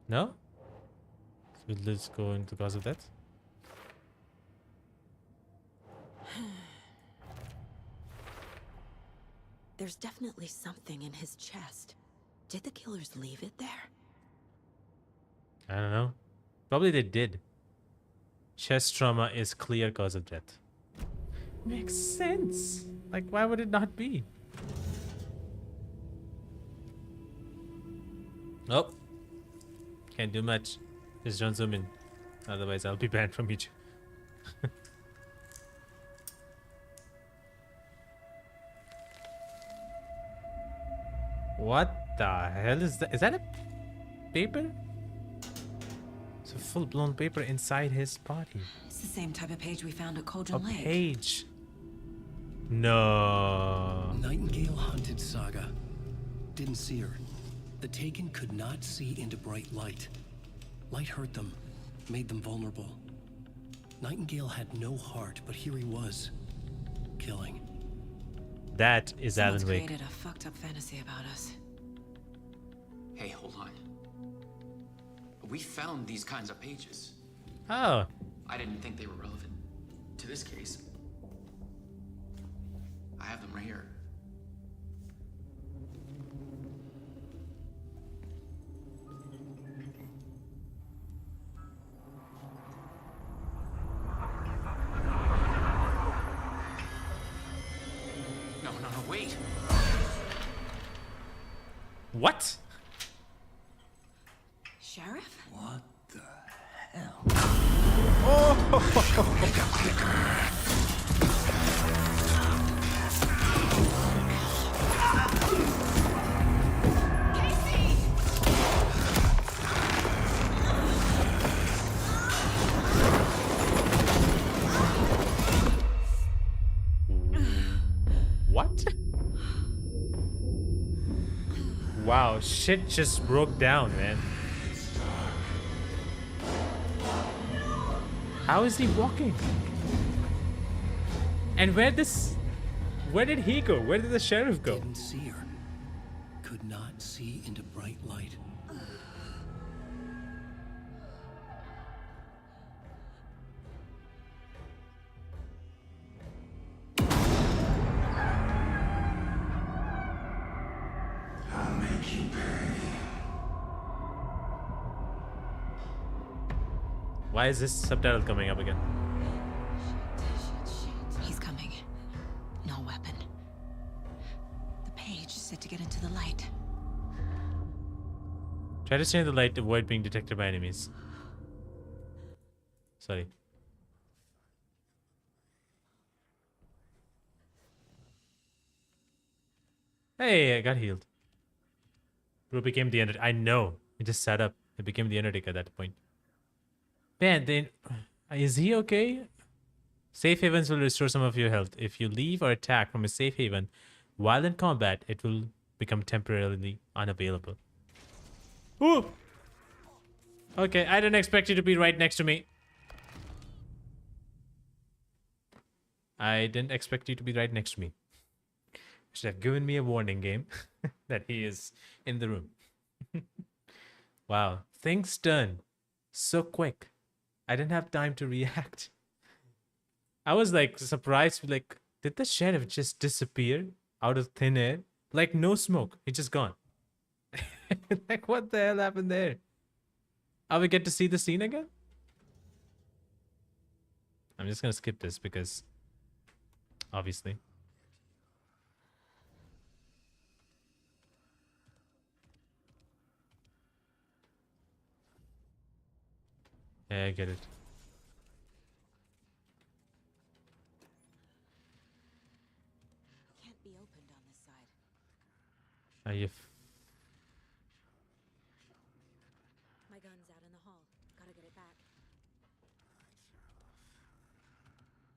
No? So let's go into cause of death. There's definitely something in his chest. Did the killers leave it there? I don't know. Probably they did. Chest trauma is clear cause of death. Makes sense. Like, why would it not be? Oh. Can't do much. Just don't zoom in. Otherwise, I'll be banned from YouTube. What the hell is that? Is that a paper? It's a full-blown paper inside his body. It's the same type of page we found at A Cauldron Lake. page. No. Nightingale hunted Saga. Didn't see her. The Taken could not see into bright light. Light hurt them, made them vulnerable. Nightingale had no heart, but here he was, killing. That is Someone's Alan Wake. created a fucked up fantasy about us. Hey, hold on. We found these kinds of pages. Oh. I didn't think they were relevant to this case. I have them right here. No, wait. What? Sheriff? What the hell? What? Wow, shit just broke down, man. How is he walking? And where did he go? Where did the sheriff go? Didn't see her. Could not see into bright light. I'll make you pay. Why is this subtitle coming up again? He's coming. No weapon. The page said to get into the light. Try to stay in the light to avoid being detected by enemies. Sorry. Hey, I got healed. Bro became the Undertaker. I know. He just sat up. He became the Undertaker at that point. Man, then is he okay? Safe havens will restore some of your health. If you leave or attack from a safe haven while in combat, it will become temporarily unavailable. Ooh! Okay, I didn't expect you to be right next to me. I didn't expect you to be right next to me. Should have given me a warning, game, that he is in the room. Wow, things turn so quick. I didn't have time to react. I was like surprised, like, did the sheriff just disappear out of thin air? Like no smoke, he just gone. Like what the hell happened there? Are we get to see the scene again? I'm just gonna skip this because obviously. Yeah, I get it. Can't be opened on this side. Are you? My gun's out in the hall. Gotta get it back.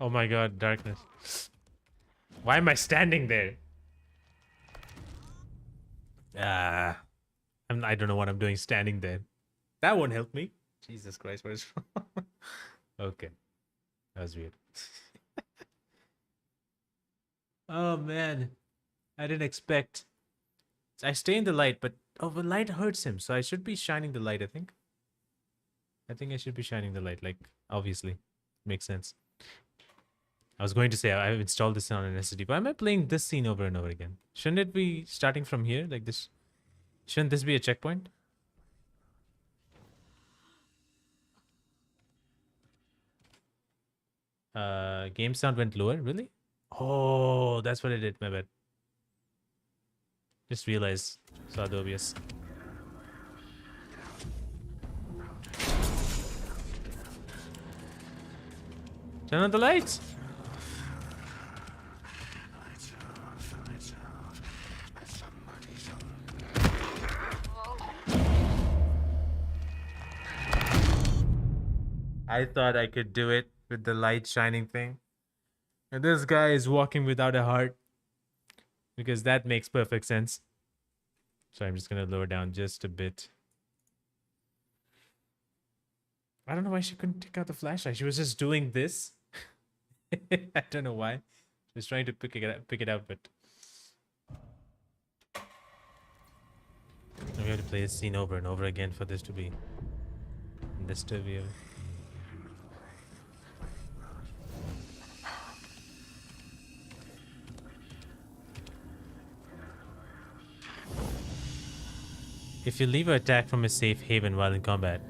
Oh my god, darkness. Why am I standing there? I don't know what I'm doing standing there. That won't help me. Jesus Christ, what is wrong? Okay. That was weird. Oh man. I didn't expect. I stay in the light, but the light hurts him, so I should be shining the light, I think. I think I should be shining the light, like, obviously. Makes sense. I was going to say I've installed this on an SSD, but why am I playing this scene over and over again? Shouldn't it be starting from here, like this? Shouldn't this be a checkpoint? Game sound went lower, really? Oh, that's what I did, my bad. Just realized, saw the obvious. Turn on the lights. I thought I could do it with the light shining thing. And this guy is walking without a heart. Because that makes perfect sense. So I'm just going to lower down just a bit. I don't know why she couldn't take out the flashlight. She was just doing this. I don't know why. She was trying to pick it out, but... We have to play this scene over and over again for this to be disturbing. If you leave or attack from a safe haven while in combat.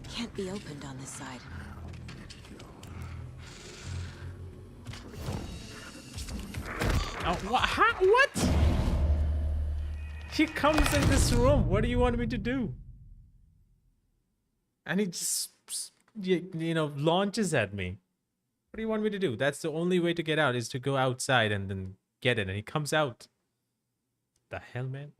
Can't be opened on this side. Oh, what? He comes in this room. What do you want me to do? And he just, you know, launches at me. What do you want me to do? That's the only way to get out, is to go outside and then get it. And he comes out. The hell, man?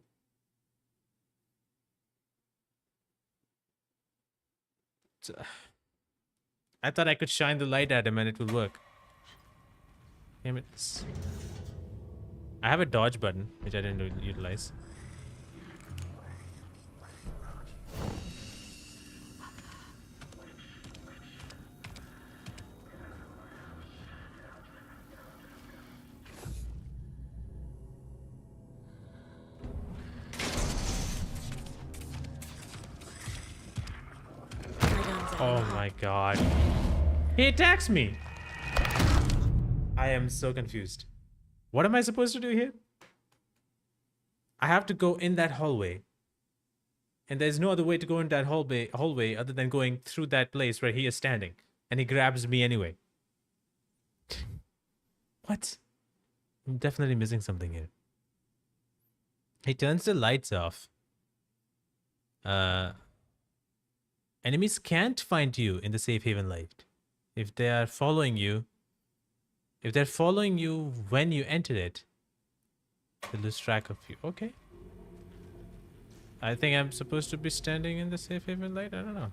I thought I could shine the light at him and it will work. Damn it. I have a dodge button, which I didn't utilize. Oh my god. He attacks me! I am so confused. What am I supposed to do here? I have to go in that hallway. And there's no other way to go in that hallway other than going through that place where he is standing. And he grabs me anyway. What? I'm definitely missing something here. He turns the lights off. Enemies can't find you in the safe haven light. If they are following you, if they're following you when you enter it, they lose track of you. Okay. I think I'm supposed to be standing in the safe haven light. I don't know.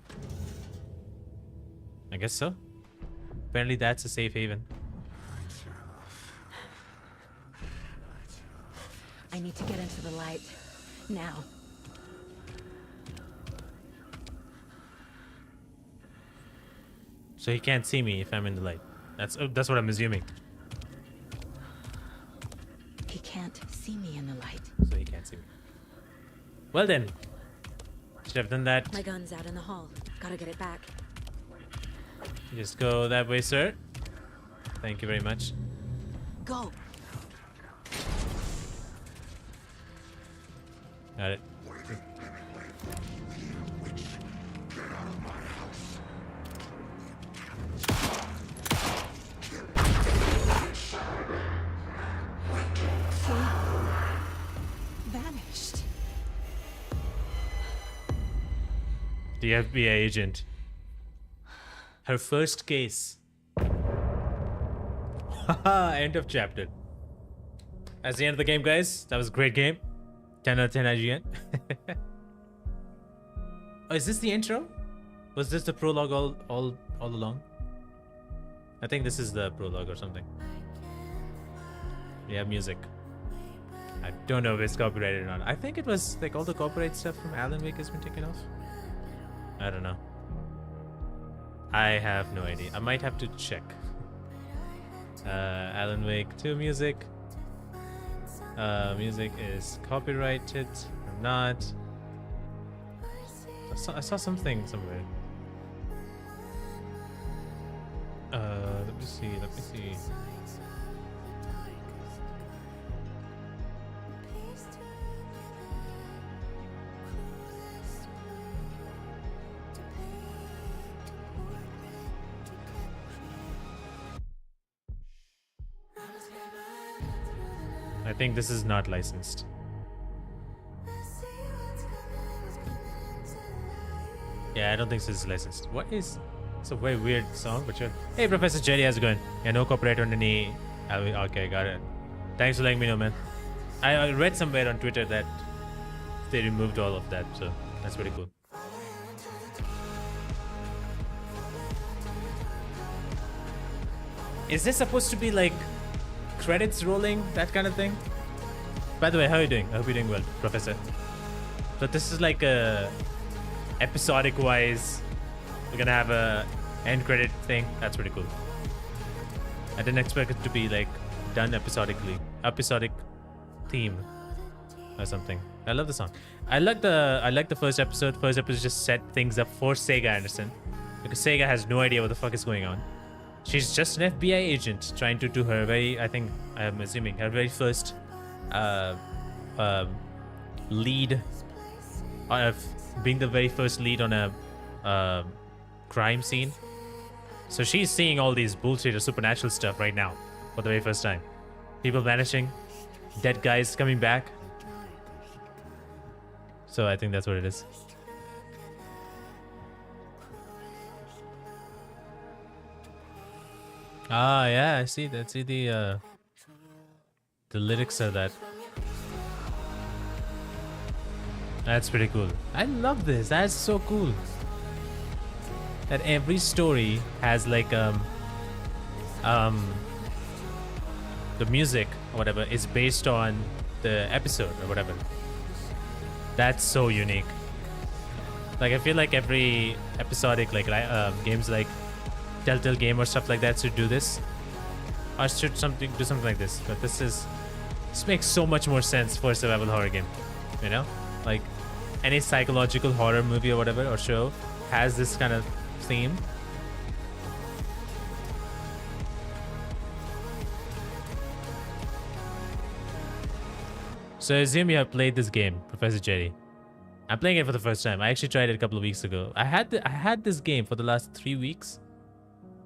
I guess so. Apparently that's a safe haven. I need to get into the light. Now. So he can't see me if I'm in the light. That's what I'm assuming. He can't see me in the light. So he can't see me. Well then. Should have done that. My gun's out in the hall. Gotta get it back. Just go that way, sir. Thank you very much. Go. Got it. Vanished. The FBI agent. Her first case. Haha, end of chapter. That's the end of the game, guys. That was a great game. 10 out of 10 IGN. Oh, is this the intro? Was this the prologue all along? I think this is the prologue or something. We have music. I don't know if it's copyrighted or not. I think it was like all the copyright stuff from Alan Wake has been taken off. I don't know. I have no idea. I might have to check. Alan Wake 2 music. Music is copyrighted or not. I saw something somewhere. Let me see. I think this is not licensed. Yeah, I don't think this is licensed. What is... It's a very weird song, but sure. Hey, Professor Jerry, how's it going? Yeah, no copyright on any... Okay, got it. Thanks for letting me know, man. I read somewhere on Twitter that they removed all of that, so that's pretty cool. Is this supposed to be like credits rolling, that kind of thing? By the way, how are you doing? I hope you're doing well, Professor. So this is like a episodic wise. We're gonna have a end credit thing. That's pretty cool. I didn't expect it to be like done episodic theme or something. I love the song. I like the first episode. First episode just set things up for Sega Anderson, because Sega has no idea what the fuck is going on. She's just an FBI agent trying to do her I'm assuming her very first lead of being the very first lead on a crime scene. So she's seeing all these bullshit or supernatural stuff right now for the very first time. People vanishing, dead guys coming back. So I think that's what it is. Ah, yeah, I see the lyrics of that. That's pretty cool. I love this. That's so cool. That every story has like the music or whatever is based on the episode or whatever. That's so unique. Like I feel like every episodic like games like Telltale Game or stuff like that should do this, or should do something like this. But this makes so much more sense for a survival horror game, you know? Like any psychological horror movie or whatever or show has this kind of theme. So I assume you have played this game, Professor Jerry. I'm playing it for the first time. I actually tried it a couple of weeks ago. I had this game for the last 3 weeks.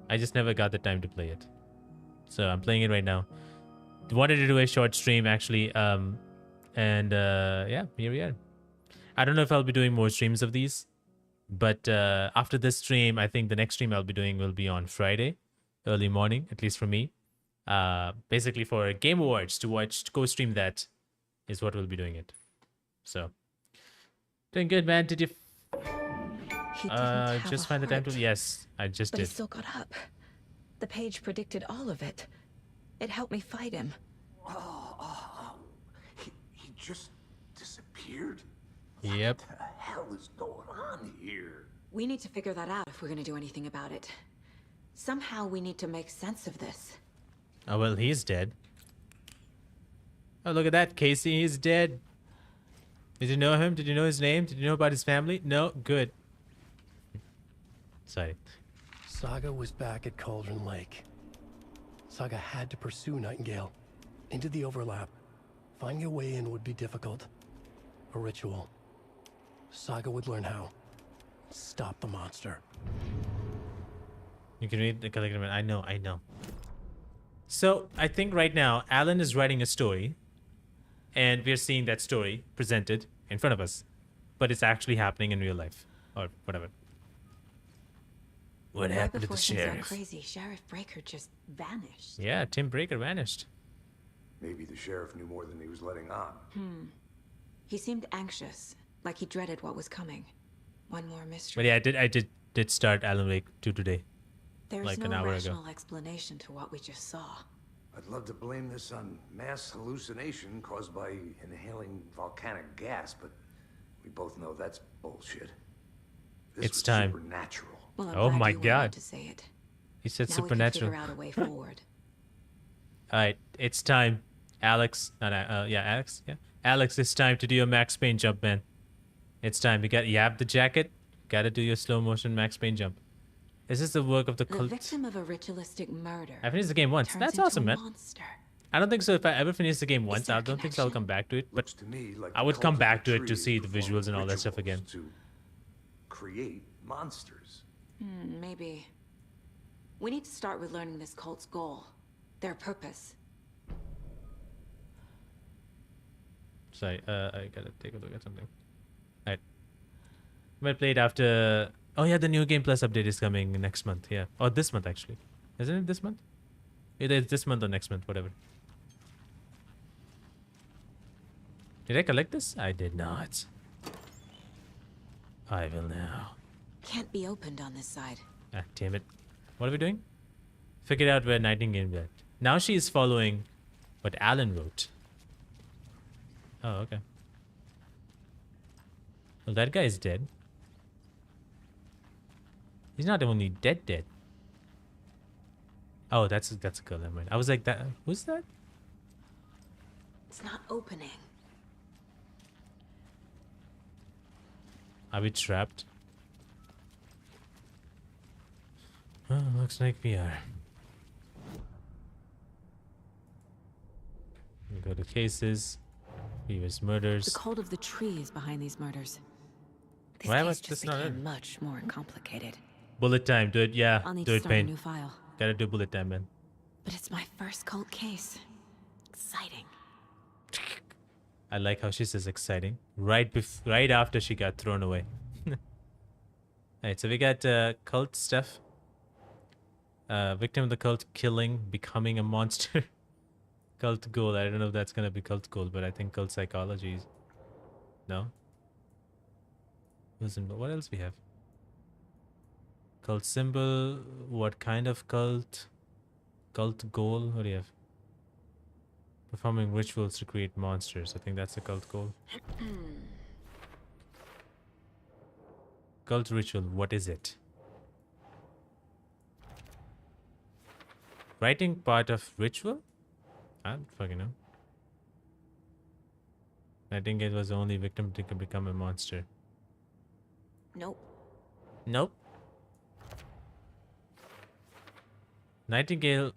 I just never got the time to play it. So I'm playing it right now. Wanted to do a short stream actually. Yeah, here we are. I don't know if I'll be doing more streams of these, but after this stream, I think the next stream I'll be doing will be on Friday, early morning, at least for me. Basically for Game Awards to co-stream that is what we'll be doing it. So doing good, man. Did you just find the time to? Yes, I just but did. He still got up. The page predicted all of it. It helped me fight him. He just disappeared? Yep. What the hell is going on here? We need to figure that out if we're gonna do anything about it. Somehow we need to make sense of this. Oh, well, he's dead. Oh, look at that, Casey. He's dead. Did you know him? Did you know his name? Did you know about his family? No? Good. Sorry. Saga was back at Cauldron Lake. Saga had to pursue Nightingale into the overlap. Finding a way in would be difficult. A ritual. Saga would learn how. Stop the monster. You can read the collective. I know. So I think right now Alan is writing a story, and we're seeing that story presented in front of us, but it's actually happening in real life or whatever. What happened to the sheriff? Crazy. Sheriff Breaker just vanished. Yeah, Tim Breaker vanished. Maybe the sheriff knew more than he was letting on. He seemed anxious, like he dreaded what was coming. One more mystery. But yeah, I did start Alan Wake 2 today. There's like no an hour rational ago. explanation to what we just saw. I'd love to blame this on mass hallucination caused by inhaling volcanic gas, but we both know that's bullshit. This It's was time. supernatural. Well, I'm Oh glad my you were God. able to say it. He said Now supernatural. we can figure out a way forward. All right, it's time, Alex. Alex. Yeah, Alex. It's time to do your Max Payne jump, man. It's time. You have the jacket. Got to do your slow motion Max Payne jump. Is this the work of the The cult? victim of a ritualistic murder. I finished the game once. turns That's into awesome, a man. monster. I don't think so. If I ever finish the game once, I don't think so I'll come back to it. But To me, like I the would cult come of back the to it to tree see the performed visuals and all that stuff again. rituals to create monsters. Maybe. We need to start with learning this cult's goal. Their purpose. Sorry, I gotta take a look at something. Alright. Might play it after Oh yeah, the New Game Plus update is coming next month. Yeah, or this month actually. Isn't it this month? Either it's this month or next month, whatever. Did I collect this? I did not. I will now. Can't be opened on this side. Ah, damn it. What are we doing? Figured out where Nightingale went. Now she is following what Alan wrote. Oh, okay. Well, that guy is dead. He's not only dead. Oh, that's a girl. Never mind. I was like, that. Who's that? It's not opening. Are we trapped? Oh, looks like we are. We go to cases. Previous murders. The cult of the tree is behind these murders. This Why case was just this not became it? much more complicated. Bullet time. Do it. Yeah. I'll need Do to it, start a Pain. new file. Gotta do bullet time, man. But it's my first cult case. Exciting. I like how she says exciting. Right after she got thrown away. Alright, so we got cult stuff. Victim of the cult killing, becoming a monster. Cult goal. I don't know if that's gonna be cult goal, but I think cult psychology is... No? Listen, what else we have? Cult symbol. What kind of cult? Cult goal. What do you have? Performing rituals to create monsters. I think that's a cult goal. Cult ritual. What is it? Writing part of ritual? I don't fucking know. Nightingale was the only victim to become a monster. Nope. Nope. Nightingale.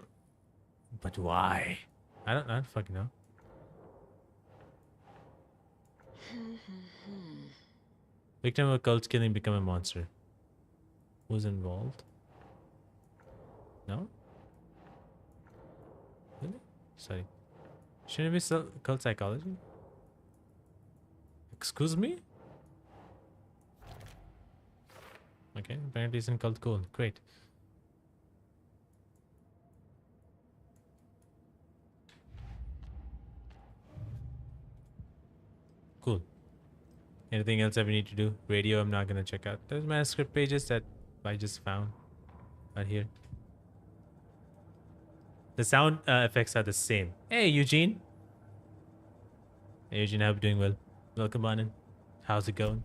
But why? I don't fucking know. Victim of a cult killing become a monster. Who's involved? No? Really? Sorry. Shouldn't it be cult psychology? Excuse me? Okay, apparently it's in cult goal. Great. Cool. Anything else that we need to do? Radio, I'm not gonna check out. There's manuscript pages that I just found right here. The sound effects are the same. Hey, Eugene. Hey, Eugene, I hope you're doing well. Welcome on in. How's it going?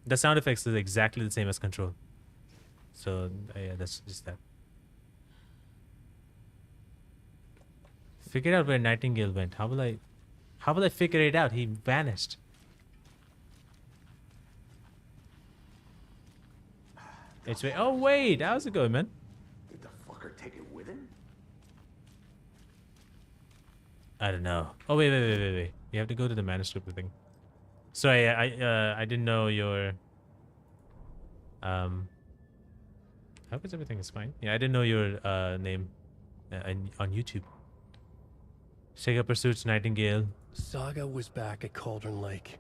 The sound effects is exactly the same as Control. So, yeah, that's just that. Figure out where Nightingale went. How will I figure it out? He vanished. It's way. Oh wait, how's it going, man? Did the fucker take it with him? I don't know. Oh wait. You have to go to the manuscript thing. Sorry, I didn't know your I hope everything is fine. Yeah, I didn't know your name on YouTube. Sega pursues Nightingale. Saga was back at Cauldron Lake.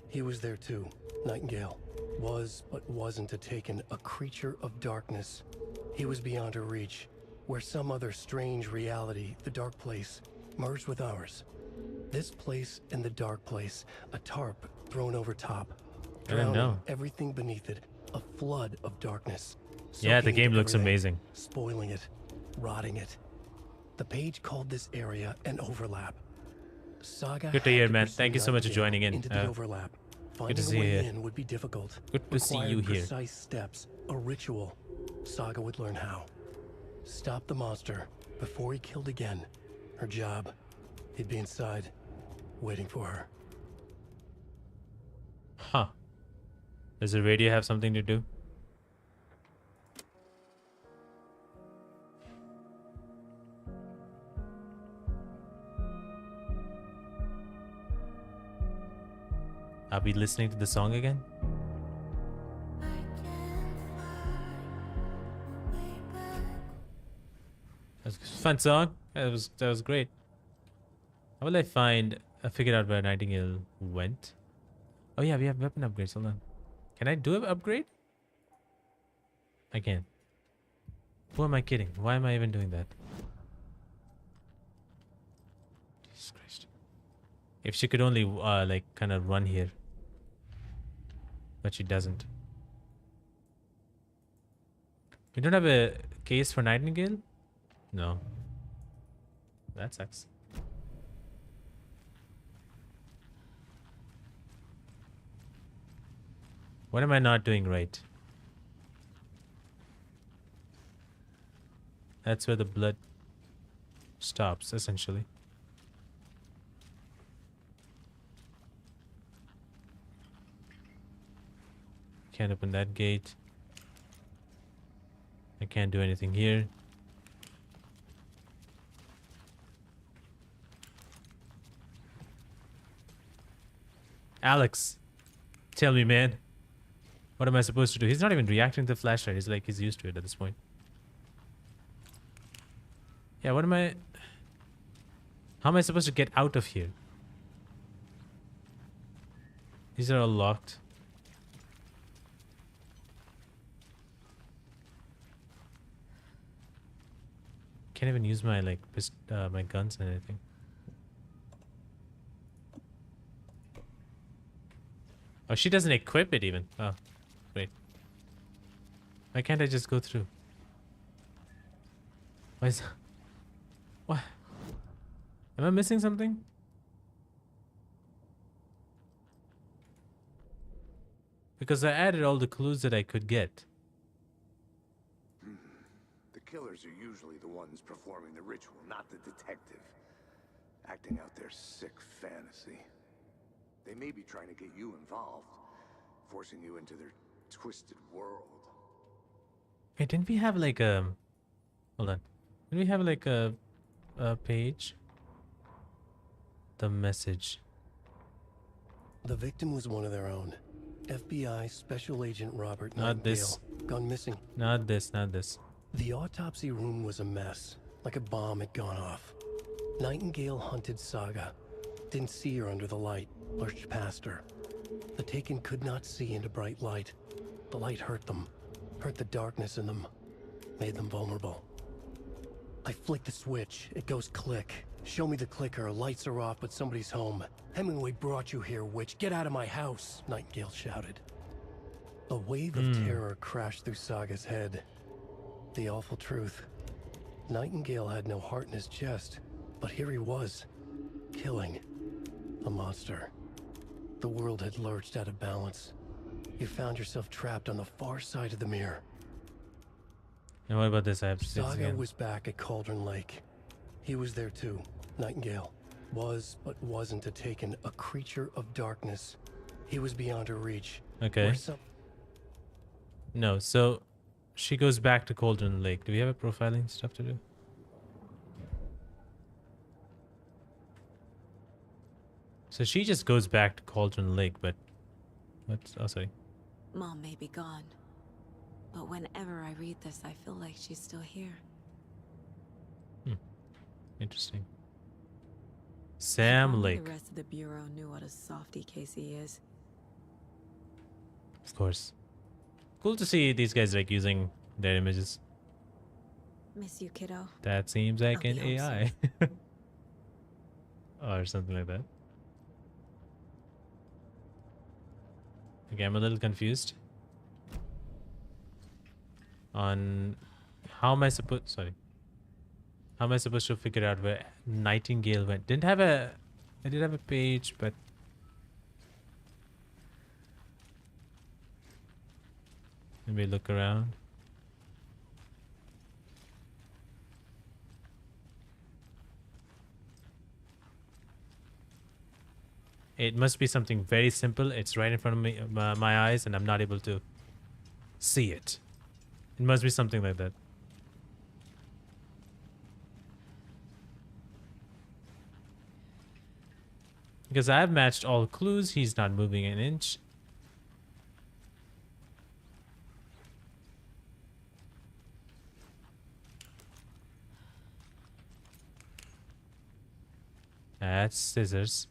He was there too. Nightingale was, but wasn't a Taken, a creature of darkness. He was beyond her reach, where some other strange reality, the dark place, merged with ours. This place and the dark place, a tarp thrown over top. I didn't know. Everything beneath it, a flood of darkness. Yeah, the soaking game into looks everything, amazing. Spoiling it, rotting it. The page called this area an overlap. Saga Good to had hear, man. pursue Thank you so much for Nightingale joining in. into the overlap. Good to Finding see a you way here. in would be difficult. Good to see you Required here. Precise steps, a ritual. Saga would learn how. Stop the monster before he killed again. Her job, he'd be inside, waiting for her. Huh. Does the radio have something to do? Are we listening to the song again? That was a fun song. That was great. How will I figured out where Nightingale went? Oh yeah, we have weapon upgrades. Hold on. Can I do an upgrade? I can. Who am I kidding? Why am I even doing that? Jesus Christ. If she could only like kind of run here. But she doesn't. We don't have a case for Nightingale? No. That sucks. What am I not doing right? That's where the blood stops, essentially. Can't open that gate. I can't do anything here. Alex, tell me, man. What am I supposed to do? He's not even reacting to the flashlight. He's like, he's used to it at this point. Yeah, what am I... How am I supposed to get out of here? These are all locked. Can't even use my, like, my guns and anything. Oh, she doesn't equip it even. Oh, wait. Why can't I just go through? Why is... What? Am I missing something? Because I added all the clues that I could get. The killers are usually the ones performing the ritual, not the detective. Acting out their sick fantasy. They may be trying to get you involved, forcing you into their twisted world. Hey, didn't we have like a... Hold on. Didn't we have like a page? The message. The victim was one of their own. FBI Special Agent Robert Not this. Nightingale, gone missing. Not this, not this. The autopsy room was a mess, like a bomb had gone off. Nightingale hunted Saga. Didn't see her under the light, lurched past her. The Taken could not see into bright light. The light hurt them, hurt the darkness in them, made them vulnerable. I flick the switch, it goes click. Show me the clicker, lights are off, but somebody's home. Hemingway brought you here, witch. Get out of my house, Nightingale shouted. A wave of terror crashed through Saga's head. The awful truth. Nightingale had no heart in his chest, but here he was, killing a monster. The world had lurched out of balance. You found yourself trapped on the far side of the mirror. And what about this? I have to see this Saga again. was back at Cauldron Lake. He was there too. Nightingale was, but wasn't a Taken, a creature of darkness. He was beyond her reach. Okay. No, so she goes back to Cauldron Lake. Do we have a profiling stuff to do? So she just goes back to Cauldron Lake, but what's... Oh, sorry. Mom may be gone, but whenever I read this, I feel like she's still here. Interesting. Sam Lake. The rest of the bureau knew what a softy Casey is. Of course. Cool to see these guys like using their images. Miss you, kiddo. That seems like I'll an be home AI. Or something like that. Okay, I'm a little confused. On how am I supposed... Sorry. How am I supposed to figure out where Nightingale went? Didn't have a... I did have a page, but... Let me look around. It must be something very simple. It's right in front of me, my eyes, and I'm not able to see it. It must be something like that. Because I have matched all clues. He's not moving an inch. That's scissors.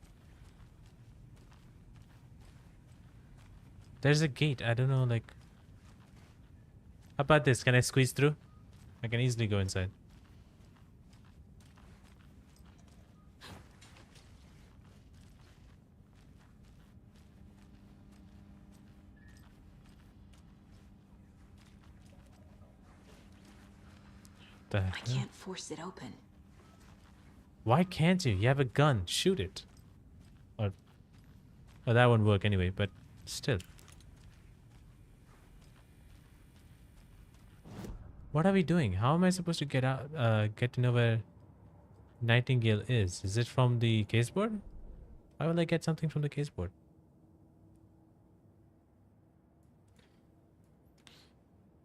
There's a gate. I don't know, like... How about this? Can I squeeze through? I can easily go inside. I can't force it open. Why can't you? You have a gun. Shoot it. Or... Oh, that won't work anyway, but still. What are we doing? How am I supposed to get out? Get to know where Nightingale is? Is it from the caseboard? Why will I get something from the caseboard?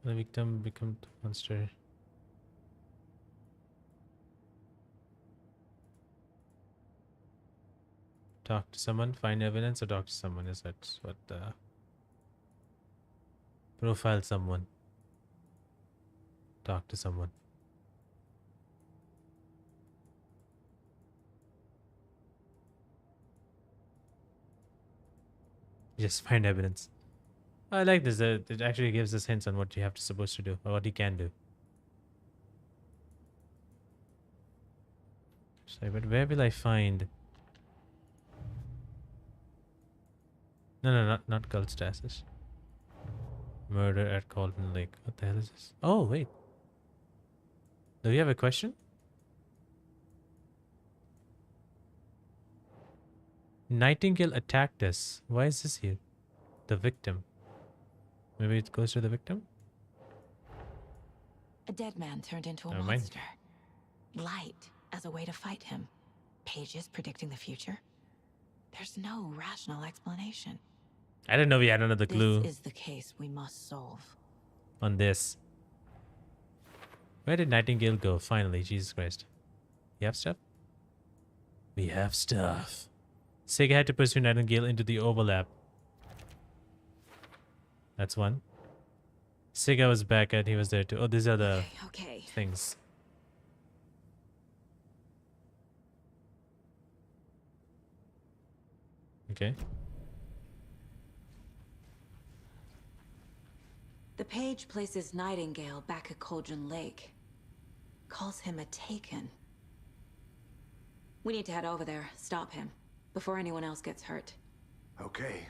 The victim becomes the monster. Talk to someone, find evidence, or talk to someone. Is that what profile someone? Talk to someone. Just find evidence. I like this. It actually gives us hints on what you have to supposed to do, or what you can do. Sorry, but where will I find? No, not cult stasis. Murder at Calden Lake. What the hell is this? Oh, wait. Do we have a question? Nightingale attacked us. Why is this here? The victim. Maybe it goes to the victim? A dead man turned into a Never mind. monster. Light as a way to fight him. Pages predicting the future. There's no rational explanation. I didn't know we had another clue This is the case we must solve. on this. Where did Nightingale go? Finally, Jesus Christ. You have stuff? We have stuff. Sega had to pursue Nightingale into the overlap. That's one. Sega was back at, he was there too. Oh, these are the things. Okay. The page places Nightingale back at Cauldron Lake. Calls him a Taken. We need to head over there, stop him, before anyone else gets hurt. Okay.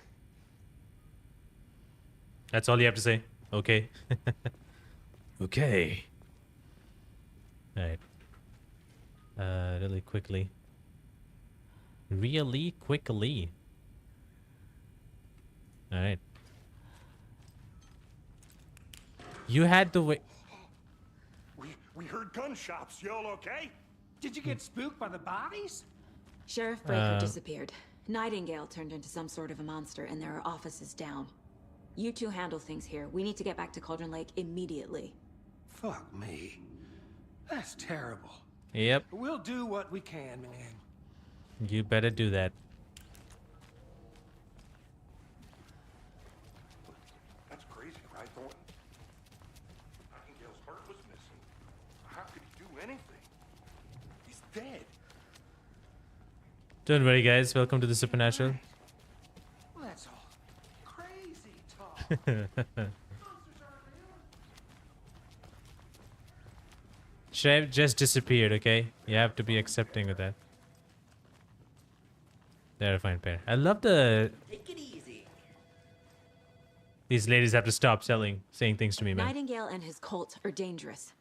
That's all you have to say? Okay. Okay. Alright. Really quickly. Really quickly. Alright. You had to wait. We heard gunshots. Y'all okay? Did you get spooked by the bodies? Sheriff Breaker disappeared. Nightingale turned into some sort of a monster, and there are offices down. You two handle things here. We need to get back to Cauldron Lake immediately. Fuck me. That's terrible. Yep. We'll do what we can, man. You better do that. That's crazy, right, Thornton? Nightingale's heart was missing. How could he do anything? He's dead. Don't worry, guys. Welcome to the Supernatural. Well, that's all crazy talk. Shrev just disappeared, okay? You have to be accepting of that. They're a fine pair. I love the... Take it easy. These ladies have to stop saying things to me, man. Nightingale and his cult are dangerous.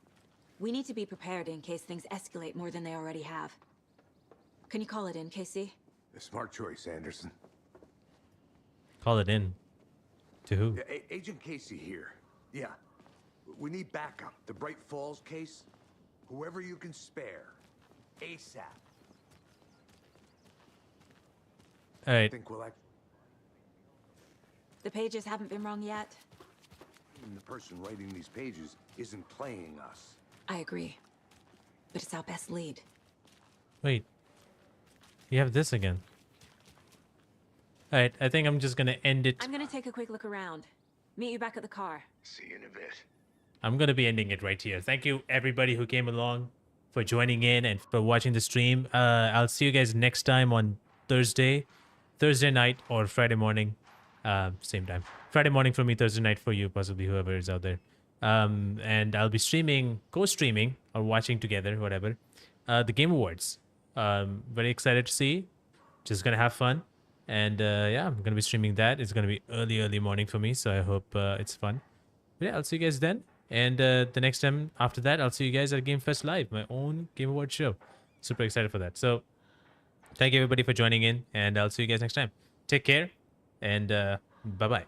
We need to be prepared in case things escalate more than they already have. Can you call it in, Casey? A smart choice, Anderson. Call it in. To who? Yeah, Agent Casey here. Yeah. We need backup. The Bright Falls case. Whoever you can spare. ASAP. Alright. Think we'll The pages haven't been wrong yet. the person writing these pages isn't playing us. I agree. But it's our best lead. Wait. You have this again. Alright, I think I'm just gonna end it. I'm gonna take a quick look around. Meet you back at the car. See you in a bit. I'm gonna be ending it right here. Thank you everybody who came along for joining in and for watching the stream. I'll see you guys next time on Thursday night or Friday morning, same time. Friday morning for me, Thursday night for you, possibly whoever is out there. And I'll be streaming, co-streaming or watching together, whatever. The Game Awards. Very excited to see. Just gonna have fun. And yeah, I'm gonna be streaming that. It's gonna be early morning for me, so I hope it's fun. But yeah, I'll see you guys then. And the next time after that, I'll see you guys at GameFest Live, my own Game Awards show. Super excited for that. So thank you everybody for joining in, and I'll see you guys next time. Take care, and bye-bye.